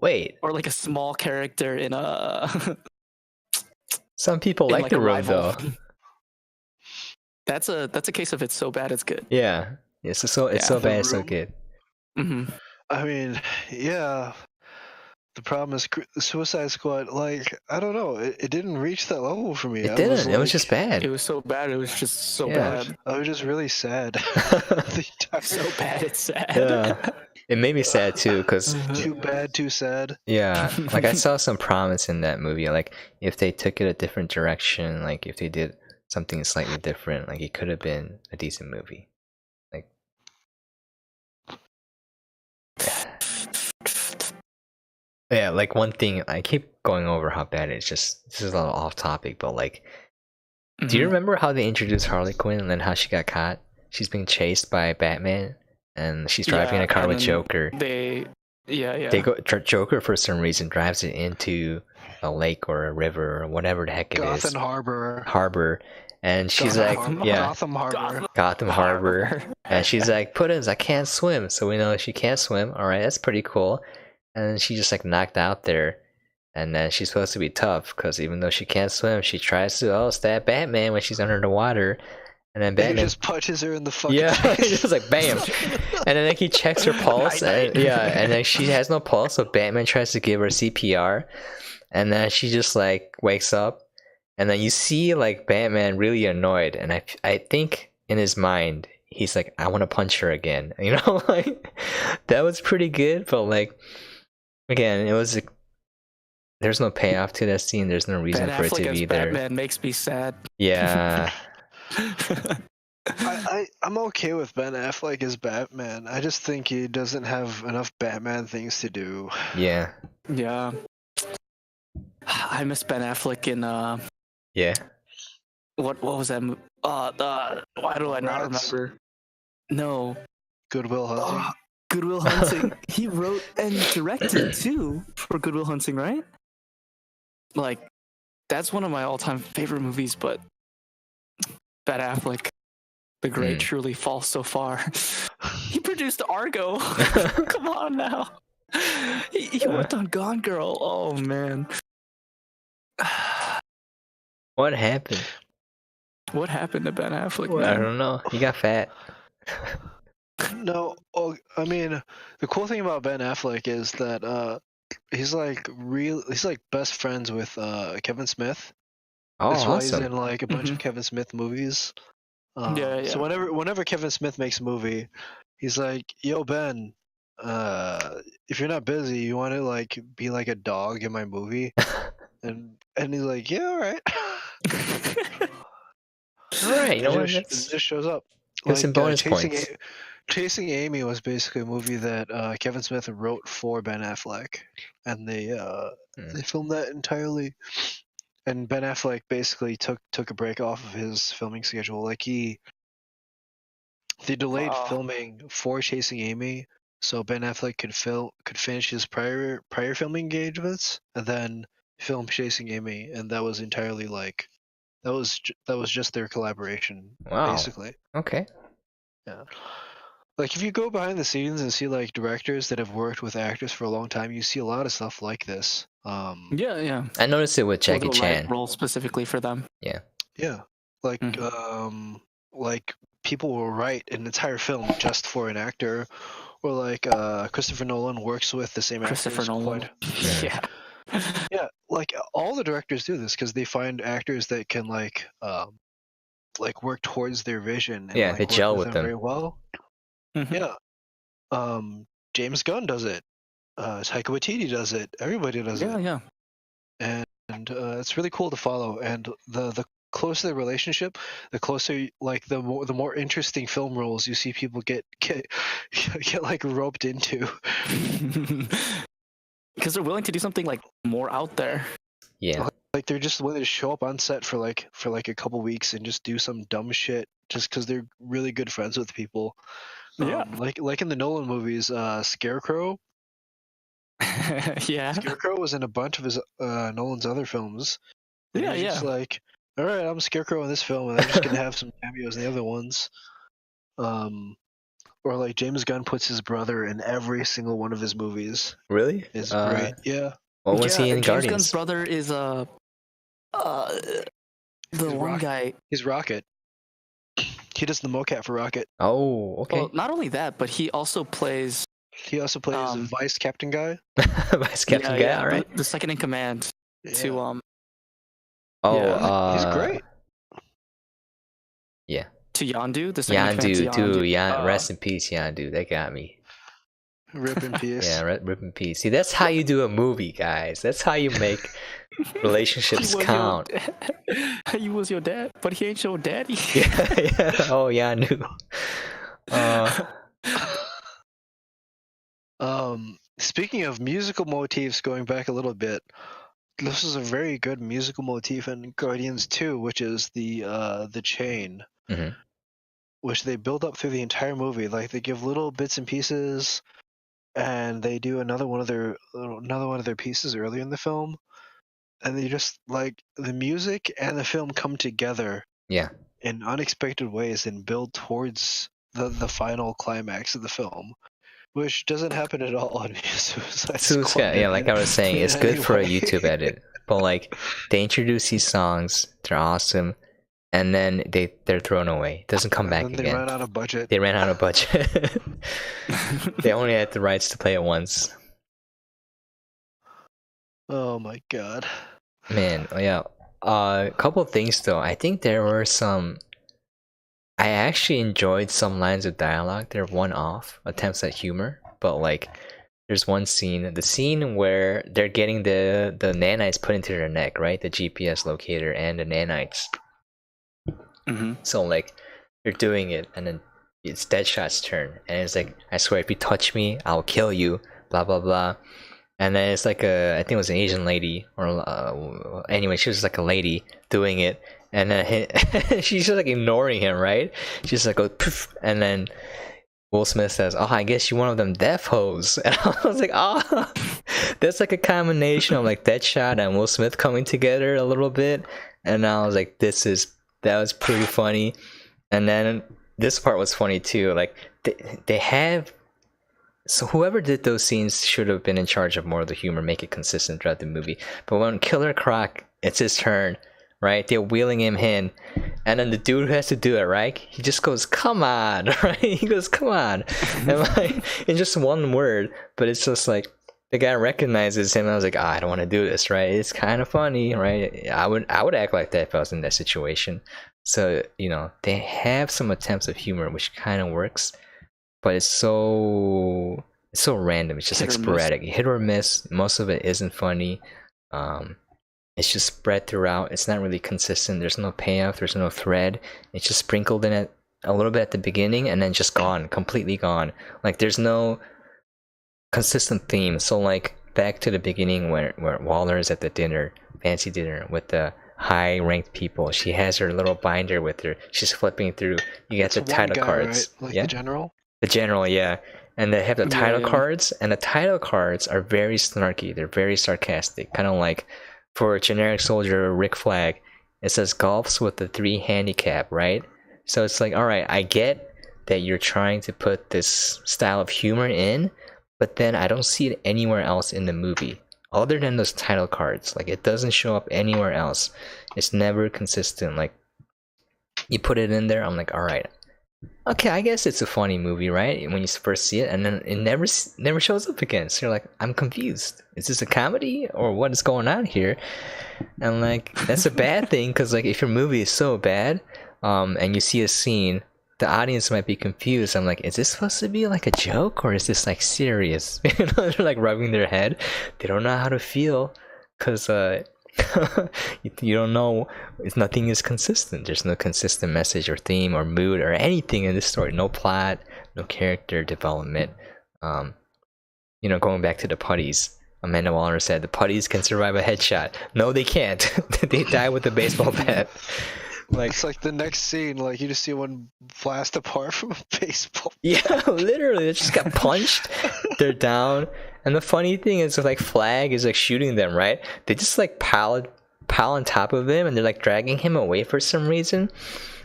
wait. or like a small character in a Some people in, like The a Room rival? though. That's a case of it's so bad it's good. Yeah. It's so Yeah, so The bad, it's so Room. good. Hmm. I mean, yeah. The problem is Suicide Squad. Like, I don't know. It didn't reach that level for me. It I didn't. It was like- just bad. It was so bad. It was just so Yeah. bad. I was just really sad. The entire- So bad it's sad. Yeah. It made me sad too, cause Too bad, too sad. yeah, like I saw some promise in that movie. Like if they took it a different direction, like if they did something slightly different, like it could have been a decent movie. Like, yeah, like one thing I keep going over how bad it's just. This is a little off topic, but like, do you Mhm. remember how they introduced Harley Quinn and then how she got caught? She's being chased by Batman, and she's driving in a car and with then Joker. They They go Joker for some reason drives it into a lake or a river or whatever the heck it is, Gotham Harbor. harbor, and she's Gotham like, Harbor. yeah, Gotham Harbor. Gotham Harbor, and she's like, Puddins, I can't swim, so we know she can't swim. All right, that's pretty cool. And then she just like knocked out there, and then she's supposed to be tough because even though she can't swim, she tries to stab Batman when she's under the water, and then And he Batman just punches her in the fucking yeah, face. just like bam, and then like he checks her pulse, and yeah, and then she has no pulse, so Batman tries to give her CPR, and then she just like wakes up, and then you see like Batman really annoyed, and I think in his mind he's like, I want to punch her again. Like that was pretty good, but like again, it was there's no payoff to that scene. There's no reason Ben for it Affleck to as be there. Batman makes me sad. Yeah. I'm okay with Ben Affleck as Batman. I just think he doesn't have enough Batman things to do. Yeah. Yeah. I miss Ben Affleck in Yeah. what was that movie? Why do I not Rats? remember? No. Good Will Hunting. Good Will Hunting. He wrote and directed too for Good Will Hunting, right? Like, that's one of my all-time favorite movies, but Ben Affleck, the great, truly falls so far. He produced Argo. Come on now. He worked on Gone Girl. Oh man. What happened? What happened to Ben Affleck, I man? don't know. He got fat. No, I mean, the cool thing about Ben Affleck is that he's like best friends with Kevin Smith. Oh, That's why he's awesome. in like a bunch of Kevin Smith movies. Yeah. So whenever Kevin Smith makes a movie, he's like, "Yo, Ben, if you're not busy, you want to like be like a dog in my movie?" and he's like, "Yeah, all right." All right, you know what? It just shows up. That's some bonus points. Chasing Amy was basically a movie that Kevin Smith wrote for Ben Affleck, and they filmed that entirely. And Ben Affleck basically took a break off of his filming schedule. Like they delayed filming for Chasing Amy, so Ben Affleck could finish his prior filming engagements and then film Chasing Amy, and that was entirely like that was just their collaboration, basically. Okay. Yeah. Like if you go behind the scenes and see like directors that have worked with actors for a long time, you see a lot of stuff like this. Yeah. I noticed it with Jackie Chan. Role specifically for them. Yeah. Yeah. Like like people will write an entire film just for an actor, or like Christopher Nolan works with the same actors. Christopher Nolan. Yeah. Yeah, like all the directors do this because they find actors that can like work towards their vision. And, Yeah, like, they work gel with them very well. Yeah. James Gunn does it. Taika Waititi does it. Everybody does it. Yeah. And it's really cool to follow. And the closer the relationship, the closer, like the more interesting film roles you see people get like roped into. Because they're willing to do something like more out there. Yeah. Like they're just willing to show up on set for like a couple weeks and just do some dumb shit just because they're really good friends with people. Yeah. Like in the Nolan movies, Scarecrow. Yeah. Scarecrow was in a bunch of his Nolan's other films. Yeah. Just like, all right, I'm Scarecrow in this film, and I'm just gonna have some cameos in the other ones. Or like James Gunn puts his brother in every single one of his movies. Really? It's great. Yeah. What was he in James Guardians? Gunn's brother is the one guy. He's Rocket. He does the mocap for Rocket. Oh, okay. Well, not only that, but he also plays. He also plays Vice Captain Guy. Vice Captain Guy, all right. The second in command to he's great. Yeah. To Yondu, the second in command to Yandu, dude, Yondu. rest in peace, Yandu. That got me. Rip in peace. Yeah, rip in peace. See, that's how you do a movie, guys. That's how you make relationships count. He was your dad, but he ain't your daddy. Yeah. Oh, yeah, I knew. Speaking of musical motifs, going back a little bit, this is a very good musical motif in Guardians 2, which is the chain, which they build up through the entire movie. Like they give little bits and pieces, and they do another one of their pieces earlier in the film, and they just like the music and the film come together. Yeah. In unexpected ways and build towards the final climax of the film, which doesn't happen at all on Suicide Squad. Yeah, like I was saying, it's good for a YouTube edit. But like, they introduce these songs, they're awesome, and then they're thrown away. It doesn't come back again. They ran out of budget. They ran out of budget. They only had the rights to play it once. Oh my god. Man, yeah. couple of things though. I think there were some. I actually enjoyed some lines of dialogue. They're one-off attempts at humor, but like, there's one scene, the scene where they're getting the nanites put into their neck, right? The GPS locator and the nanites. Mm-hmm. So like, they're doing it, and then it's Deadshot's turn, and it's like, I swear, if you touch me, I'll kill you. Blah blah blah. And then it's like I think it was an Asian lady, or anyway, she was like a lady doing it, and then she's just like ignoring him, right? She's like, oh, poof, and then Will Smith says, "Oh, I guess you're one of them deaf hoes," and I was like, "Oh, that's like a combination of like Deadshot and Will Smith coming together a little bit," and I was like, that was pretty funny, and then this part was funny too, like they have. So whoever did those scenes should have been in charge of more of the humor, make it consistent throughout the movie. But when Killer Croc, it's his turn, right? They're wheeling him in, and then the dude who has to do it, right? He just goes, "Come on," right? He goes, "Come on," and like in just one word, but it's just like the guy recognizes him. And I was like, I don't want to do this, right? It's kind of funny, right? I would act like that if I was in that situation. So they have some attempts of humor, which kind of works. But it's so random. It's just like sporadic, hit or miss. Most of it isn't funny. It's just spread throughout. It's not really consistent. There's no payoff. There's no thread. It's just sprinkled in it a little bit at the beginning and then just gone, completely gone. Like there's no consistent theme. So like back to the beginning where Waller is at the fancy dinner with the high-ranked people. She has her little binder with her. She's flipping through. You get the title cards. Right? Like yeah? The general? The general, yeah. And they have the title cards, and the title cards are very snarky. They're very sarcastic. Kind of like, for generic soldier Rick Flag, it says golfs with the 3 handicap, right? So it's like, alright, I get that you're trying to put this style of humor in, but then I don't see it anywhere else in the movie. Other than those title cards. Like, it doesn't show up anywhere else. It's never consistent. Like, you put it in there, I'm like, alright. Okay, I guess it's a funny movie, right? When you first see it, and then it never shows up again. So you're like, I'm confused. Is this a comedy or what is going on here? And like, that's a bad thing because like, if your movie is so bad, and you see a scene, the audience might be confused. I'm like, is this supposed to be like a joke or is this like serious? They're like rubbing their head. They don't know how to feel because you don't know. Nothing is consistent. There's no consistent message or theme or mood or anything in this story. No plot, no character development. Going back to the putties, Amanda Waller said the putties can survive a headshot. No, they can't. They die with a baseball bat. Like, it's like the next scene, like you just see one blast apart from a baseball. Yeah, literally, they just got punched. They're down, and the funny thing is, like Flag is like shooting them, right? They just like pile on top of him, and they're like dragging him away for some reason.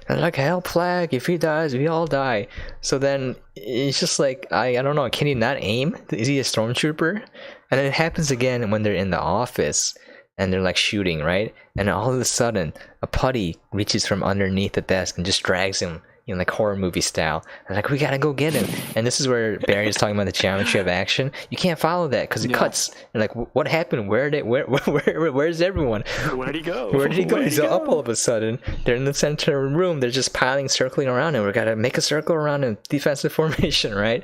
And they're like, "Help, Flag! If he dies, we all die." So then it's just like, I don't know. Can he not aim? Is he a stormtrooper? And then it happens again when they're in the office. And they're like shooting, right? And all of a sudden, a putty reaches from underneath the desk and just drags him, like horror movie style. And like, we gotta go get him. And this is where Barry is talking about the geometry of action. You can't follow that because it cuts. And like, what happened? Where's everyone? Where'd he go? Where did he go? He's up all of a sudden. They're in the center of the room. They're just circling around him. We gotta make a circle around him, defensive formation, right?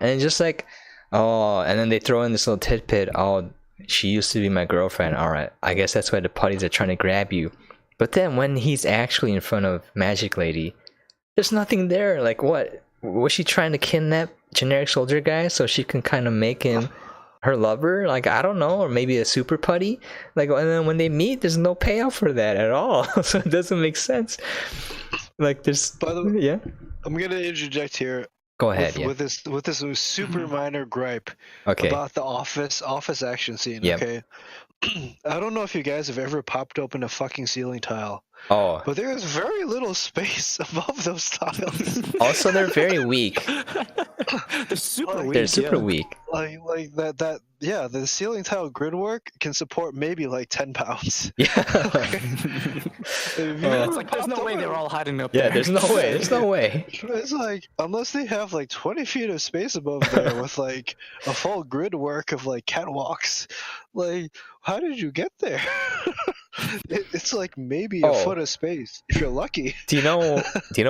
And it's just like, oh, and then they throw in this little tidbit. Oh, she used to be my girlfriend. Alright, I guess that's why the putties are trying to grab you. But then when he's actually in front of Magic Lady, there's nothing there. Like, what? Was she trying to kidnap generic soldier guy so she can kind of make him her lover? Like, I don't know. Or maybe a super putty? Like, and then when they meet, there's no payoff for that at all. So it doesn't make sense. Like, there's... By the way, yeah? I'm going to interject here. Go ahead, with this super minor gripe about the office action scene. Yep. Okay, I don't know if you guys have ever popped open a fucking ceiling tile. Oh, but there is very little space above those tiles. Also, they're very weak. They're super weak. They're super weak. Like that. Yeah, the ceiling tile grid work can support maybe like 10 pounds. Yeah. It's like there's no way they were all hiding up there. Yeah, there's no way. There's no way. It's like, unless they have like 20 feet of space above there with like a full grid work of like catwalks, like how did you get there? It's like maybe a foot of space if you're lucky. Do you know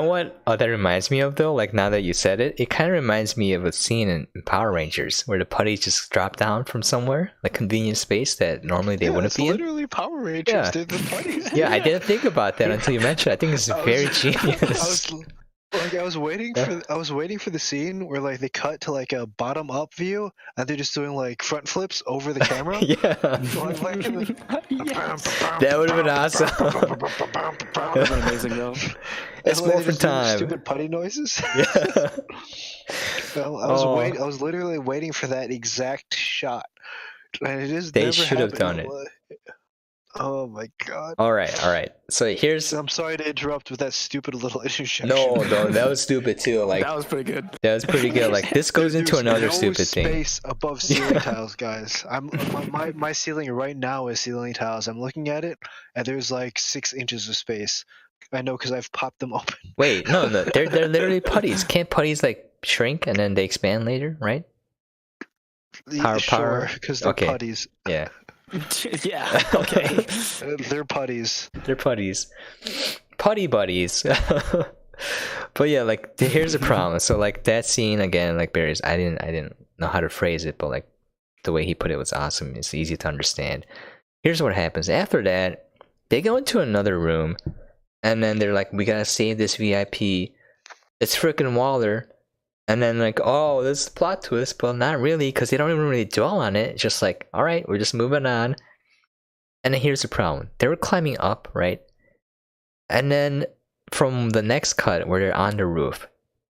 what that reminds me of though? Like now that you said it, it kind of reminds me of a scene in Power Rangers where the putties just drop down from somewhere, like convenient space that normally they wouldn't be in. Literally Power Rangers. Yeah. They're the putties. Yeah, I didn't think about that until you mentioned it. I think it's very genius. I was waiting for the scene where like they cut to like a bottom up view and they're just doing like front flips over the camera. Yeah. That would have been awesome. That would have been amazing though. It's more for time. Stupid putty noises. Yeah. Well, I was literally waiting for that exact shot, and it is. They should have done it. Oh my god! All right. So here's. I'm sorry to interrupt with that stupid little interjection. No, that was stupid too. Like that was pretty good. That was pretty good. Like this goes into another stupid thing. There's space above ceiling tiles, guys. My ceiling right now is ceiling tiles. I'm looking at it, and there's like 6 inches of space. I know because I've popped them open. Wait, no, they're literally putties. Can't putties like shrink and then they expand later, right? Power, because they're putties. Yeah. Yeah. Okay. They're putties. They're putties. Putty buddies. But yeah, like here's the problem. So like that scene again, like Barry's, I didn't know how to phrase it, but like the way he put it was awesome. It's easy to understand. Here's what happens after that. They go into another room, and then they're like, "We gotta save this VIP." It's freaking Waller. And then like, oh, this is a plot twist, but not really, because they don't even really dwell on it. It's just like, all right, we're just moving on. And then here's the problem. They were climbing up, right? And then from the next cut where they're on the roof,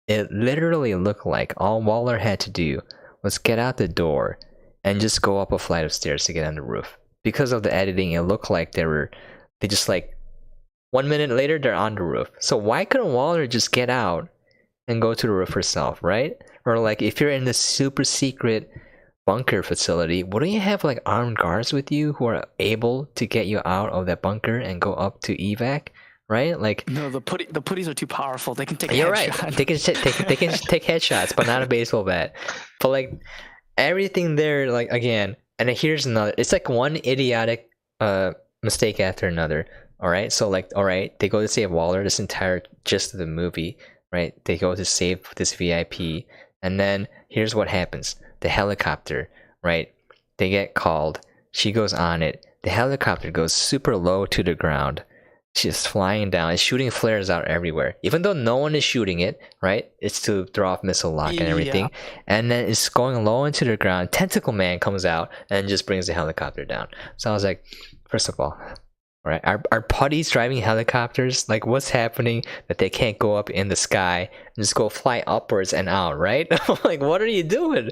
it literally looked like all Waller had to do was get out the door and just go up a flight of stairs to get on the roof. Because of the editing, it looked like they just like 1 minute later, they're on the roof. So why couldn't Waller just get out and go to the roof herself, right? Or like if you're in this super secret bunker facility, wouldn't you have like armed guards with you who are able to get you out of that bunker and go up to evac, right? Like no, the putties are too powerful. They can take. You're right. They can take headshots, but not a baseball bat. But like everything there, like again, and then here's another. It's like one idiotic mistake after another. All right, so like all right, they go to save Waller. This entire gist of the movie. Right, they go to save this VIP, and then here's what happens: the helicopter, right? They get called. She goes on it. The helicopter goes super low to the ground. She's flying down. It's shooting flares out everywhere, even though no one is shooting it. Right? It's to throw off missile lock and everything. Yeah. And then it's going low into the ground. Tentacle Man comes out and just brings the helicopter down. So I was like, first of all. Right? Are putties driving helicopters? Like, what's happening that they can't go up in the sky and just go fly upwards and out? Right? Like, what are you doing?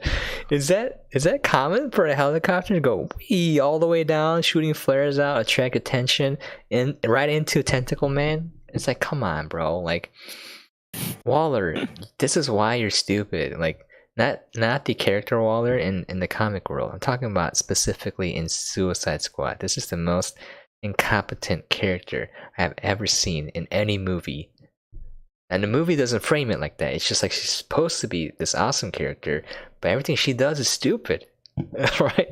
Is that common for a helicopter to go wee all the way down, shooting flares out, attract attention, and right into Tentacle Man? It's like, come on, bro. Like, Waller, this is why you're stupid. Like, not the character Waller in the comic world. I'm talking about specifically in Suicide Squad. This is the most incompetent character I have ever seen in any movie, and the movie doesn't frame it like that. It's just like she's supposed to be this awesome character, but everything she does is stupid. Right?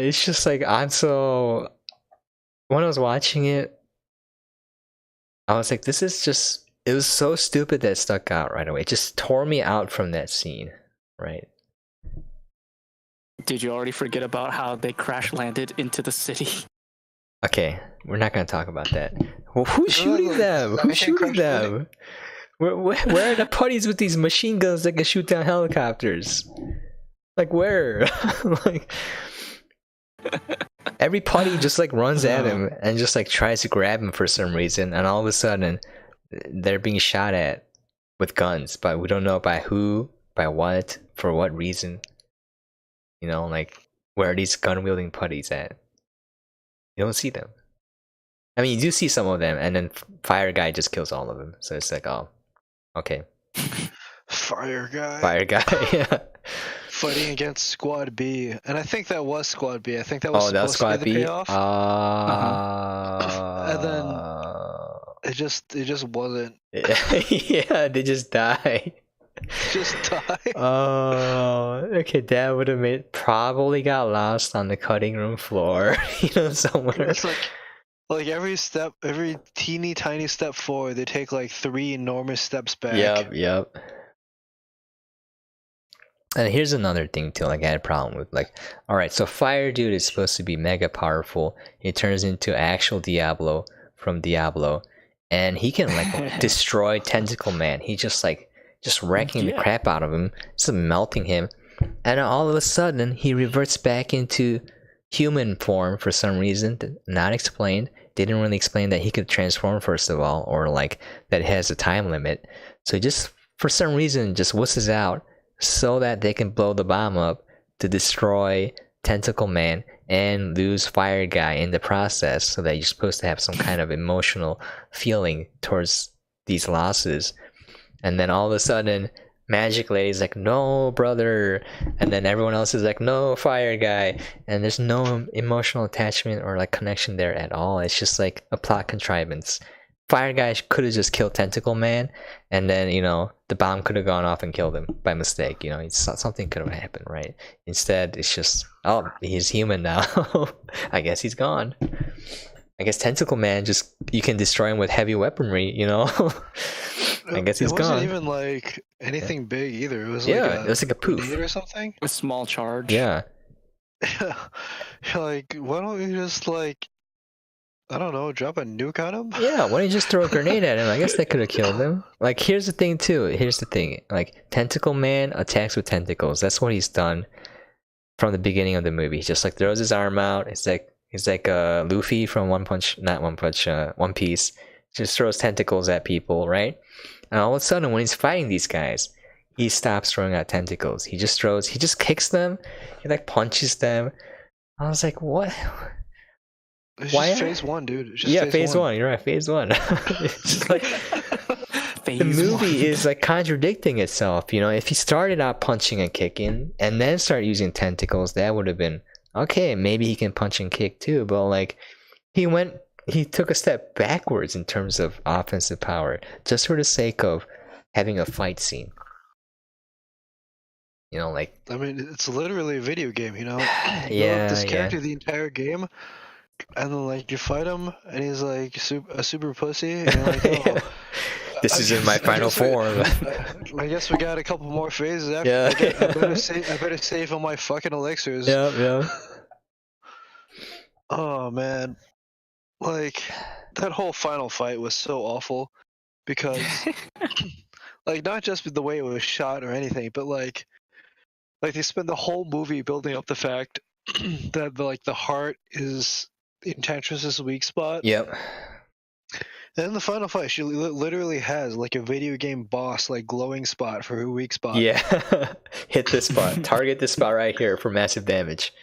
It's just like when I was watching it, I was like, this is just, it was so stupid that it stuck out right away. It just tore me out from that scene, right? Did you already forget about how they crash landed into the city? Okay, we're not gonna talk about that. Well, who's shooting them? Who's shooting them? Where are the putties with these machine guns that can shoot down helicopters? Like where? Like every putty just like runs at him and just like tries to grab him for some reason, and all of a sudden they're being shot at with guns, but we don't know by who, by what, for what reason. You know, like, where are these gun-wielding putties at? You don't see them. I mean, you do see some of them, and then Fire Guy just kills all of them. So it's like, oh, okay. Fire Guy, yeah. Fighting against Squad B. And I think that was Squad B. I think that was supposed Squad to be the B? payoff. And then it just wasn't. Yeah, they just die. Just die. Oh, Okay, that would have made probably got lost on the cutting room floor, somewhere. It's like every step, every teeny tiny step forward, they take like 3 enormous steps back. Yep. And here's another thing too, like I had a problem with, like, alright, so Fire Dude is supposed to be mega powerful. He turns into actual Diablo from Diablo, and he can like destroy Tentacle Man. He just wrecking the crap out of him, just melting him, and all of a sudden he reverts back into human form for some reason, not explained. They didn't really explain that he could transform first of all, or like that it has a time limit. So he just for some reason just wusses out so that they can blow the bomb up to destroy Tentacle Man and lose Fire Guy in the process, so that you're supposed to have some kind of emotional feeling towards these losses. And then all of a sudden Magic Lady's like, no, brother, and then everyone else is like, no, Fire Guy, and there's no emotional attachment or like connection there at all. It's just like a plot contrivance. Fire Guy could have just killed Tentacle Man, and then the bomb could have gone off and killed him by mistake. Something could have happened, right? Instead, it's just, oh, he's human now. I guess he's gone. I guess Tentacle Man, just you can destroy him with heavy weaponry. I guess he's gone. It wasn't even like anything big either. It was it was like a poof or something. A small charge. Yeah. Like, why don't you just like, I don't know, drop a nuke on him? Yeah, why don't you just throw a grenade at him? I guess that could have killed him. Like, here's the thing too. Like, Tentacle Man attacks with tentacles. That's what he's done from the beginning of the movie. He just like throws his arm out. He's like Luffy from One Piece. Just throws tentacles at people, right? And all of a sudden, when he's fighting these guys, he stops throwing out tentacles. He just kicks them. He like punches them. I was like, what? It's just phase 1, dude. It's just phase 1. You're right, phase 1. It's just like the movie is like contradicting itself. If he started out punching and kicking and then started using tentacles, that would have been okay. Maybe he can punch and kick too. But like he took a step backwards in terms of offensive power, just for the sake of having a fight scene. Like, I mean, it's literally a video game. You yeah, this character the entire game. And then like you fight him, and he's like a super pussy. And you're like, oh, this is in my final form. I guess we got a couple more phases after. Yeah. I better save all my fucking elixirs. Yeah. Oh man, like that whole final fight was so awful because, like, not just the way it was shot or anything, but like they spend the whole movie building up the fact that the heart is Enchantress's weak spot. Yep. And in the final fight, she literally has like a video game boss like glowing spot for her weak spot. Yeah. Hit this spot. Target this spot right here for massive damage.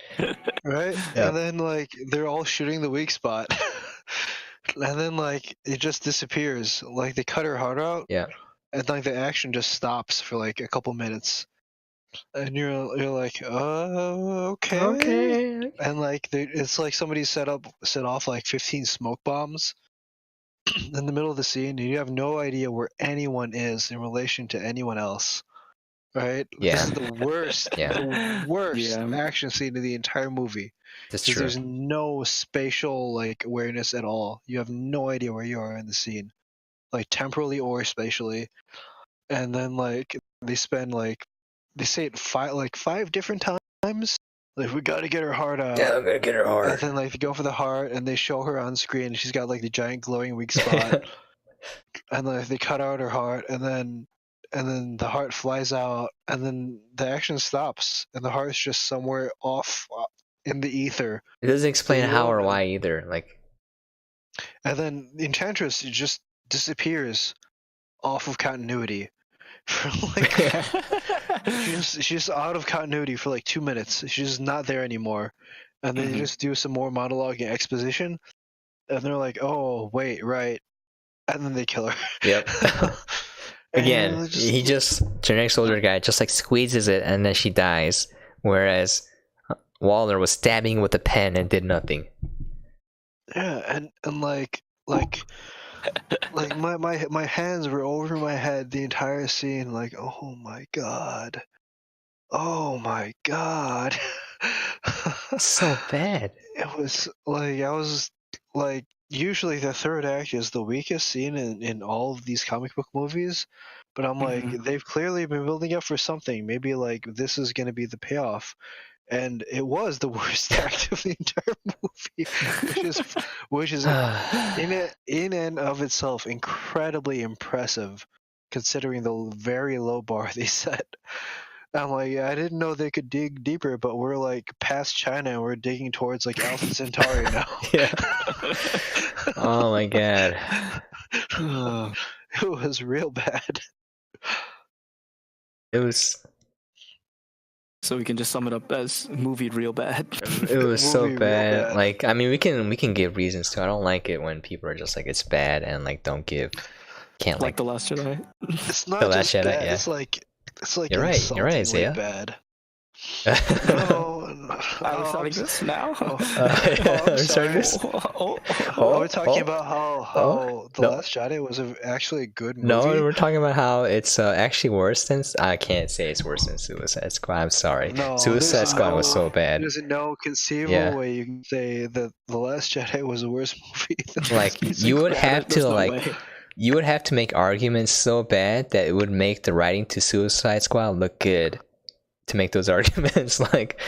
Right? Yep. And then like they're all shooting the weak spot. And then like it just disappears. Like they cut her heart out. Yeah. And like the action just stops for like a couple minutes. And you're like, oh, okay. And like it's like somebody set off like 15 smoke bombs in the middle of the scene, and you have no idea where anyone is in relation to anyone else. Right? Yeah. This is the worst, action scene of the entire movie. That's true. There's no spatial like awareness at all. You have no idea where you are in the scene, like temporally or spatially. And then like they spend like. They say it 5 different times. Like, we gotta get her heart out. Yeah, I'm gonna get her heart. And then like they go for the heart, and they show her on screen. And she's got like the giant glowing weak spot. And then they cut out her heart, and then the heart flies out, and then the action stops, and the heart's just somewhere off in the ether. It doesn't explain how or why either. Like, and then the Enchantress just disappears off of continuity. For like she's out of continuity for like 2 minutes. She's just not there anymore. And then you just do some more monologue and exposition, and they're like, oh wait, right. And then they kill her. Yep. Again, he just generic soldier guy just like squeezes it and then she dies. Whereas Waller was stabbing with a pen and did nothing. Yeah, and like my hands were over my head the entire scene, like, oh my god. Oh my god. So bad. It was like I was like usually the third act is the weakest scene in all of these comic book movies, but I'm like Mhm. they've clearly been building up for something. Maybe like this is gonna be the payoff, and it was the worst act of the entire movie, which is in and of itself incredibly impressive, considering the very low bar they set. I'm like, I didn't know they could dig deeper, but we're like past China and we're digging towards like Alpha Centauri now. Yeah. Oh my god. It was real bad. It was So we can just sum it up as movie real bad. it was so Movie real bad. bad. Like, I mean, we can give reasons to. I don't like it when people are just like it's bad and like can't Like The Last Jedi. It's The not Last just Jedi, bad. yeah. It's like You're right, insultingly Isaiah. bad. Oh, Are we I'm starting s- this now? Oh, yeah, I'm we're starting sorry. this? Are we talking about how The no. Last Jedi was actually a good movie? No, we're talking about how it's actually worse than. I can't say it's worse than Suicide Squad. I'm sorry. No, Suicide there's Squad was so bad. There's no conceivable Yeah. way you can say that The Last Jedi was a worse movie than Like It's you would incredible. have to There's no like way. you would have to make arguments so bad that it would make the writing to Suicide Squad look good to make those arguments. Like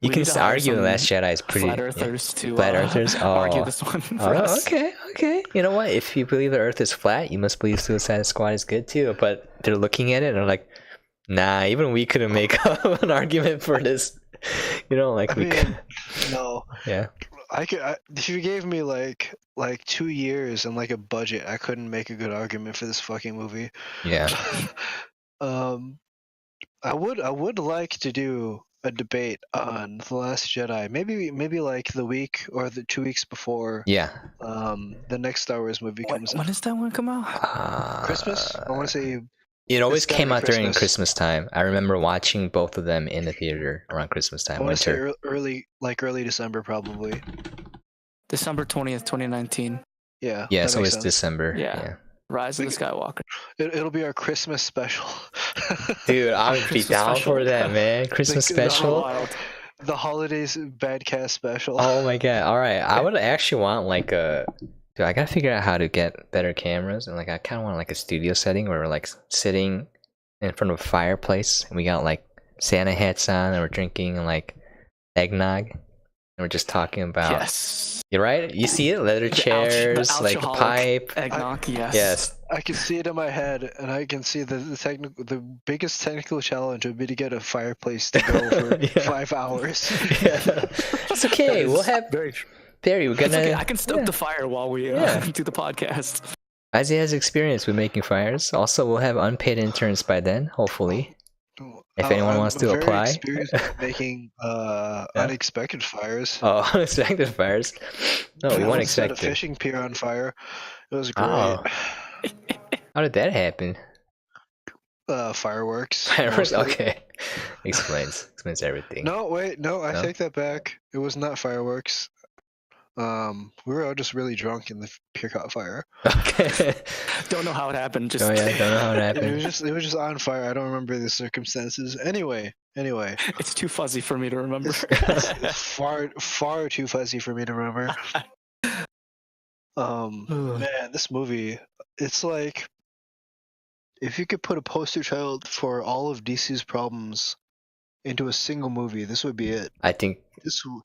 you We can need to hire argue the some Last Jedi is pretty. Flat Earthers to Flat Earthers. argue this one for Oh, us. okay. You know what? If you believe the Earth is flat, you must believe Suicide Squad is good too. But they're looking at it and they're like, nah, even we couldn't make up an argument for this. You know, like I we could. mean, no. Yeah. If you gave me like 2 years and like a budget, I couldn't make a good argument for this fucking movie. Yeah. I would like to do a debate on The Last Jedi. Maybe like the week or the 2 weeks before Yeah. the next Star Wars movie comes When out. does that one come out? Christmas? I want to say It always It's gotta came be out during Christmas. Christmas time. I remember watching both of them in the theater around Christmas I time, want to say winter. early December probably. December 20th, 2019. Yeah. Yeah, that so makes it's sense. December. Yeah. Yeah. Rise of the Skywalker. It'll be our Christmas special. Dude, I would be Christmas down special. for that, man. Christmas The- special. Wild. The holidays badcast special. Oh my god. Alright. I would actually want like a dude, I gotta figure out how to get better cameras and like I kinda want like a studio setting where we're like sitting in front of a fireplace and we got like Santa hats on and we're drinking like eggnog and we're just talking about Yes. You're right? You see it? Leather chairs, like a alcoholic pipe. Eggnog, yes. Yes. I can see it in my head, and I can see the biggest technical challenge would be to get a fireplace to go for Yeah. 5 hours. Yeah. It's okay. We'll have very. Barry, we're It's gonna okay. I can stoke yeah. the fire while we Yeah. do the podcast. Isaiah has experience with making fires. Also, we'll have unpaid interns by then, hopefully. If anyone wants to I'm very apply. experienced at making unexpected fires. Oh, unexpected fires. No, we I won't once set a expect it. fishing pier on fire. It was great. Oh. How did that happen? Fireworks. Fireworks? mostly. Okay. Explains everything. No, wait, no, I No? take that back. It was not fireworks. We were all just really drunk in the pier caught fire. Okay. Don't know how it happened. Just Oh yeah, don't know how it It happened. was just on fire. I don't remember the circumstances. Anyway, it's too fuzzy for me to remember. it's far too fuzzy for me to remember. Man, this movie, it's like if you could put a poster child for all of DC's problems into a single movie, this would be it. I think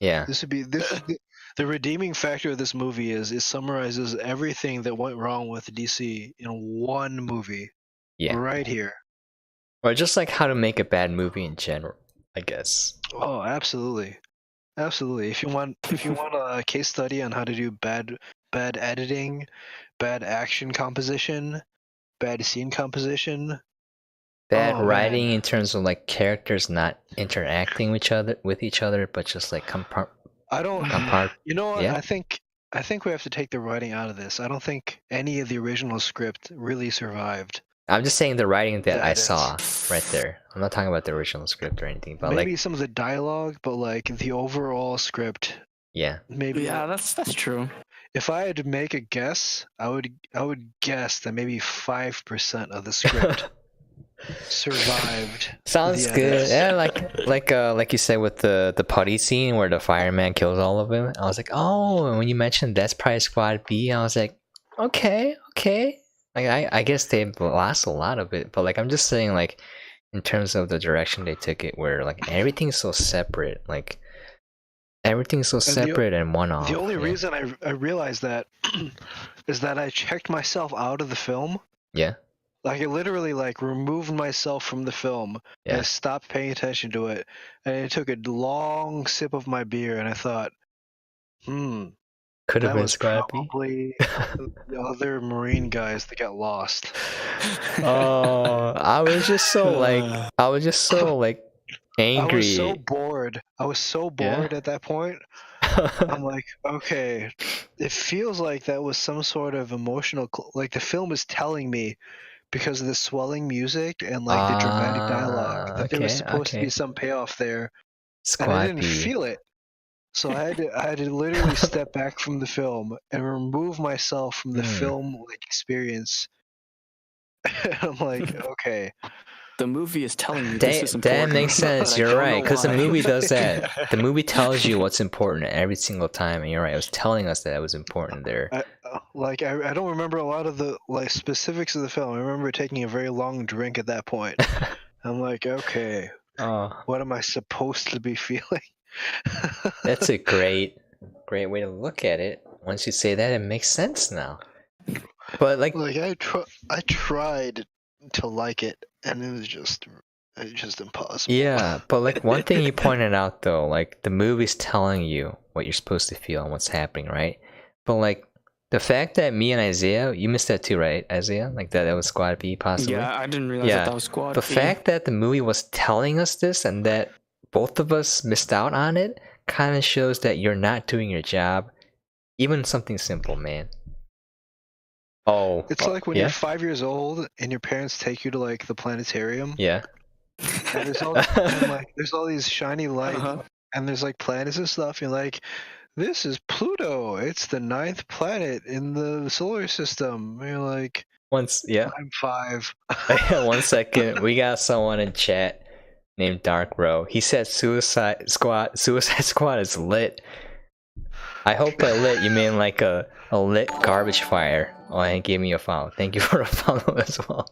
yeah. This would be the redeeming factor of this movie is it summarizes everything that went wrong with DC in one movie. Yeah. Right here. Or just like how to make a bad movie in general, I guess. Oh, absolutely. Absolutely. If you want a case study on how to do bad editing, bad action composition, bad scene composition, Bad Oh, writing man. in terms of like characters not interacting with each other, but just like I don't compart. You know what? Yeah. I think we have to take the writing out of this. I don't think any of the original script really survived. I'm just saying the writing that I That is- saw right there. I'm not talking about the original script or anything, but Maybe like some of the dialogue, but like the overall script, yeah, maybe. Yeah, that's true. If I had to make a guess, I would guess that maybe 5% of the script survived. Sounds the good. edits. Yeah, like you said with the putty scene where the fireman kills all of them. I was like, oh, and when you mentioned that's probably Squad B, I was like, okay. Like I guess they lost a lot of it, but like I'm just saying, like in terms of the direction they took it, where like everything's so separate, like everything's so And separate and one off. The only reason I realized that is that I checked myself out of the film. Yeah. Like I literally like removed myself from the film and I Yeah. stopped paying attention to it. And I took a long sip of my beer and I thought, Could have that been was Squad B. probably the other Marine guys that got lost. Oh, I was just so like angry. I was so bored. At that point. I'm like, okay, it feels like that was some sort of emotional, like the film is telling me because of the swelling music and like the dramatic dialogue that there was supposed to be some payoff there, and I didn't feel it. So I had to literally step back from the film and remove myself from the film like experience. I'm like, okay. The movie is telling you this is important. That makes sense. You're right, because the movie does that. The movie tells you what's important every single time, and you're right. It was telling us that it was important there. I don't remember a lot of the like specifics of the film. I remember taking a very long drink at that point. I'm like, okay, what am I supposed to be feeling? That's a great way to look at it. Once you say that, it makes sense now. But like I tried to like it, and it was just impossible. Yeah, but like one thing you pointed out though, like the movie's telling you what you're supposed to feel and what's happening, right? But like the fact that me and Isaiah, you missed that too, right, Isaiah? Like that was Squad B possibly? Yeah, I didn't realize that was Squad B. The B. fact that the movie was telling us this and that both of us missed out on it kind of shows that you're not doing your job. Even something simple, man. It's like when you're 5 years old and your parents take you to like the planetarium. Yeah. And there's all these shiny lights and there's like planets and stuff. You're like, this is Pluto. It's the 9th planet in the solar system. And you're like, I'm 5. 1 second. We got someone in chat named Dark Row. He said Suicide Squad is lit. I hope by lit you mean like a lit garbage fire. Oh, and gave me a follow. Thank you for a follow as well.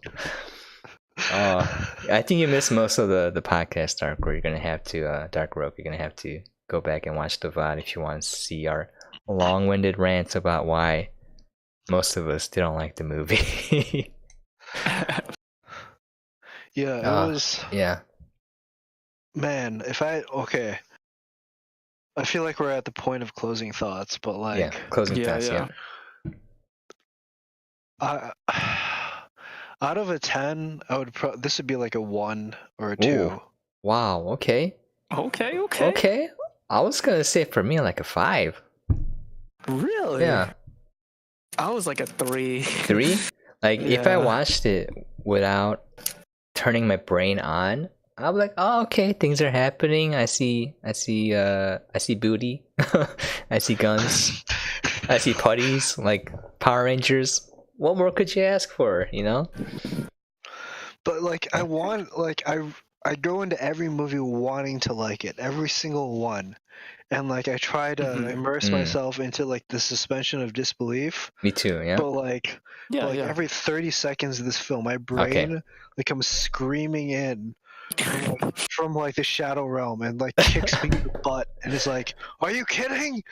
I think you missed most of the podcast, Dark Row. You're gonna have to Dark Row. You're gonna have to go back and watch the VOD if you want to see our long-winded rants about why most of us didn't like the movie. Yeah, it was. Yeah. Man, I feel like we're at the point of closing thoughts, but like closing thoughts. Yeah. Out of a 10, I would this would be like a 1 or a 2. Ooh. Wow. Okay. I was gonna say for me like a 5. Really? Yeah. I was like a 3. 3? Like if I watched it without turning my brain on, I'll be like, oh, okay, things are happening. I see booty. I see guns. I see putties, like Power Rangers. What more could you ask for, you know? But like I go into every movie wanting to like it, every single one. And like I try to immerse myself into like the suspension of disbelief. Me too, yeah. But like every 30 seconds of this film, my brain comes screaming in from like the shadow realm and like kicks me in the butt and is like, "Are you kidding?"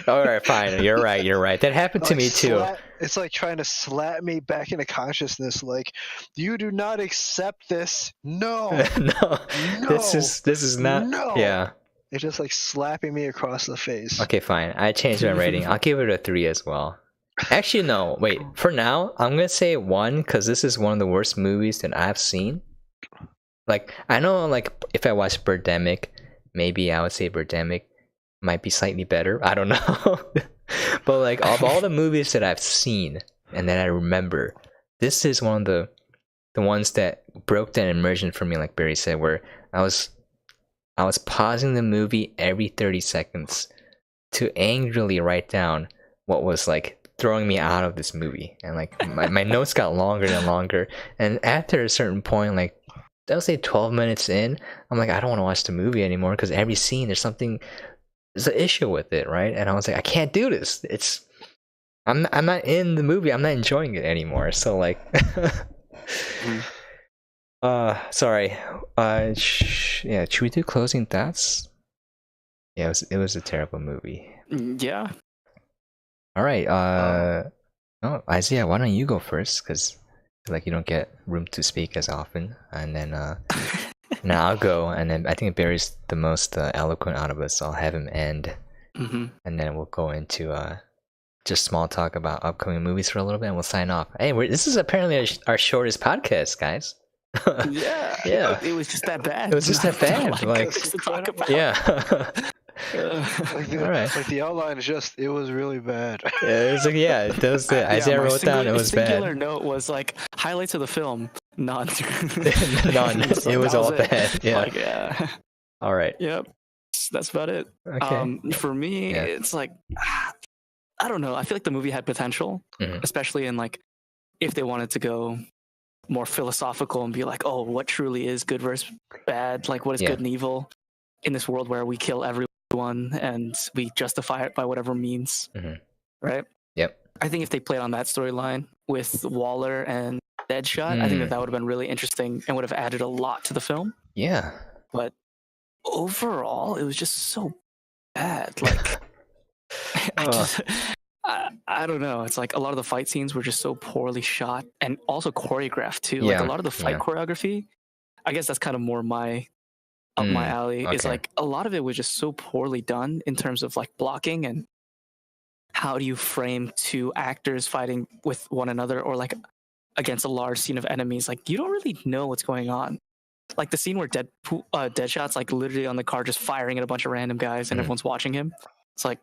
All right, fine. You're right. That happened to me too. It's like trying to slap me back into consciousness. Like, you do not accept this. No. No. This is not. No. Yeah. It's just like slapping me across the face. Okay, fine. I changed my rating. I'll give it a 3 as well. Actually, no. Wait. For now, I'm gonna say 1 because this is one of the worst movies that I've seen. Like, I know, like, if I watch Birdemic, maybe I would say Birdemic might be slightly better. I don't know. But, like, of all the movies that I've seen and that I remember, this is one of the ones that broke that immersion for me, like Barry said, where I was pausing the movie every 30 seconds to angrily write down what was, like, throwing me out of this movie, and like my notes got longer and longer, and after a certain point, like I'll say 12 minutes in, I'm like, I don't want to watch the movie anymore because every scene there's an issue with it, right? And I was like, I can't do this. I'm not in the movie. I'm not enjoying it anymore. So like, sorry. Yeah, should we do closing thoughts? Yeah, it was a terrible movie. Yeah. All right. Isaiah, why don't you go first? Because like you don't get room to speak as often, and then now I'll go, and then I think Barry's the most eloquent out of us, so I'll have him end, and then we'll go into just small talk about upcoming movies for a little bit, and we'll sign off. Hey, this is apparently our shortest podcast, guys. Yeah, it was just that bad. It was just that bad. Like, to talk about. yeah. All right. Like the outline is just, it was really bad. Yeah, it was like, yeah, that was it. Isaiah wrote down it was bad. Singular note was like highlights of the film. None. None. It was all bad. Yeah. Like, yeah. All right. Yep. That's about it. Okay. For me, it's like I don't know. I feel like the movie had potential, especially in like if they wanted to go more philosophical and be like, oh, what truly is good versus bad? Like, what is good and evil in this world where we kill everyone and we justify it by whatever means, right? Yep. I think if they played on that storyline with Waller and Deadshot, I think that would have been really interesting and would have added a lot to the film. Yeah. But overall, it was just so bad. Like, I don't know. It's like a lot of the fight scenes were just so poorly shot and also choreographed too. Like a lot of the fight choreography, I guess that's kind of more my alley. Is like a lot of it was just so poorly done in terms of like blocking and how do you frame two actors fighting with one another or like against a large scene of enemies. Like you don't really know what's going on. Like the scene where Deadshot's like literally on the car just firing at a bunch of random guys and everyone's watching him. It's like,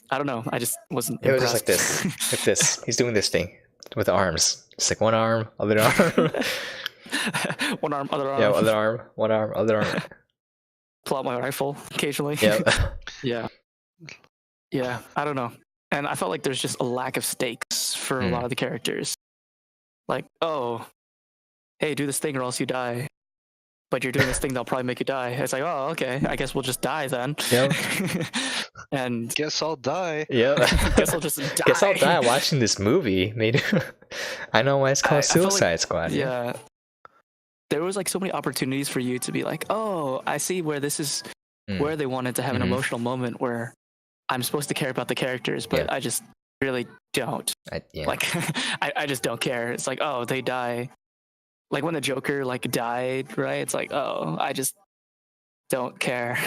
I don't know. I just wasn't It was impressed. just like this. Like this. He's doing this thing with the arms. It's like one arm, other arm. One arm, other arm. Yeah, other arm, one arm, other arm. Pull out my rifle occasionally. Yeah. Yeah, I don't know. And I felt like there's just a lack of stakes for a lot of the characters. Like, oh, hey, do this thing or else you die. But you're doing this thing that'll probably make you die. It's like, oh, okay, I guess we'll just die then. Yep. And guess I'll die. Yep. guess I'll just die. Guess I'll die watching this movie. Maybe I know why it's called Suicide Squad. Yeah. There was like so many opportunities for you to be like, oh, I see where this is where they wanted to have an emotional moment where I'm supposed to care about the characters, but I just really don't. Like, I just don't care. It's like, oh, they die. Like when the Joker like died, right? It's like, oh, I just don't care.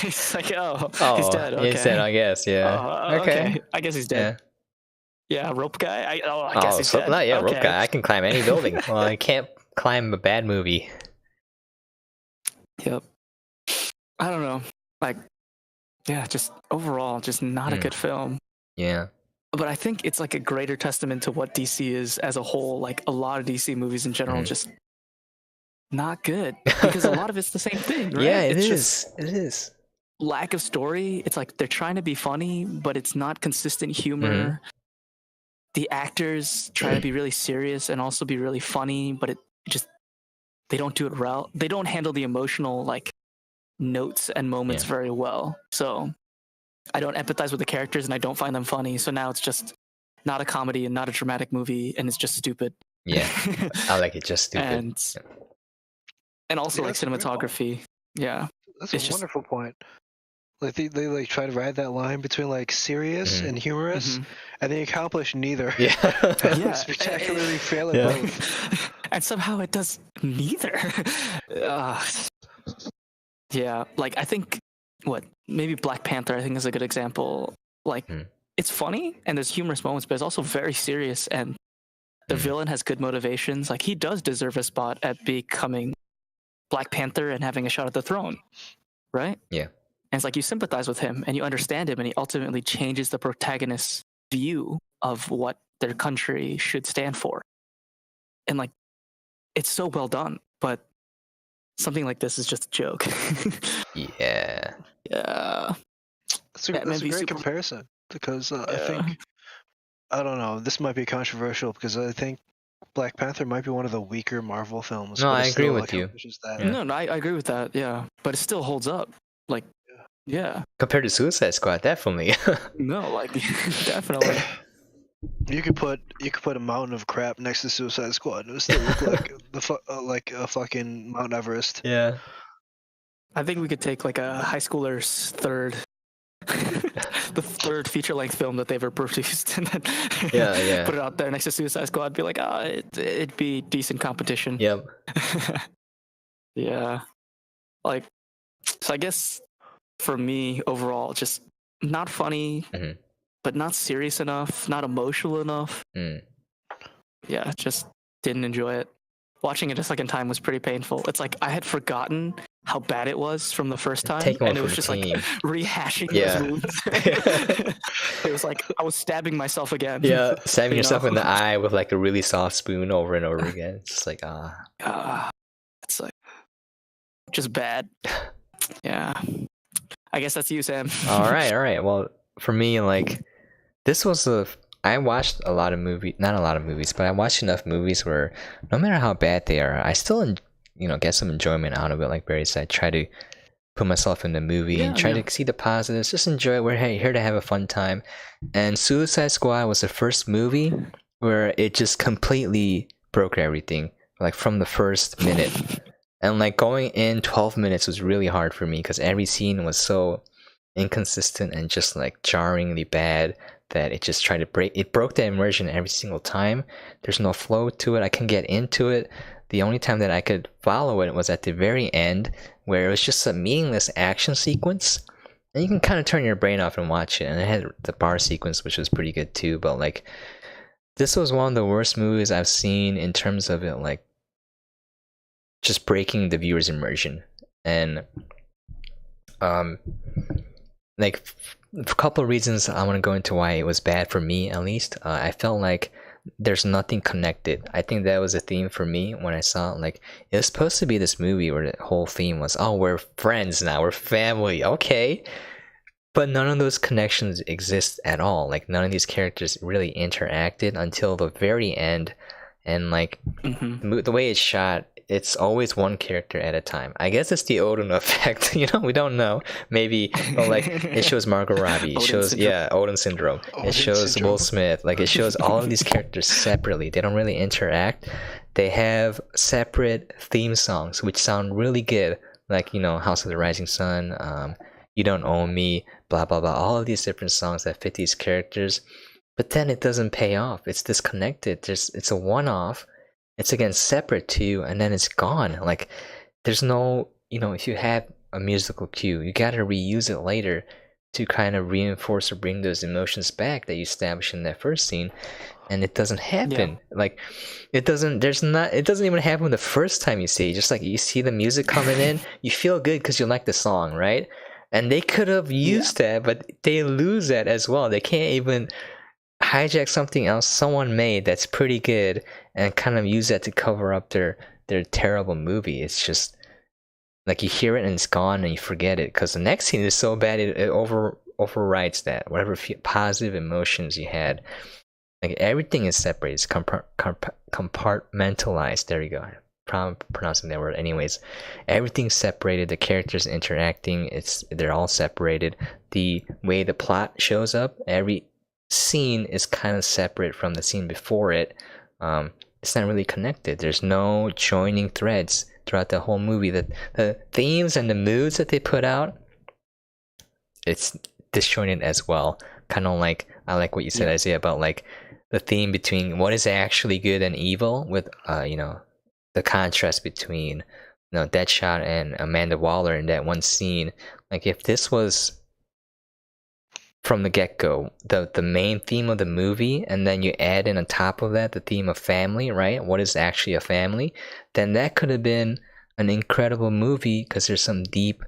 It's like, oh, he's dead. Okay. He's dead, I guess. Yeah. Okay. I guess he's dead. Yeah, rope guy. I guess he's dead. Yeah, rope guy. I can climb any building. Well, I can't climb a bad movie. Yep. I don't know. Like, yeah, just overall, just not a good film. Yeah. But I think it's like a greater testament to what DC is as a whole. Like a lot of DC movies in general, just not good because a lot of it's the same thing, right? Yeah, it is. Lack of story. It's like they're trying to be funny, but it's not consistent humor. The actors try to be really serious and also be really funny, but it just they don't do it well. They don't handle the emotional like notes and moments very well. So I don't empathize with the characters and I don't find them funny. So now it's just not a comedy and not a dramatic movie and it's just stupid. Yeah. I like it just stupid. And also like cinematography. Yeah. That's a wonderful point. Like they like try to ride that line between like serious and humorous and they accomplish neither. Yeah. Spectacularly fail at both. And somehow it does neither. Yeah, like I think maybe Black Panther I think is a good example. Like it's funny and there's humorous moments, but it's also very serious and the villain has good motivations. Like he does deserve a spot at becoming Black Panther and having a shot at the throne, right? Yeah. And it's like you sympathize with him and you understand him and he ultimately changes the protagonist's view of what their country should stand for. And like it's so well done, but something like this is just a joke. Yeah. That's a great comparison. because I think I don't know. This might be controversial because I think Black Panther might be one of the weaker Marvel films. No, but I it agree still with you. accomplishes that. Yeah. No, I agree with that. Yeah, but it still holds up. Like, yeah. Compared to Suicide Squad, definitely. No, like definitely. You could put a mountain of crap next to Suicide Squad. It would still look like like a fucking Mount Everest. Yeah. I think we could take like a high schooler's third, the third feature-length film that they've ever produced, and then Yeah. put it out there next to Suicide Squad. Be like, it'd be decent competition. Yep. Yeah. Like, so I guess for me overall, just not funny, Mhm. but not serious enough, not emotional enough. Mm. Yeah, just didn't enjoy it. Watching it a second time was pretty painful. It's like I had forgotten how bad it was from the first time, Take one and it for was the just team. like rehashing Yeah. those wounds. It was like I was stabbing myself again. Yeah, stabbing You yourself know? in the eye with like a really soft spoon over and over again. It's just like It's like just bad. Yeah. I guess that's you, Sam. all right. Well, for me, like this was I watched a lot of not a lot of movies, but I watched enough movies where no matter how bad they are, I still get some enjoyment out of it. Like Barry said, try to put myself in the movie and try to see the positives, just enjoy it. We're here to have a fun time. And Suicide Squad was the first movie where it just completely broke everything, like from the first minute. And like going in 12 minutes was really hard for me because every scene was so inconsistent and just like jarringly bad that it just tried to it broke the immersion every single time. There's no flow to it. I couldn't get into it. The only time that I could follow it was at the very end, where it was just a meaningless action sequence. And you can kind of turn your brain off and watch it. And it had the bar sequence, which was pretty good too. But like, this was one of the worst movies I've seen in terms of it, like, just breaking the viewer's immersion. And like a couple of reasons I want to go into why it was bad for me, at least. I felt like there's nothing connected. I think that was a theme for me when I saw it. Like, it was supposed to be this movie where the whole theme was, oh, we're friends now, we're family, okay. But none of those connections exist at all. Like, none of these characters really interacted until the very end. And like, the way it's shot, it's always one character at a time. I guess it's the Odin effect. We don't know. Maybe, but like, it shows Margot Robbie. It shows Odin syndrome. It shows Will Smith. Like, it shows all of these characters separately. They don't really interact. They have separate theme songs, which sound really good. Like, House of the Rising Sun, You Don't Own Me, blah blah blah. All of these different songs that fit these characters. But then it doesn't pay off. It's disconnected. It's a one-off. It's again separate too, and then it's gone. Like, there's no, if you have a musical cue, you gotta reuse it later to kind of reinforce or bring those emotions back that you established in that first scene, and it doesn't happen. Like, it doesn't even happen the first time you see it. Just like you see the music coming in, you feel good because you like the song, right? And they could have used that, but they lose that as well. They can't even hijack something else someone made that's pretty good and kind of use that to cover up their terrible movie. It's just like you hear it and it's gone and you forget it because the next scene is so bad it overrides that whatever positive emotions you had. Like, everything is separate. It's compartmentalized. There you go. Pronouncing that word. Anyways, everything's separated. The characters interacting, they're all separated. The way the plot shows up, every scene is kind of separate from the scene before it. It's not really connected. There's no joining threads throughout the whole movie. The themes and the moods that they put out, it's disjointed as well. Kind of like, I like what you said, Isaiah, about like the theme between what is actually good and evil, with the contrast between Deadshot and Amanda Waller in that one scene. Like, if this was from the get-go the main theme of the movie, and then you add in on top of that the theme of family, right? What is actually a family? Then that could have been an incredible movie, because there's some deep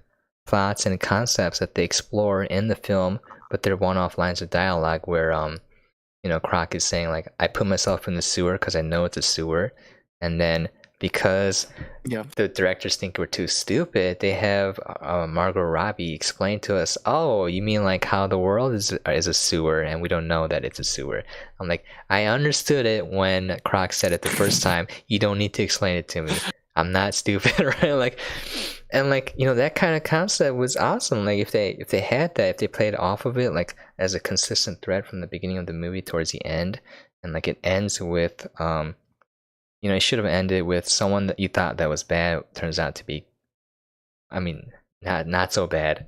thoughts and concepts that they explore in the film, but they're one-off lines of dialogue where Croc is saying, like, I put myself in the sewer because I know it's a sewer, and then because Yeah. the directors think we're too stupid, they have Margot Robbie explain to us, oh, you mean like how the world is a sewer and we don't know that it's a sewer. I'm like, I understood it when Croc said it the first time. You don't need to explain it to me. I'm not stupid, right? Like, and like, you know, that kind of concept was awesome. Like if they had that, if they played off of it like as a consistent thread from the beginning of the movie towards the end, and like it ends with you know, it should have ended with someone that you thought that was bad turns out to be, I mean, not so bad.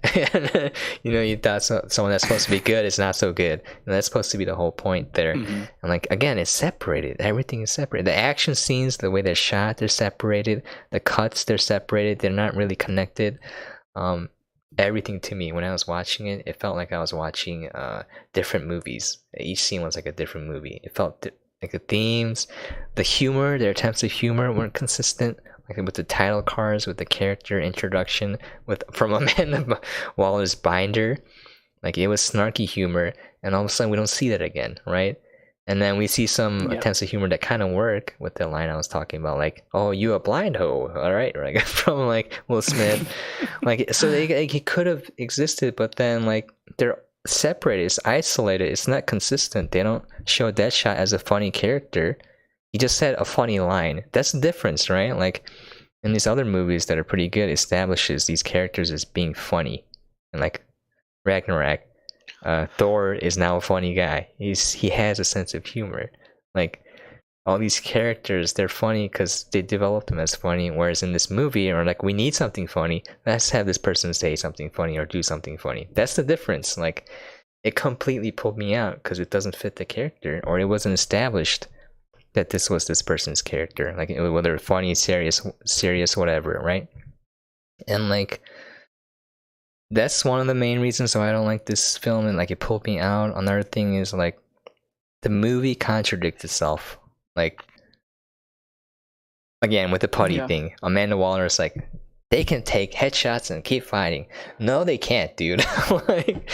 You know, you thought someone that's supposed to be good is not so good. And that's supposed to be the whole point there. Mm-hmm. And like again, it's separated. Everything is separated. The action scenes, the way they're shot, they're separated. The cuts, they're separated. They're not really connected. Everything to me when I was watching it, it felt like I was watching different movies. Each scene was like a different movie. It felt like the themes, the humor, their attempts at humor weren't consistent. Like with the title cards, with the character introduction, with from Amanda Waller's binder, like it was snarky humor, and all of a sudden we don't see that again, right? And then we see some attempts at humor that kind of work with the line I was talking about, like, "Oh, you a blind hoe, all right?" Like from like Will Smith, like so he could have existed, but then like they're separated, it's isolated, it's not consistent. They don't show Deadshot as a funny character. He just said a funny line. That's the difference, right? Like in these other movies that are pretty good, establishes these characters as being funny. And like Ragnarok, Thor is now a funny guy. He has a sense of humor. Like all these characters, they're funny because they develop them as funny. Whereas in this movie, or like we need something funny, let's have this person say something funny or do something funny. That's the difference. Like it completely pulled me out because it doesn't fit the character, or it wasn't established that this was this person's character, like whether funny, serious, whatever, right? And like that's one of the main reasons why I don't like this film, and like it pulled me out. Another thing is like the movie contradicts itself. Like again with the putty thing, Amanda Waller is like, they can take headshots and keep fighting. No, they can't, dude. Like,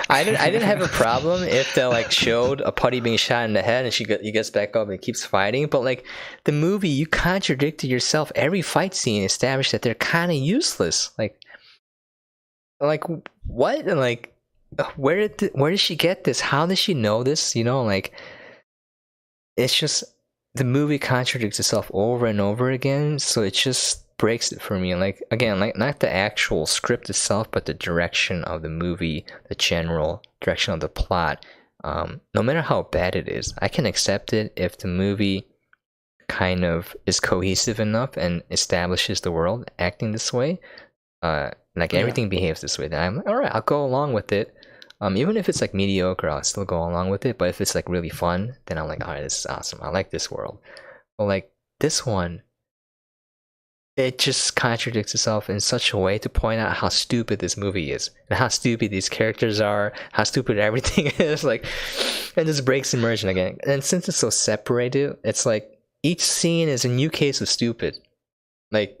I didn't have a problem if they like showed a putty being shot in the head and he gets back up and keeps fighting. But like the movie, you contradicted yourself. Every fight scene established that they're kind of useless. Like what? And like where did she get this? How does she know this? You know, like it's just the movie contradicts itself over and over again. So it just breaks it for me. Like again, like not the actual script itself, but the direction of the movie, the general direction of the plot. No matter how bad it is, I can accept it if the movie kind of is cohesive enough and establishes the world acting this way. Like everything behaves this way, then I'm like, all right, I'll go along with it. Even if it's like mediocre, I'll still go along with it. But if it's like really fun, then I'm like, all right, this is awesome. I like this world. But like this one, it just contradicts itself in such a way to point out how stupid this movie is and how stupid these characters are, how stupid everything is. Like, and just breaks immersion again. And since it's so separated, it's like each scene is a new case of stupid. Like,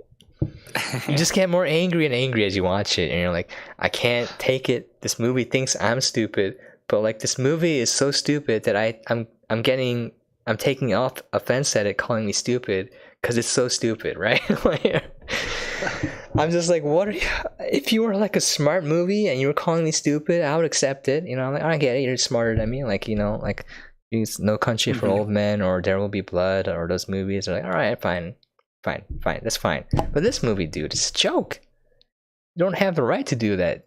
you just get more angry and angry as you watch it, and you're like, I can't take it. This movie thinks I'm stupid, but like this movie is so stupid that I'm taking off offense at it calling me stupid because it's so stupid, right? I'm just like, what are you, if you were like a smart movie and you were calling me stupid, I would accept it. You know, like I get it, you're smarter than me. Like, you know, like No Country for Old Men or There Will Be Blood or those movies are like, all right, fine, that's fine. But this movie, dude, it's a joke. You don't have the right to do that.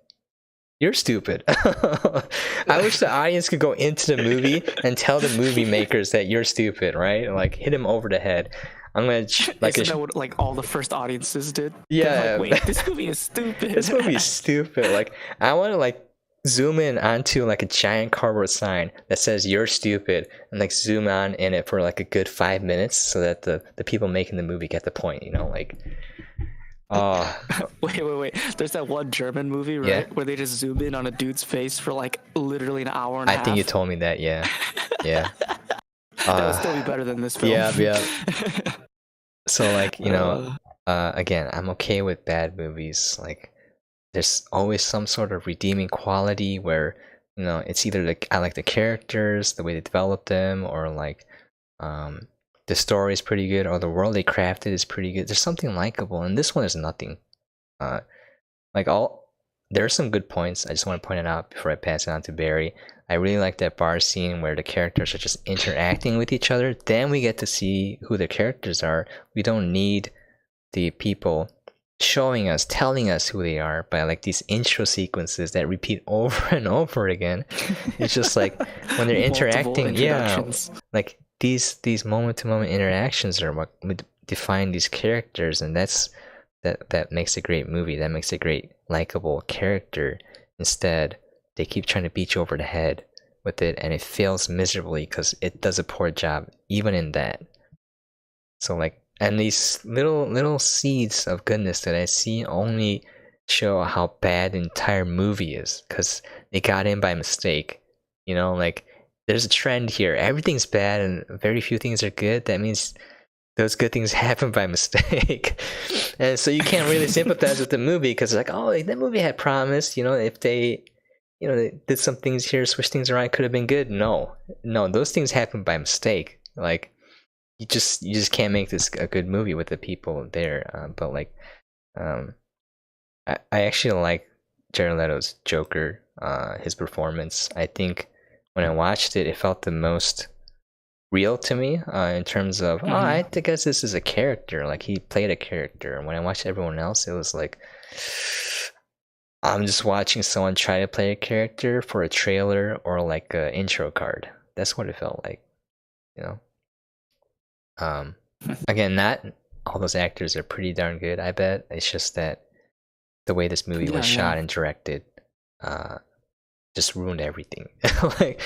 You're stupid. I wish the audience could go into the movie and tell the movie makers that you're stupid, right? Like hit him over the head. I'm gonna like isn't that what like all the first audiences did? Yeah. Like, wait, this movie is stupid. This movie is stupid. Like I want to like zoom in onto like a giant cardboard sign that says "You're stupid" and like zoom on in it for like a good 5 minutes so that the people making the movie get the point. You know, like. Oh. Wait. There's that one German movie, right? Yeah. Where they just zoom in on a dude's face for like literally an hour and a half. I think you told me that, yeah. That would still be better than this film. Yeah. So like, you know, again, I'm okay with bad movies. Like there's always some sort of redeeming quality where, you know, it's either like I like the characters, the way they develop them, or like the story is pretty good, or the world they crafted is pretty good. There's something likable, and this one is nothing. There are some good points. I just want to point it out before I pass it on to Barry. I really like that bar scene where the characters are just interacting with each other. Then we get to see who the characters are. We don't need the people showing us, telling us who they are by like these intro sequences that repeat over and over again. It's just like when they're interacting, like these moment to moment interactions are what would define these characters, and that makes a great movie. That makes a great likable character. Instead, they keep trying to beat you over the head with it, and it fails miserably because it does a poor job even in that. So like, and these little seeds of goodness that I see only show how bad the entire movie is, because they got in by mistake. You know, like there's a trend here. Everything's bad and very few things are good. That means those good things happen by mistake. And so you can't really sympathize with the movie because like, oh, that movie had promise. You know, if they did some things here, switch things around, it could have been good. No, those things happen by mistake. Like you just can't make this a good movie with the people there. But like, I actually like Jared Leto's Joker. His performance. I think when I watched it, it felt the most real to me in terms of I guess this is a character, like he played a character. And when I watched everyone else, it was like I'm just watching someone try to play a character for a trailer or like a intro card. That's what it felt like, you know. Again, not all those actors are pretty darn good, I bet. It's just that the way this movie was shot and directed just ruined everything. like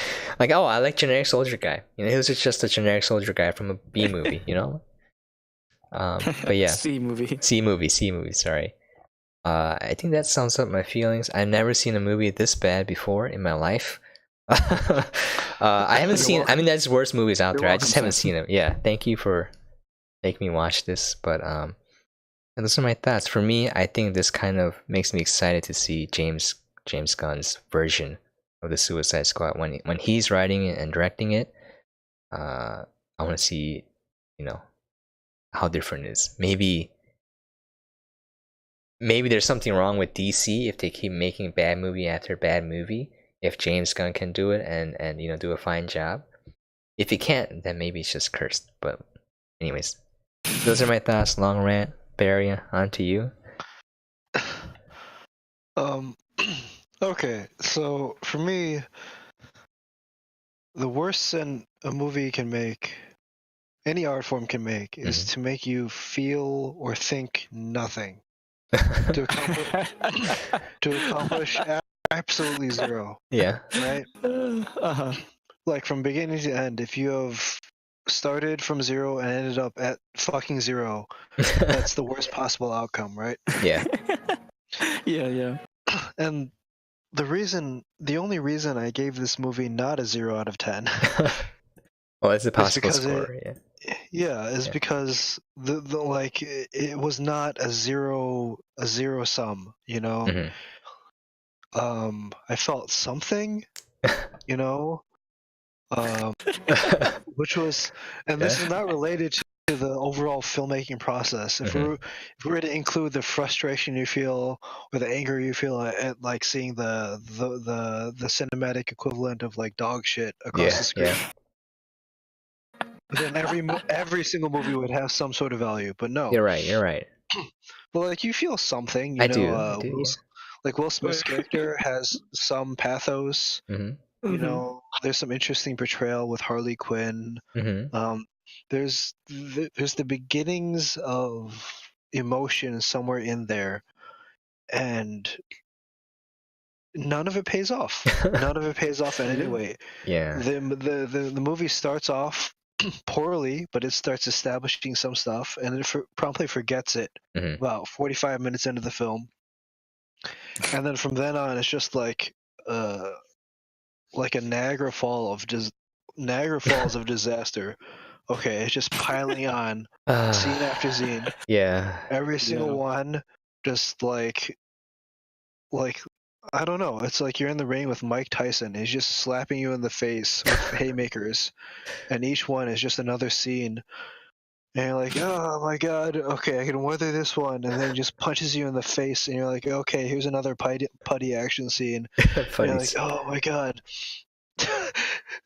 oh, I like generic soldier guy. You know, he was just a generic soldier guy from a B movie, you know. But yeah, C movie. Sorry. I think that sums up my feelings. I've never seen a movie this bad before in my life. I haven't seen. I mean, there's worse movies out there. I just haven't seen them. Yeah, thank you for making me watch this. But and those are my thoughts. For me, I think this kind of makes me excited to see James Gunn's version of the Suicide Squad when he's writing it and directing it. I want to see, you know, how different it is. Maybe there's something wrong with DC if they keep making bad movie after bad movie. If James Gunn can do it and you know, do a fine job. If he can't, then maybe it's just cursed. But anyways, those are my thoughts. Long rant. Barry, on to you. Okay, so for me, the worst sin a movie can make, any art form can make, is to make you feel or think nothing. to accomplish absolutely zero. Yeah. Right? Like from beginning to end, if you have started from zero and ended up at fucking zero, that's the worst possible outcome, right? Yeah. Yeah. And the only reason I gave this movie not a 0 out of 10 well, it's a possible score, because the like it was not a zero sum, you know. I felt something, you know, which was, and this is not related to the overall filmmaking process. If we were to include the frustration you feel or the anger you feel at like seeing the cinematic equivalent of like dog shit across the screen, then every single movie would have some sort of value. But no, you're right. Well, like you feel something, you I know. do. Yeah. Like Will Smith's character has some pathos. You know, there's some interesting portrayal with Harley Quinn. There's the beginnings of emotion somewhere in there, and none of it pays off. None of it pays off in any way. Yeah. The movie starts off poorly, but it starts establishing some stuff, and it promptly forgets it about 45 minutes into the film. And then from then on, it's just like a Niagara Falls of disaster. Okay, it's just piling on, scene after scene. Yeah. Every single one, just like I don't know. It's like you're in the ring with Mike Tyson. He's just slapping you in the face with haymakers, and each one is just another scene. And you're like, oh my god, okay, I can weather this one. And then he just punches you in the face, and you're like, okay, here's another putty action scene. And you're like, oh my god.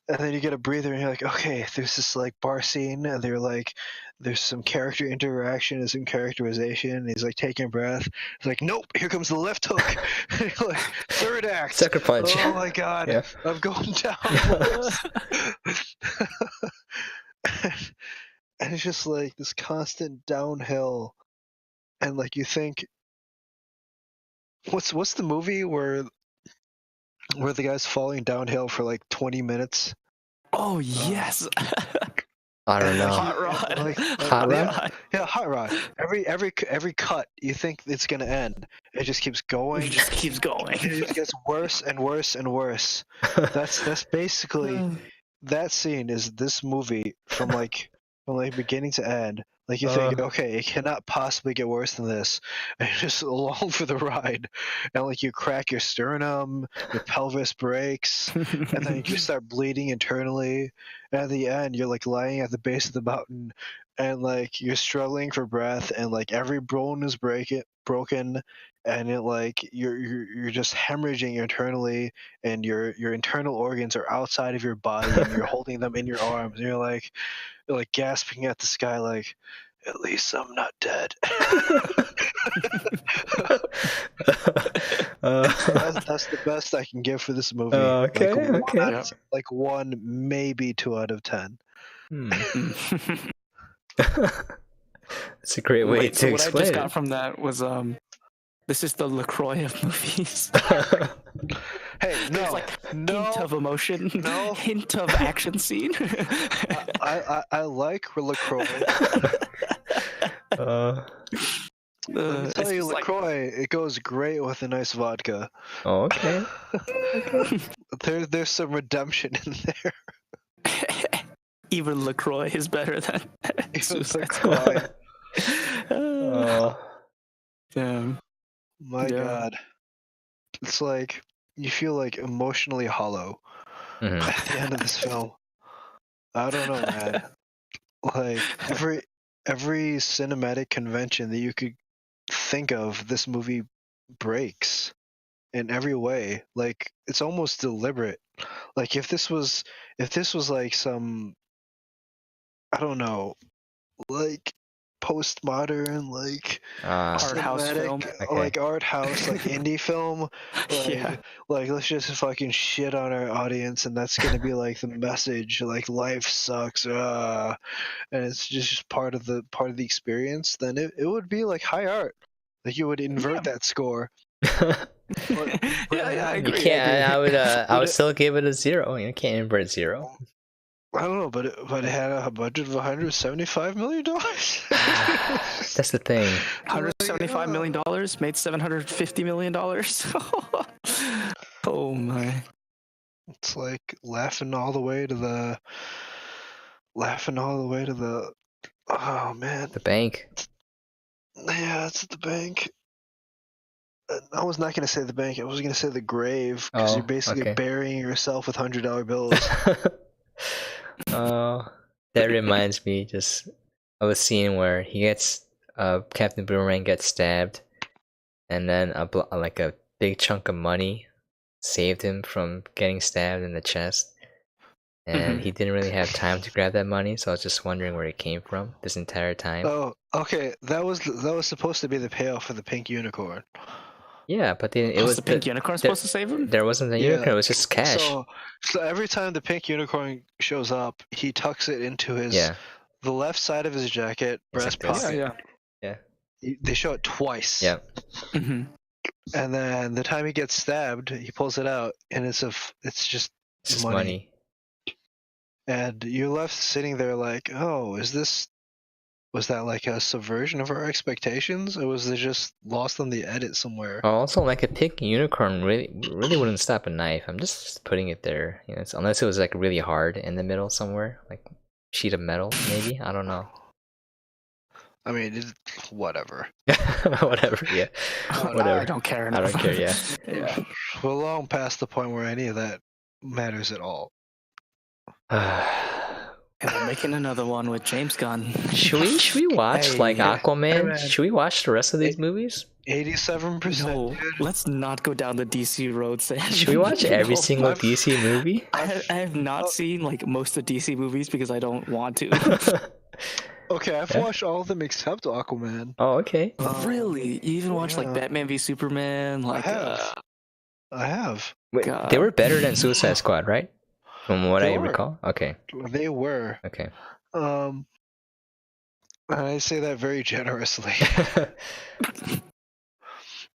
And then you get a breather, and you're like, okay, there's this like bar scene, and they're like, there's some character interaction and some characterization. And he's like taking a breath. He's like, nope, here comes the left hook. And you're like, third act. Sucker punch. Oh my god, Yeah. I'm going down. And it's just like this constant downhill, and like you think, what's the movie where the guy's falling downhill for like 20 minutes? Oh yes. I don't know. Hot Rod. Hot Rod? Yeah, Hot Rod. Every cut, you think it's gonna end. It just keeps going. It just keeps going. It just gets worse and worse and worse. That's basically that scene is this movie from beginning to end. Like you think, okay, it cannot possibly get worse than this, and you're just along for the ride. And like you crack your sternum, your pelvis breaks, and then you just start bleeding internally. And at the end, you're like lying at the base of the mountain, and like you're struggling for breath, and like every bone is broken, and it like you're just hemorrhaging internally, and your internal organs are outside of your body, and you're holding them in your arms, and you're like gasping at the sky, like, at least I'm not dead. That's the best I can give for this movie. Okay, okay. Like 1, maybe 2 out of 10. That's a great way to so what explain I just it. got from that was this is the LaCroix of movies. Hey, There's like hint of emotion, hint of action scene. I like LaCroix. Let me tell you, LaCroix, it goes great with a nice vodka. Oh, okay. There's some redemption in there. Even LaCroix is better than Suicide LaCroix. Damn. My God. It's like you feel like emotionally hollow at the end of this film. I don't know, man. Like every cinematic convention that you could think of, this movie breaks in every way. Like it's almost deliberate. Like if this was like some, I don't know, like postmodern, like art house film, like art house, like indie film, like let's just fucking shit on our audience, and that's gonna be like the message, like life sucks, and it's just part of the experience. Then it would be like high art. Like you would invert that score. I agree. You can't. I would still give it a 0. You can't invert 0. I don't know, but it had a budget of $175 million. That's the thing. $175 million made $750 million. Oh my! It's like laughing all the way to the. Oh man. The bank. Yeah, it's at the bank. I was not going to say the bank. I was going to say the grave, because you're basically burying yourself with $100 bills. That reminds me just of a scene where he gets Captain Boomerang gets stabbed, and then like a big chunk of money saved him from getting stabbed in the chest, and he didn't really have time to grab that money. So I was just wondering where it came from this entire time. Oh, okay. That was supposed to be the payoff for the pink unicorn. Yeah, but then it was the pink unicorn supposed to save him? There wasn't a unicorn; it was just cash. So every time the pink unicorn shows up, he tucks it into his the left side of his jacket breast pocket. Yeah. They show it twice. Yeah. And then the time he gets stabbed, he pulls it out, and it's just money. And you're left sitting there like, oh, was that like a subversion of our expectations, or was it just lost on the edit somewhere? Also, like a pink unicorn really wouldn't stop a knife. I'm just putting it there, unless it was like really hard in the middle somewhere, like sheet of metal maybe. I don't know. I mean, whatever. Whatever. Yeah. Whatever. I don't care I enough. don't care. Yeah. Yeah. We're long past the point where any of that matters at all. And they're making another one with James Gunn. Should we watch like Hey, Aquaman? man. Should we watch the rest of these movies? 87%. No, Dude. let's not go down the DC road, Sam. Should we watch every No, single I've- DC movie? I have not seen like most of DC movies because I don't want to. Okay, I've Yeah. watched all of them except Aquaman. Oh, okay. Really? You even watch like Yeah. Batman v Superman? Like, I have. Wait, God. they were better than Suicide Squad, right? From what They I were. recall. Okay. They were. Okay. And I say that very generously.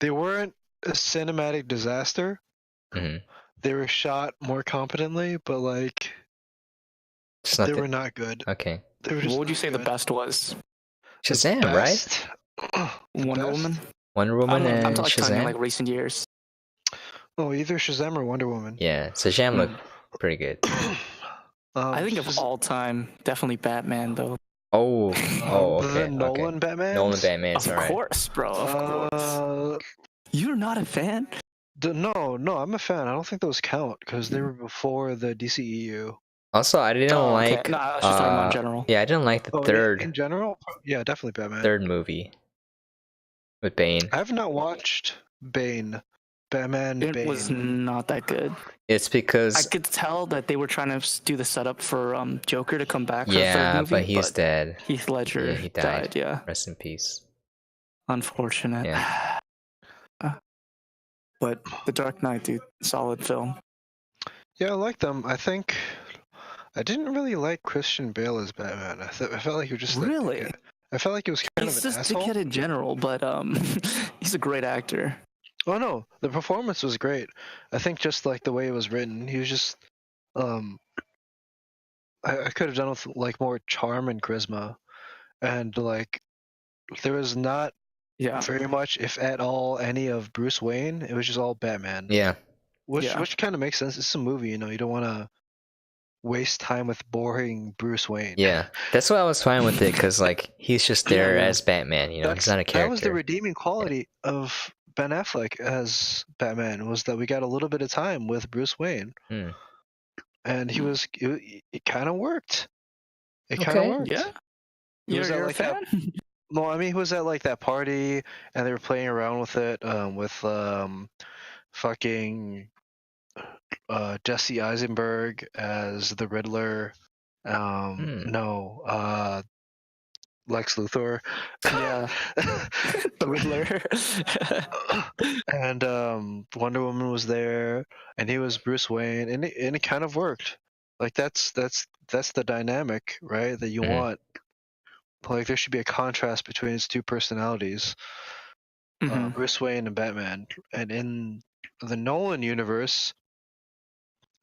They weren't a cinematic disaster. hmm They were shot more competently, but like Just they nothing. were not good. Okay. They were just what would you not say the good. best was? Shazam, right? Best? The Wonder best? Woman? Wonder Woman I'm and talking Shazam. like recent years. Oh, either Shazam or Wonder Woman. Yeah, Shazam looked pretty good. I think of all time, definitely Batman though. Oh, oh, okay. The Nolan okay. Batman. Nolan Batman's Of alright. course, bro. Of course. You're not a fan? No, I'm a fan. I don't think those count because they were before the DCEU. Also, I didn't Oh, okay. like. No, I was just talking about in general. Yeah, I didn't like the Oh, third in general, yeah, definitely Batman. third movie with Bane. I have not watched Bane. Batman It Bane. was not that good. It's I because could tell that they were trying to do the setup for Joker to come back for the yeah, third movie, but he's dead. Heath Ledger Yeah, he died. Yeah, Rest in peace. unfortunate. Yeah. But The Dark Knight, dude, solid film. Yeah, I like them. I think I didn't really like Christian Bale as Batman. I felt like he was just like, Really? I felt like he was kind He's of an just asshole. dickhead in general, but he's a great actor. Oh no, the performance was great. I think just like the way it was written, he was just I could have done with like more charm and charisma, and like there was not Yeah. very much, if at all, any of Bruce Wayne. It was just all Batman. Yeah. Which kind of makes sense. It's a movie, you know. You don't want to waste time with boring Bruce Wayne. Yeah. That's why I was fine with it because like he's just there Yeah. as Batman. You know, he's not a character. That was the redeeming quality of Ben Affleck as Batman, was that we got a little bit of time with Bruce Wayne, Hmm. and it kind of worked. It kind of Okay. worked. Yeah. He You're, was at, you're a like, that- fan? No, I mean, he was at like that party, and they were playing around with it, with fucking Jesse Eisenberg as the Riddler. No, Lex Luthor. Yeah. The Riddler. And Wonder Woman was there, and he was Bruce Wayne, and it kind of worked. Like that's the dynamic, right? That you Mhm. want. Like there should be a contrast between his two personalities, Mhm. Bruce Wayne and Batman. And in the Nolan universe,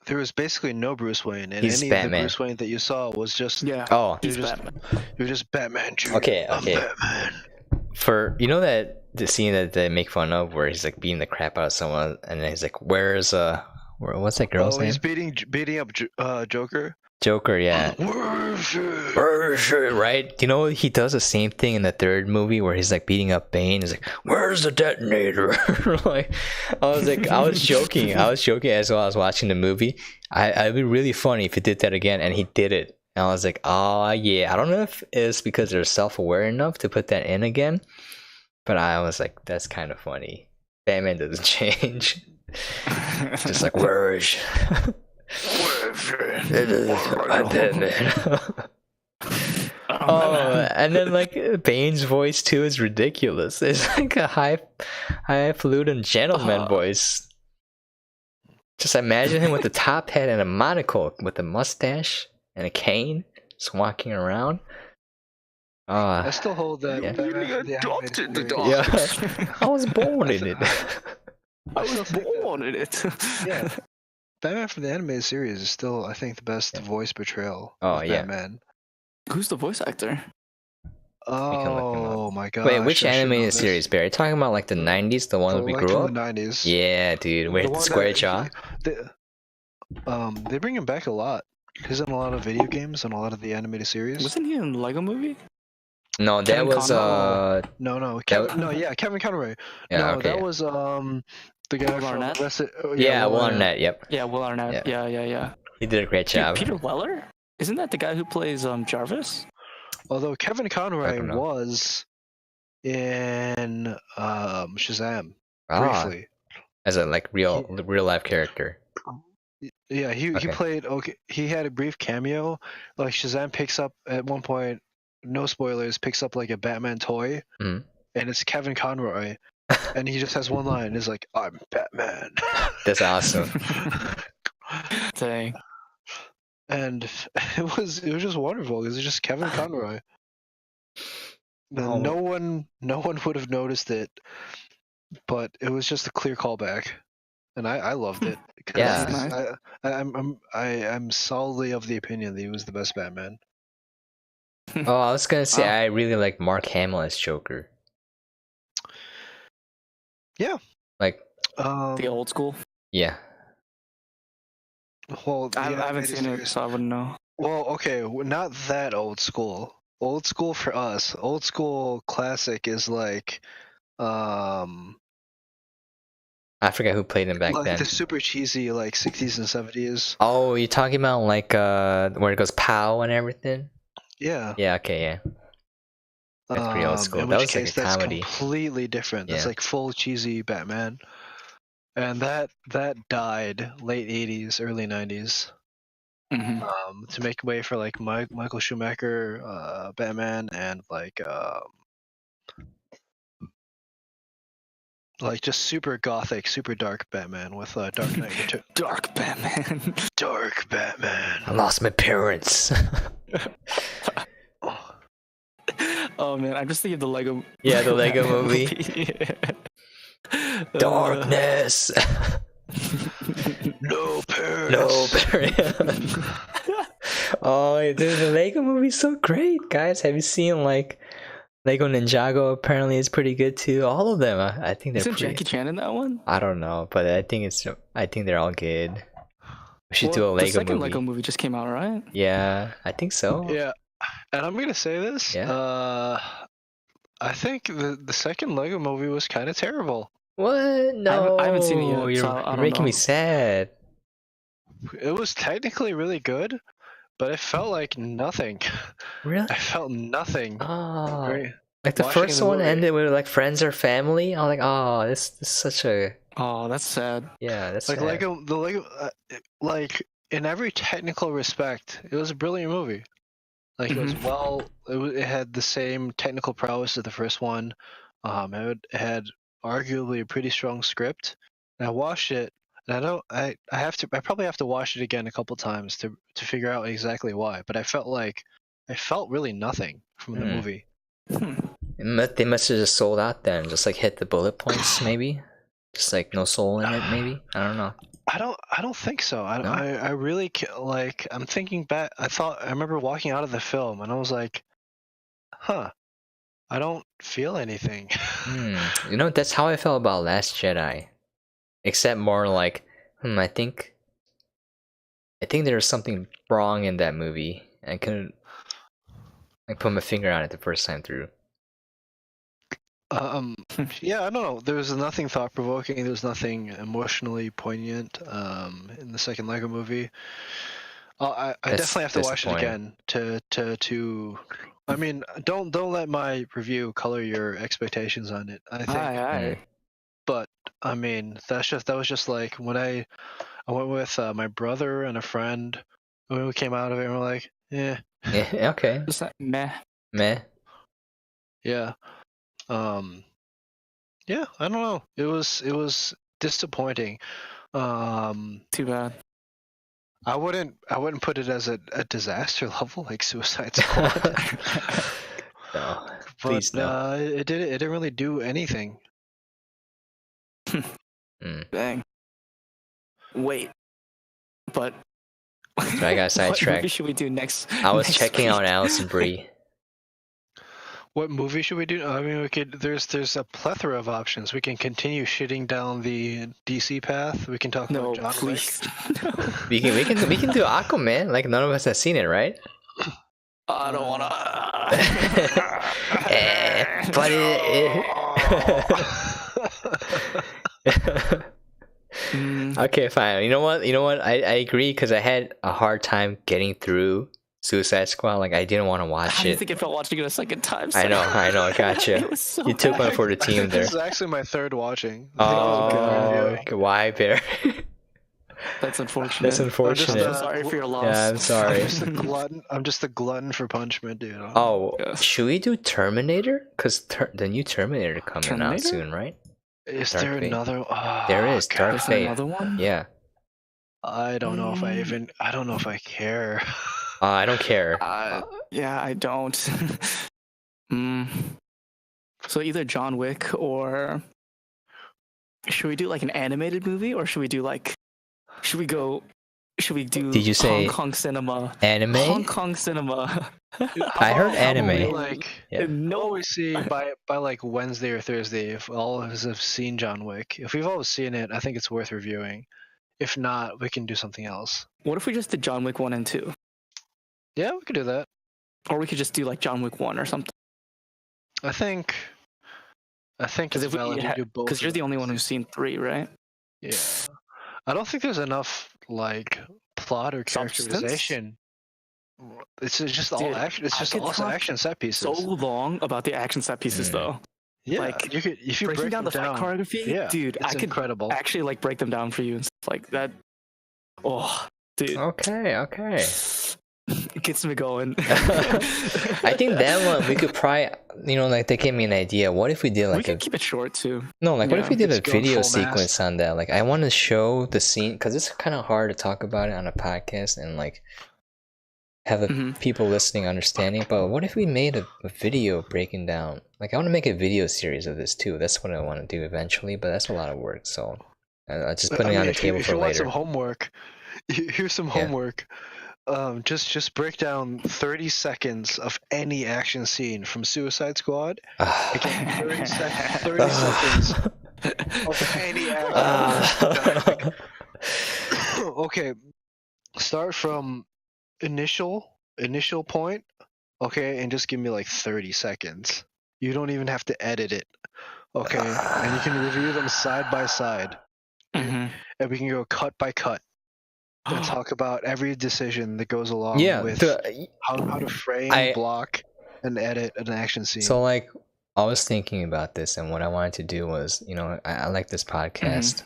there was basically no Bruce Wayne, and He's any of Batman. the Bruce Wayne that you saw was just Yeah. Oh, He's You're just- Batman. you're just Batman. Jr. Okay, I'm okay. Batman. for you know that the scene that they make fun of where he's like beating the crap out of someone and then he's like, what's that girl's Oh, name? he's beating up Joker. Joker, yeah. Where's it? Right? You know, he does the same thing in the third movie where he's like beating up Bane. He's like, "Where's the detonator?" Like, I was joking as well. I was watching the movie. It'd be really funny if he did that again, and he did it. And I was like, "Oh yeah." I don't know if it's because they're self-aware enough to put that in again, but I was like, "That's kind of funny." Batman doesn't change. Just like, where is? It is Batman. Oh, and then like Bane's voice too is ridiculous. It's like a highfalutin gentleman voice. Just imagine him with a top hat and a monocle, with a mustache and a cane, just walking around. I still hold that. Yeah. Batman from the Adopted the animated dog. series. Yeah, I was born in it. I was born in it. Yeah. Batman from the animated series is still, I think, the best voice portrayal Oh, of yeah. Batman. Who's the voice actor? can look him Oh my god! Wait, which animated series, Barry? Talking about like the 90s, the one that we grew from up? the 90s. Yeah, dude, with the square jaw. They bring him back a lot. He's in a lot of video games and a lot of the animated series. Wasn't he in Lego Movie? No, that Kevin was Conroy? No, That- Kevin Conroy. yeah, No, okay, that yeah. was the guy Will from Arnett? Arrested. Oh, Yeah, Will Will Arnett. Arnett. Yep. Yeah, Will Arnett. Yeah. He did a great Dude, job. Peter Weller? Isn't that the guy who plays Jarvis? Although Kevin Conroy don't know. was in Shazam Ah, briefly. as a like real life character. Yeah, he Okay. played. Okay, he had a brief cameo. Like Shazam picks up at one point. No spoilers. Picks up like a Batman toy, Mhm. and it's Kevin Conroy, and he just has one line. It's like, "I'm Batman." That's awesome. Dang. And it was just wonderful because it's just Kevin Conroy. Oh. And no one would have noticed it, but it was just a clear callback, and I loved it. 'Cause Yeah. I'm solidly of the opinion that he was the best Batman. Oh, I was gonna say Wow. I really like Mark Hamill as Joker. Yeah. Like, The old school? yeah. Well, I the haven't animated seen it, series. so I wouldn't know. Well, okay, not that old school. Old school for us. Old school classic is like, I forgot who played him back like then. the super cheesy like 60s and 70s. Oh, you're talking about like where it goes pow and everything? Yeah. Yeah, okay, yeah. That's pretty old school. In That which was like case, a that's comedy. completely different. That's Yeah. like full cheesy Batman, and that died late 80s, early 90s. Hmm. To make way for like Michael Schumacher, Batman, and like just super gothic, super dark Batman with Dark Knight Returns. Dark Batman. Dark Batman. I lost my parents. Oh man, I'm just thinking of the Lego. Yeah, the Lego Batman movie. Yeah. Darkness. No parents. No parents. Oh, dude, the Lego movie's so great, guys. Have you seen like Lego Ninjago? Apparently, it's pretty good too. All of them, I think they're Isn't pretty. Jackie Chan in that one? I don't know, but I think they're all good. We should do a The Lego second movie. Lego movie just came out, right? Yeah, I think so. Yeah, and I'm gonna say this. Yeah. I think the second Lego movie was kind of terrible. What? No, I haven't seen it yet, You're, so I you're don't making me know. sad. It was technically really good, but it felt like nothing. Really? I felt nothing. Oh, Right? like the Watching first the one movie. ended with like friends or family. I'm like, oh, this is such a Oh, that's sad. yeah. That's Like sad. the Lego, like in every technical respect, it was a brilliant movie. Like it was it had the same technical prowess as the first one. It had arguably a pretty strong script. And I watched it, and I probably have to watch it again a couple times to figure out exactly why. But I felt really nothing from the Hmm. movie. They must have just sold out then, just like hit the bullet points maybe, just like no soul in it maybe. I don't know. I don't think so. No? I really like. I'm thinking back. I remember walking out of the film, and I was like, huh. I don't feel anything. You know, that's how I felt about Last Jedi, except more like, I think there was something wrong in that movie. I couldn't like put my finger on it the first time through. Yeah, I don't know. There was nothing thought provoking. There was nothing emotionally poignant. In the second Lego movie, I That's definitely have to watch it disappointing. again to. I mean, don't let my review color your expectations on it. I think, Aye. but I mean, that was just like when I went with my brother and a friend. When we came out of it, and we're like, Yeah, okay. Just that meh. Meh. yeah. Yeah, I don't know. It was disappointing. Too bad. I wouldn't put it as a disaster level like Suicide Squad. No, But please no. it didn't really do anything. Dang. Wait. But So I got what sidetracked. movie should we do next? I was next checking week? out Alison Brie. What movie should we do? I mean, we could. There's a plethora of options. We can continue shitting down the DC path. We can talk No, about John please. We can do Aquaman. Like none of us have seen it, right? I don't wanna. But Mm, okay, fine. You know what? I agree because I had a hard time getting through Suicide Squad. Like I didn't want to how watch do you it. think it felt watching it a second time? I know, I gotcha. It was so You took one bad. for the I team think there. this is actually my third watching. I think it was my third God. viewing. Okay, why, Bear? That's unfortunate. That's I'm unfortunate. I'm so sorry for your loss. Yeah, I'm sorry. I'm just a glutton for punishment, dude. Oh, Yeah. should we do Terminator? Because the new Terminator coming out Terminator? soon, right? Is Dark there Fate. another? Oh, There is God. Dark Is there Fate. another one? Yeah. I don't know if I don't know if I care. I don't care. Yeah, I don't. mm. So either John Wick or should we do like an animated movie or should we do Did you say Hong Kong cinema? Anime? Hong Kong cinema. I heard anime. Like, Yeah. no, always see by like Wednesday or Thursday if all of us have seen John Wick. If we've all seen it, I think it's worth reviewing. If not, we can do something else. What if we just did John Wick 1 and 2? Yeah, we could do that. Or we could just do like John Wick 1 or something. I think Because it's valid to do both. Because you're the only one who's seen 3, right? Yeah. I don't think there's enough like plot or Substance? characterization. It's just all Dude, action. It's I just could all talk action set pieces. So long about the action set pieces, though. Yeah, like, you could if you Breaking break down them the fight down. choreography, Yeah, dude, it's I could incredible. actually like break them down for you and stuff like that. Oh, dude, Okay. it gets me going. I think that one we could probably, like they gave me an idea. What if we did we like can keep it short too. what if we did a Just go video full mast. sequence on that? Like I want to show the scene because it's kind of hard to talk about it on a podcast and like have the Mhm. people listening understanding. But what if we made a video breaking down? Like I want to make a video series of this too. That's what I want to do eventually, but that's a lot of work. So just putting it on the table if for you want later. some homework, here's some homework. Just break down 30 seconds of any action scene from Suicide Squad. Again, 30 seconds of any action. Okay, start from initial point. Okay, and just give me like 30 seconds. You don't even have to edit it. Okay, and you can review them side by side, Mhm. and we can go cut by cut. And talk about every decision that goes along with how to frame, block, and edit an action scene. So like I was thinking about this and what I wanted to do was, I like this podcast.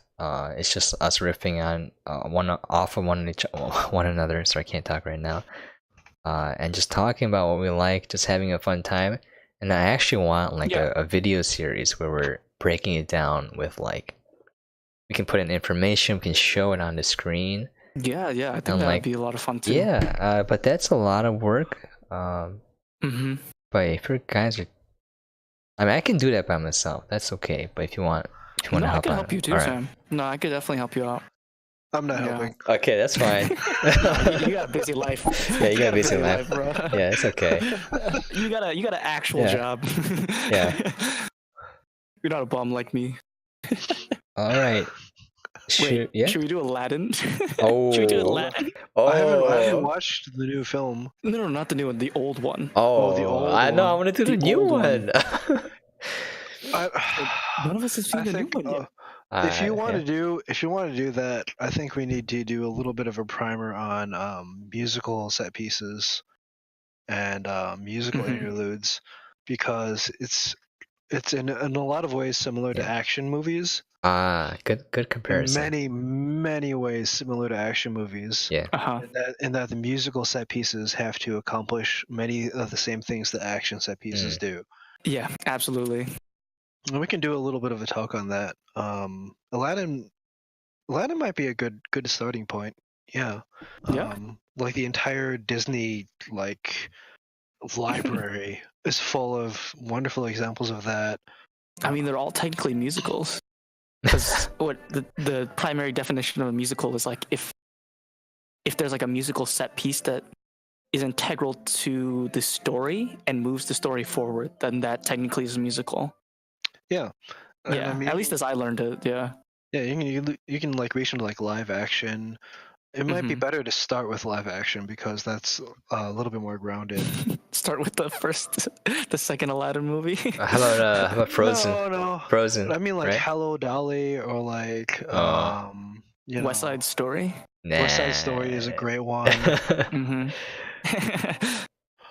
It's just us riffing on one another, so I can't talk right now. And just talking about what we like, just having a fun time. And I actually want like a video series where we're breaking it down with like we can put in information, we can show it on the screen. Yeah, I think that'd be a lot of fun too. Yeah, but that's a lot of work. Mhm. But if you guys are, I can do that by myself. That's okay. But if you want to help, I can help you too, all right. Sam. No, I could definitely help you out. I'm not Yeah. helping. Okay, that's fine. You got a busy life. Yeah, you got a busy life. bro. Yeah, it's okay. You got an actual Yeah. job. Yeah. You're not a bum like me. All right. Wait, Yeah. should we do Aladdin? Oh. Should we do Aladdin? I haven't watched the new film. No, not the new one, the old one. Oh, the old I know. I one. want to do the The new old one. None of us have seen I the think new one yet. if you want to do that, I think we need to do a little bit of a primer on musical set pieces and musical Mhm. interludes because it's in a lot of ways similar to action movies. Good comparison. In many ways similar to action movies. Yeah. Uh-huh. In that the musical set pieces have to accomplish many of the same things that action set pieces do. Yeah, absolutely. And we can do a little bit of a talk on that. Aladdin might be a good starting point. Yeah. Yeah. Like the entire Disney library is full of wonderful examples of that. I mean, they're all technically musicals. Because what the primary definition of a musical is like if there's like a musical set piece that is integral to the story and moves the story forward, then that technically is a musical. Yeah. And Yeah, I mean, at least as I learned it. Yeah. yeah, you can like reach into like live action, It might be Mhm. better to start with live action because that's a little bit more grounded. Start with the second Aladdin movie. How about Frozen? No. Frozen, I mean like right? Hello Dolly or like Oh, West Side Story. West Side Story is a great one. Mm-hmm.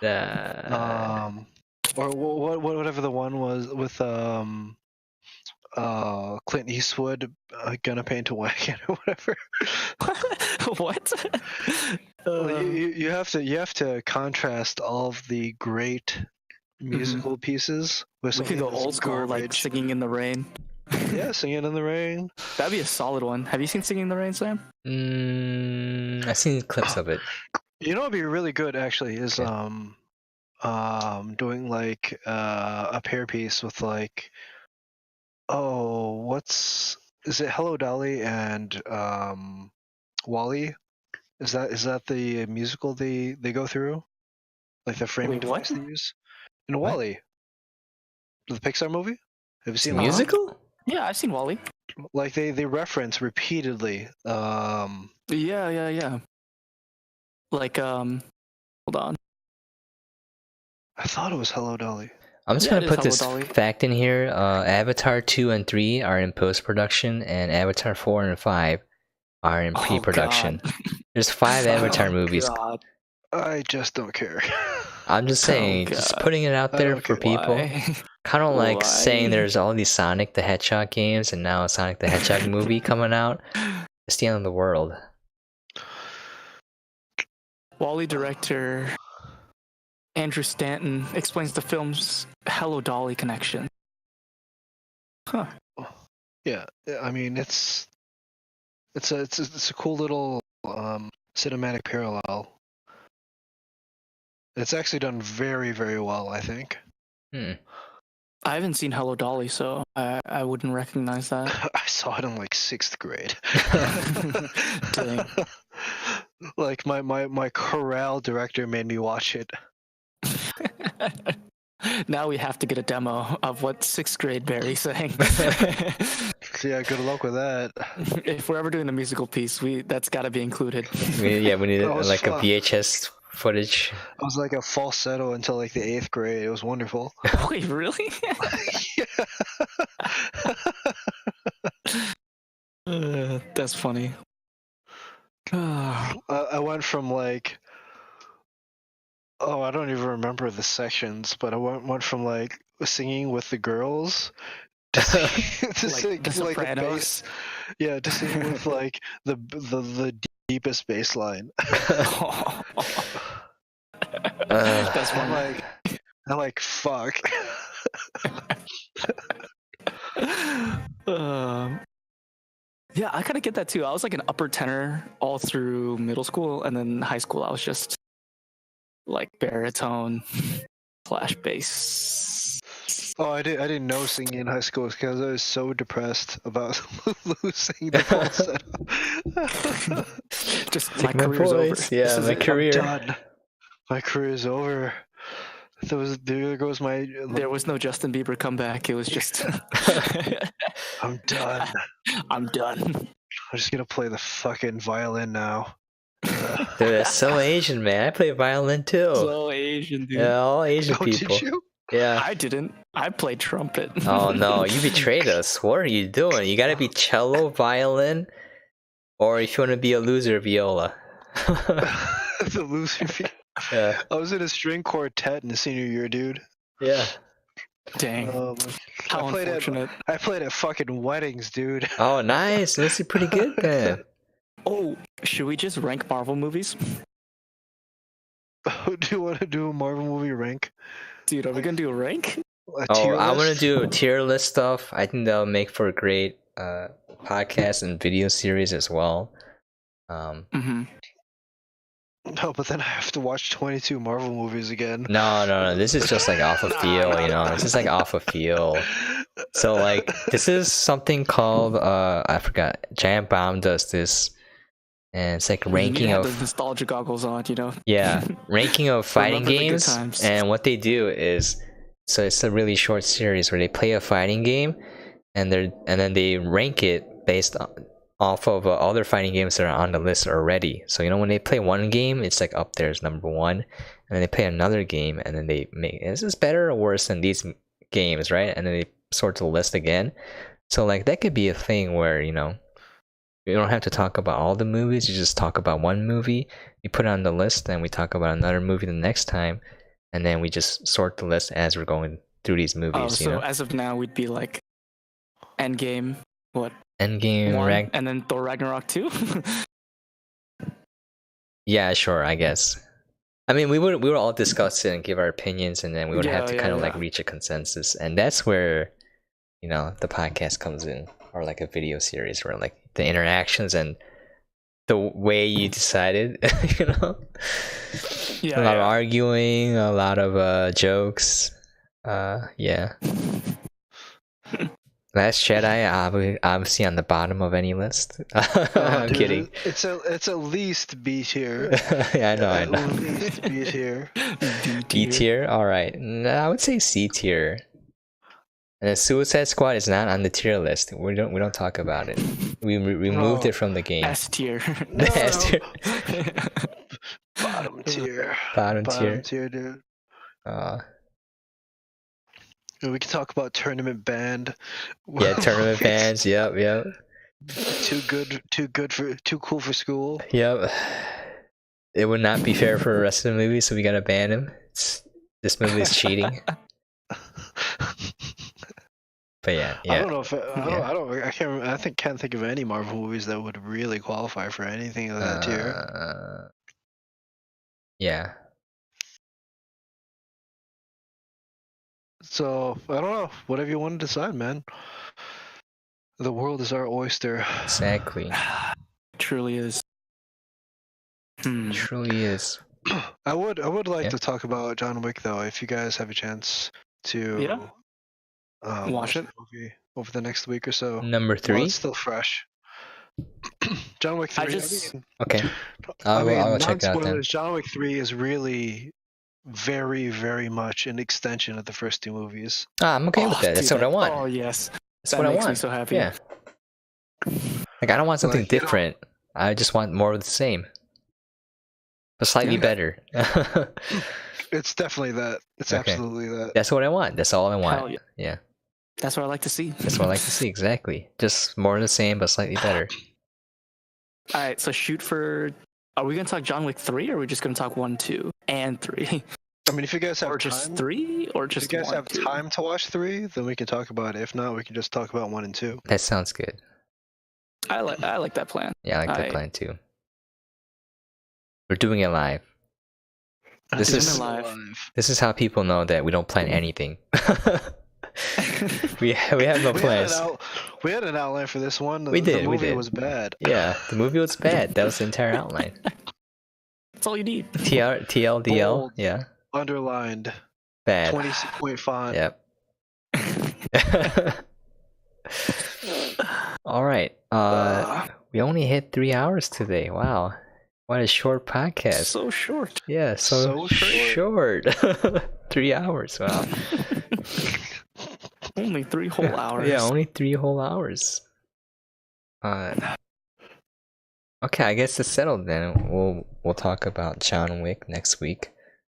Nah. Or whatever the one was with Clint Eastwood gonna paint a wagon or whatever. What? Well, you have to contrast all of the great musical pieces with We could something go that's old school, like garbage. Singing in the Rain. Yeah, Singing in the Rain. That'd be a solid one. Have you seen Singing in the Rain, Sam? I've seen clips of it. You know what'd be really good actually is Okay. doing like a pair piece with like is it Hello Dolly and Wally? Is that the musical they go through? Like the framing Wait, what? device they use? In What? Wally, the Pixar movie? Have you It's a seen Wally? musical? Yeah, I've seen Wally. Like they reference repeatedly. Yeah. Like, hold on. I thought it was Hello Dolly. I'm just Yeah, gonna it is put this Hello Dolly. fact in here. Avatar 2 and 3 are in post-production, and Avatar 4 and 5 are in Oh, pre-production. God. There's 5 Avatar movies. God. I just don't care. I'm just saying, just God. putting it out I there don't for care. people. Why? Kind of like Why? saying there's all these Sonic the Hedgehog games and now a Sonic the Hedgehog movie coming out. It's the end of the world. Wally director Andrew Stanton explains the film's Hello Dolly connection. Huh. Yeah, I mean it's a cool little cinematic parallel. It's actually done very, very well, I think. Hmm. I haven't seen Hello Dolly, so I wouldn't recognize that. I saw it in like 6th grade. Dang. Like my chorale director made me watch it. Now we have to get a demo of what 6th grade Barry's saying. Yeah, good luck with that. If we're ever doing a musical piece, that's got to be included. We need That was like a fun. VHS footage. I was like a falsetto until like the 8th grade. It was wonderful. Wait, really? That's funny. I went from like, I don't even remember the sections, but I went from like singing with the girls to sing, to Like sing the like the Sopranos. bass. Yeah, to sing with like the deepest bass line. That's I'm funny. like fuck. Yeah, I kind of get that too. I was like an upper tenor all through middle school, and then high school I was just like baritone / bass. Oh, I didn't know singing in high school because I was so depressed about losing the falsetto. Just Take my my career's over. voice. Yeah, This is my it. career. I'm done. My career is over. There goes my. There was no Justin Bieber comeback. It was just I'm done. I'm done. I'm just gonna play the fucking violin now. Dude, that's so Asian, man. I play violin too. So Asian, dude. Yeah, all Asian Oh, people. did you? Yeah. I didn't. I played trumpet. Oh no, you betrayed us. What are you doing? You gotta be cello, violin, or if you want to be a loser, viola. The loser. Yeah. I was in a string quartet in the senior year, dude. Yeah. Dang. How I played unfortunate. I played at fucking weddings, dude. Oh, nice. This is pretty good then. Oh, should we just rank Marvel movies? Do you want to do a Marvel movie rank? Dude, are we gonna do a rank? A Oh, tier I want to list? do tier list stuff. I think that'll make for a great podcast and video series as well. Mm-hmm. No, but then I have to watch 22 Marvel movies again. No. This is just like off of feel, you know. It's just like off of feel. So like this is something called I forgot. Giant Bomb does this, and it's like You need to ranking have of those nostalgia goggles on, you know. yeah, ranking of fighting Remember the good games. times. And what they do is, so it's a really short series where they play a fighting game, and then they rank it based off of other fighting games that are on the list already. So when they play one game, it's like up there as number one, and then they play another game, and then they make, is this better or worse than these games, right? And then they sort the list again. So like that could be a thing where you don't have to talk about all the movies. You just talk about one movie. You put it on the list, and we talk about another movie the next time, and then we just sort the list as we're going through these movies. So as of now, we'd be like Endgame, what? Endgame, 1, and then Thor Ragnarok 2. Yeah, sure, I guess. I mean, we would all discuss it and give our opinions, and then we would have to kind of like reach a consensus, and that's where the podcast comes in, or like a video series where like the interactions and the way you decided, a lot of arguing, a lot of jokes. Yeah. Last Jedi, obviously on the bottom of any list. I'm dude, kidding. It's at least B tier. Yeah, I know. At least B tier. B tier. All right. No, I would say C tier. And then Suicide Squad is not on the tier list. We don't talk about it. We removed it from the game. S tier. No, S tier. Bottom tier. Bottom tier, dude. We can talk about tournament band. Yeah, tournament bands. Yep. Too cool for school. Yep. It would not be fair for the rest of the movie, so we gotta ban him. This movie is cheating. But yeah. I don't know if I can't think of any Marvel movies that would really qualify for anything of that tier. Yeah. So I don't know. Whatever you want to decide, man. The world is our oyster. Exactly. Truly is. Truly is. I would like to talk about John Wick though, if you guys have a chance to watch it the movie over the next week or so. Number 3. While it's still fresh. John Wick 3. Okay. I'll check it out then. John Wick 3 is really very, very much an extension of the first 2 movies. I'm okay with that. That's what I want. Oh yes, that's what I want. Makes me so happy. Yeah. Like I don't want something different. I just want more of the same, but slightly better. It's definitely that. It's absolutely that. That's what I want. That's all I want. Yeah. That's what I like to see. That's what I like to see. Exactly. Just more of the same, but slightly better. All right. So shoot for. Are we gonna talk John Wick 3, or are we just gonna talk 1, 2, and 3? I mean, if you guys have just time, 3, or just if you guys 1, have 2? time to watch 3, then we can talk about it. If not, we can just talk about 1 and 2. That sounds good. I like that plan. Yeah, I like that plan too. We're doing it live. This is how people know that we don't plan anything. we have no plans. We had an outline for this one. We did. The movie was bad. Yeah, the movie was bad. That was the entire outline. That's all you need. TLDL. Bold, yeah. Underlined. Bad. 26.5. Yep. All right. We only hit 3 hours today. Wow. What a short podcast. So short. Yeah, so short. 3 hours. Wow. Only 3 whole hours. Yeah, only 3 whole hours. Okay, I guess it's settled then. We'll talk about John Wick next week.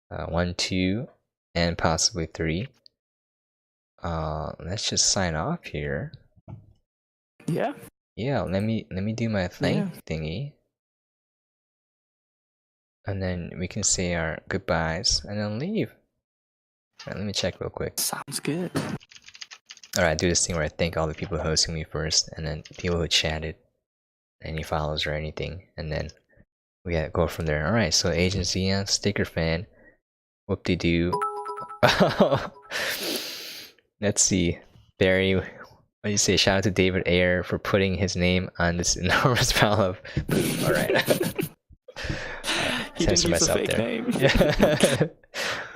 1, 2, and possibly 3. Let's just sign off here. Yeah. Yeah, let me do my thingy. And then we can say our goodbyes and then leave. Alright, let me check real quick. Sounds good. Alright, do this thing where I thank all the people hosting me first, and then people who chatted, any follows or anything, and then we gotta go from there. Alright, so Agent Xeon, sticker fan, whoop-de-doo. Let's see. Barry, what do you say? Shout out to David Ayer for putting his name on this enormous pile of poop. Alright. Censor myself fake there. Name.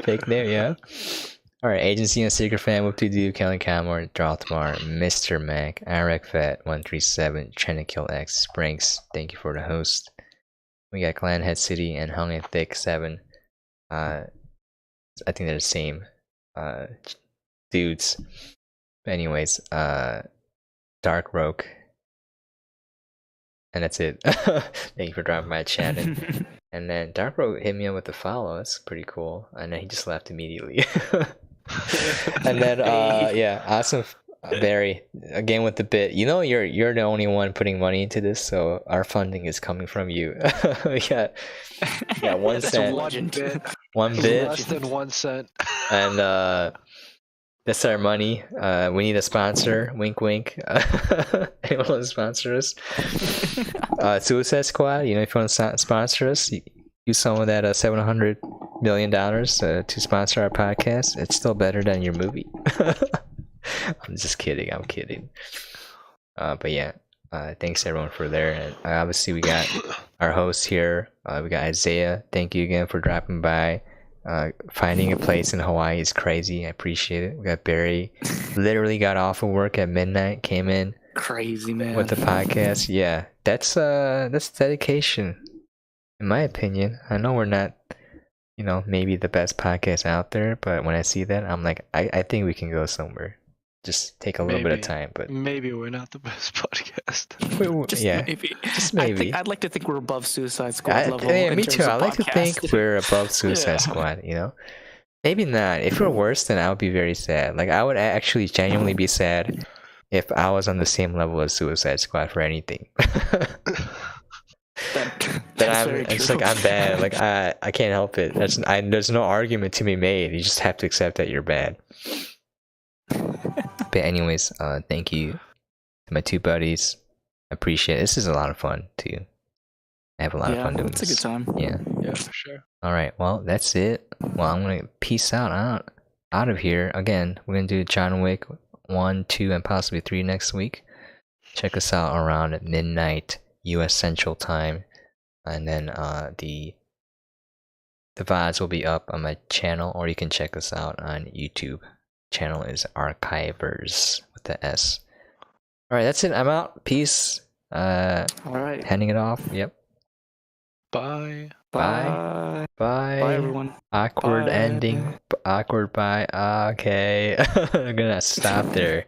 Fake name, yeah. Alright, Agency and Secret Fan, Whoop-de-doo, Kellen Camor, Drothmar, Mr. Mac, Arek Fat, 137, Trying to Kill X, Spranks, thank you for the host. We got Clan Head City and Hung and Thick 7. I think they're the same dudes. But anyways, Dark Rogue, And that's it. Thank you for dropping by chat. And then Darkro hit me up with a follow. That's pretty cool. And then he just left immediately. And then yeah, awesome Barry again with the bit. You know you're the only one putting money into this, so our funding is coming from you. Yeah, 1 cent. One bit. 1 bit. Less than 1 cent. And that's our money. We need a sponsor. Wink, wink. Anyone want to sponsor us? Suicide Squad. You know, if you want to sponsor us, use some of that $700 million to sponsor our podcast. It's still better than your movie. I'm just kidding. I'm kidding. But yeah, thanks everyone for there. And obviously we got our hosts here. We got Isaiah. Thank you again for dropping by. Finding a place in Hawaii is crazy. I appreciate it. We got Barry. Literally got off of work at midnight. Came in. Crazy, man. With the podcast. Yeah, that's dedication, in my opinion. I know we're not, maybe the best podcast out there, but when I see that, I'm like, I think we can go somewhere. Just take a little bit of time, but maybe we're not the best podcast. Just maybe. I'd like to think we're above Suicide Squad level. Yeah, me too. I like to think we're above Suicide Squad. Maybe not. If we're worse, then I would be very sad. Like I would actually genuinely be sad if I was on the same level as Suicide Squad for anything. It's like I'm bad. Like I can't help it. There's no argument to be made. You just have to accept that you're bad. But anyways, thank you to my two buddies. I appreciate it. This is a lot of fun too. I have a lot of fun doing this. It's a good time. Yeah, for sure. All right, well that's it. Well, I'm gonna peace out of here. Again, we're gonna do John Wick 1, 2, and possibly 3 next week. Check us out around midnight U.S. Central Time, and then the VODs will be up on my channel, or you can check us out on YouTube. Channel is Archivers with the S. All right, that's it. I'm out. Peace. All right. Handing it off. Yep. Bye. Bye. Bye. Bye, everyone. Awkward ending. Awkward bye. Okay. I'm gonna stop there.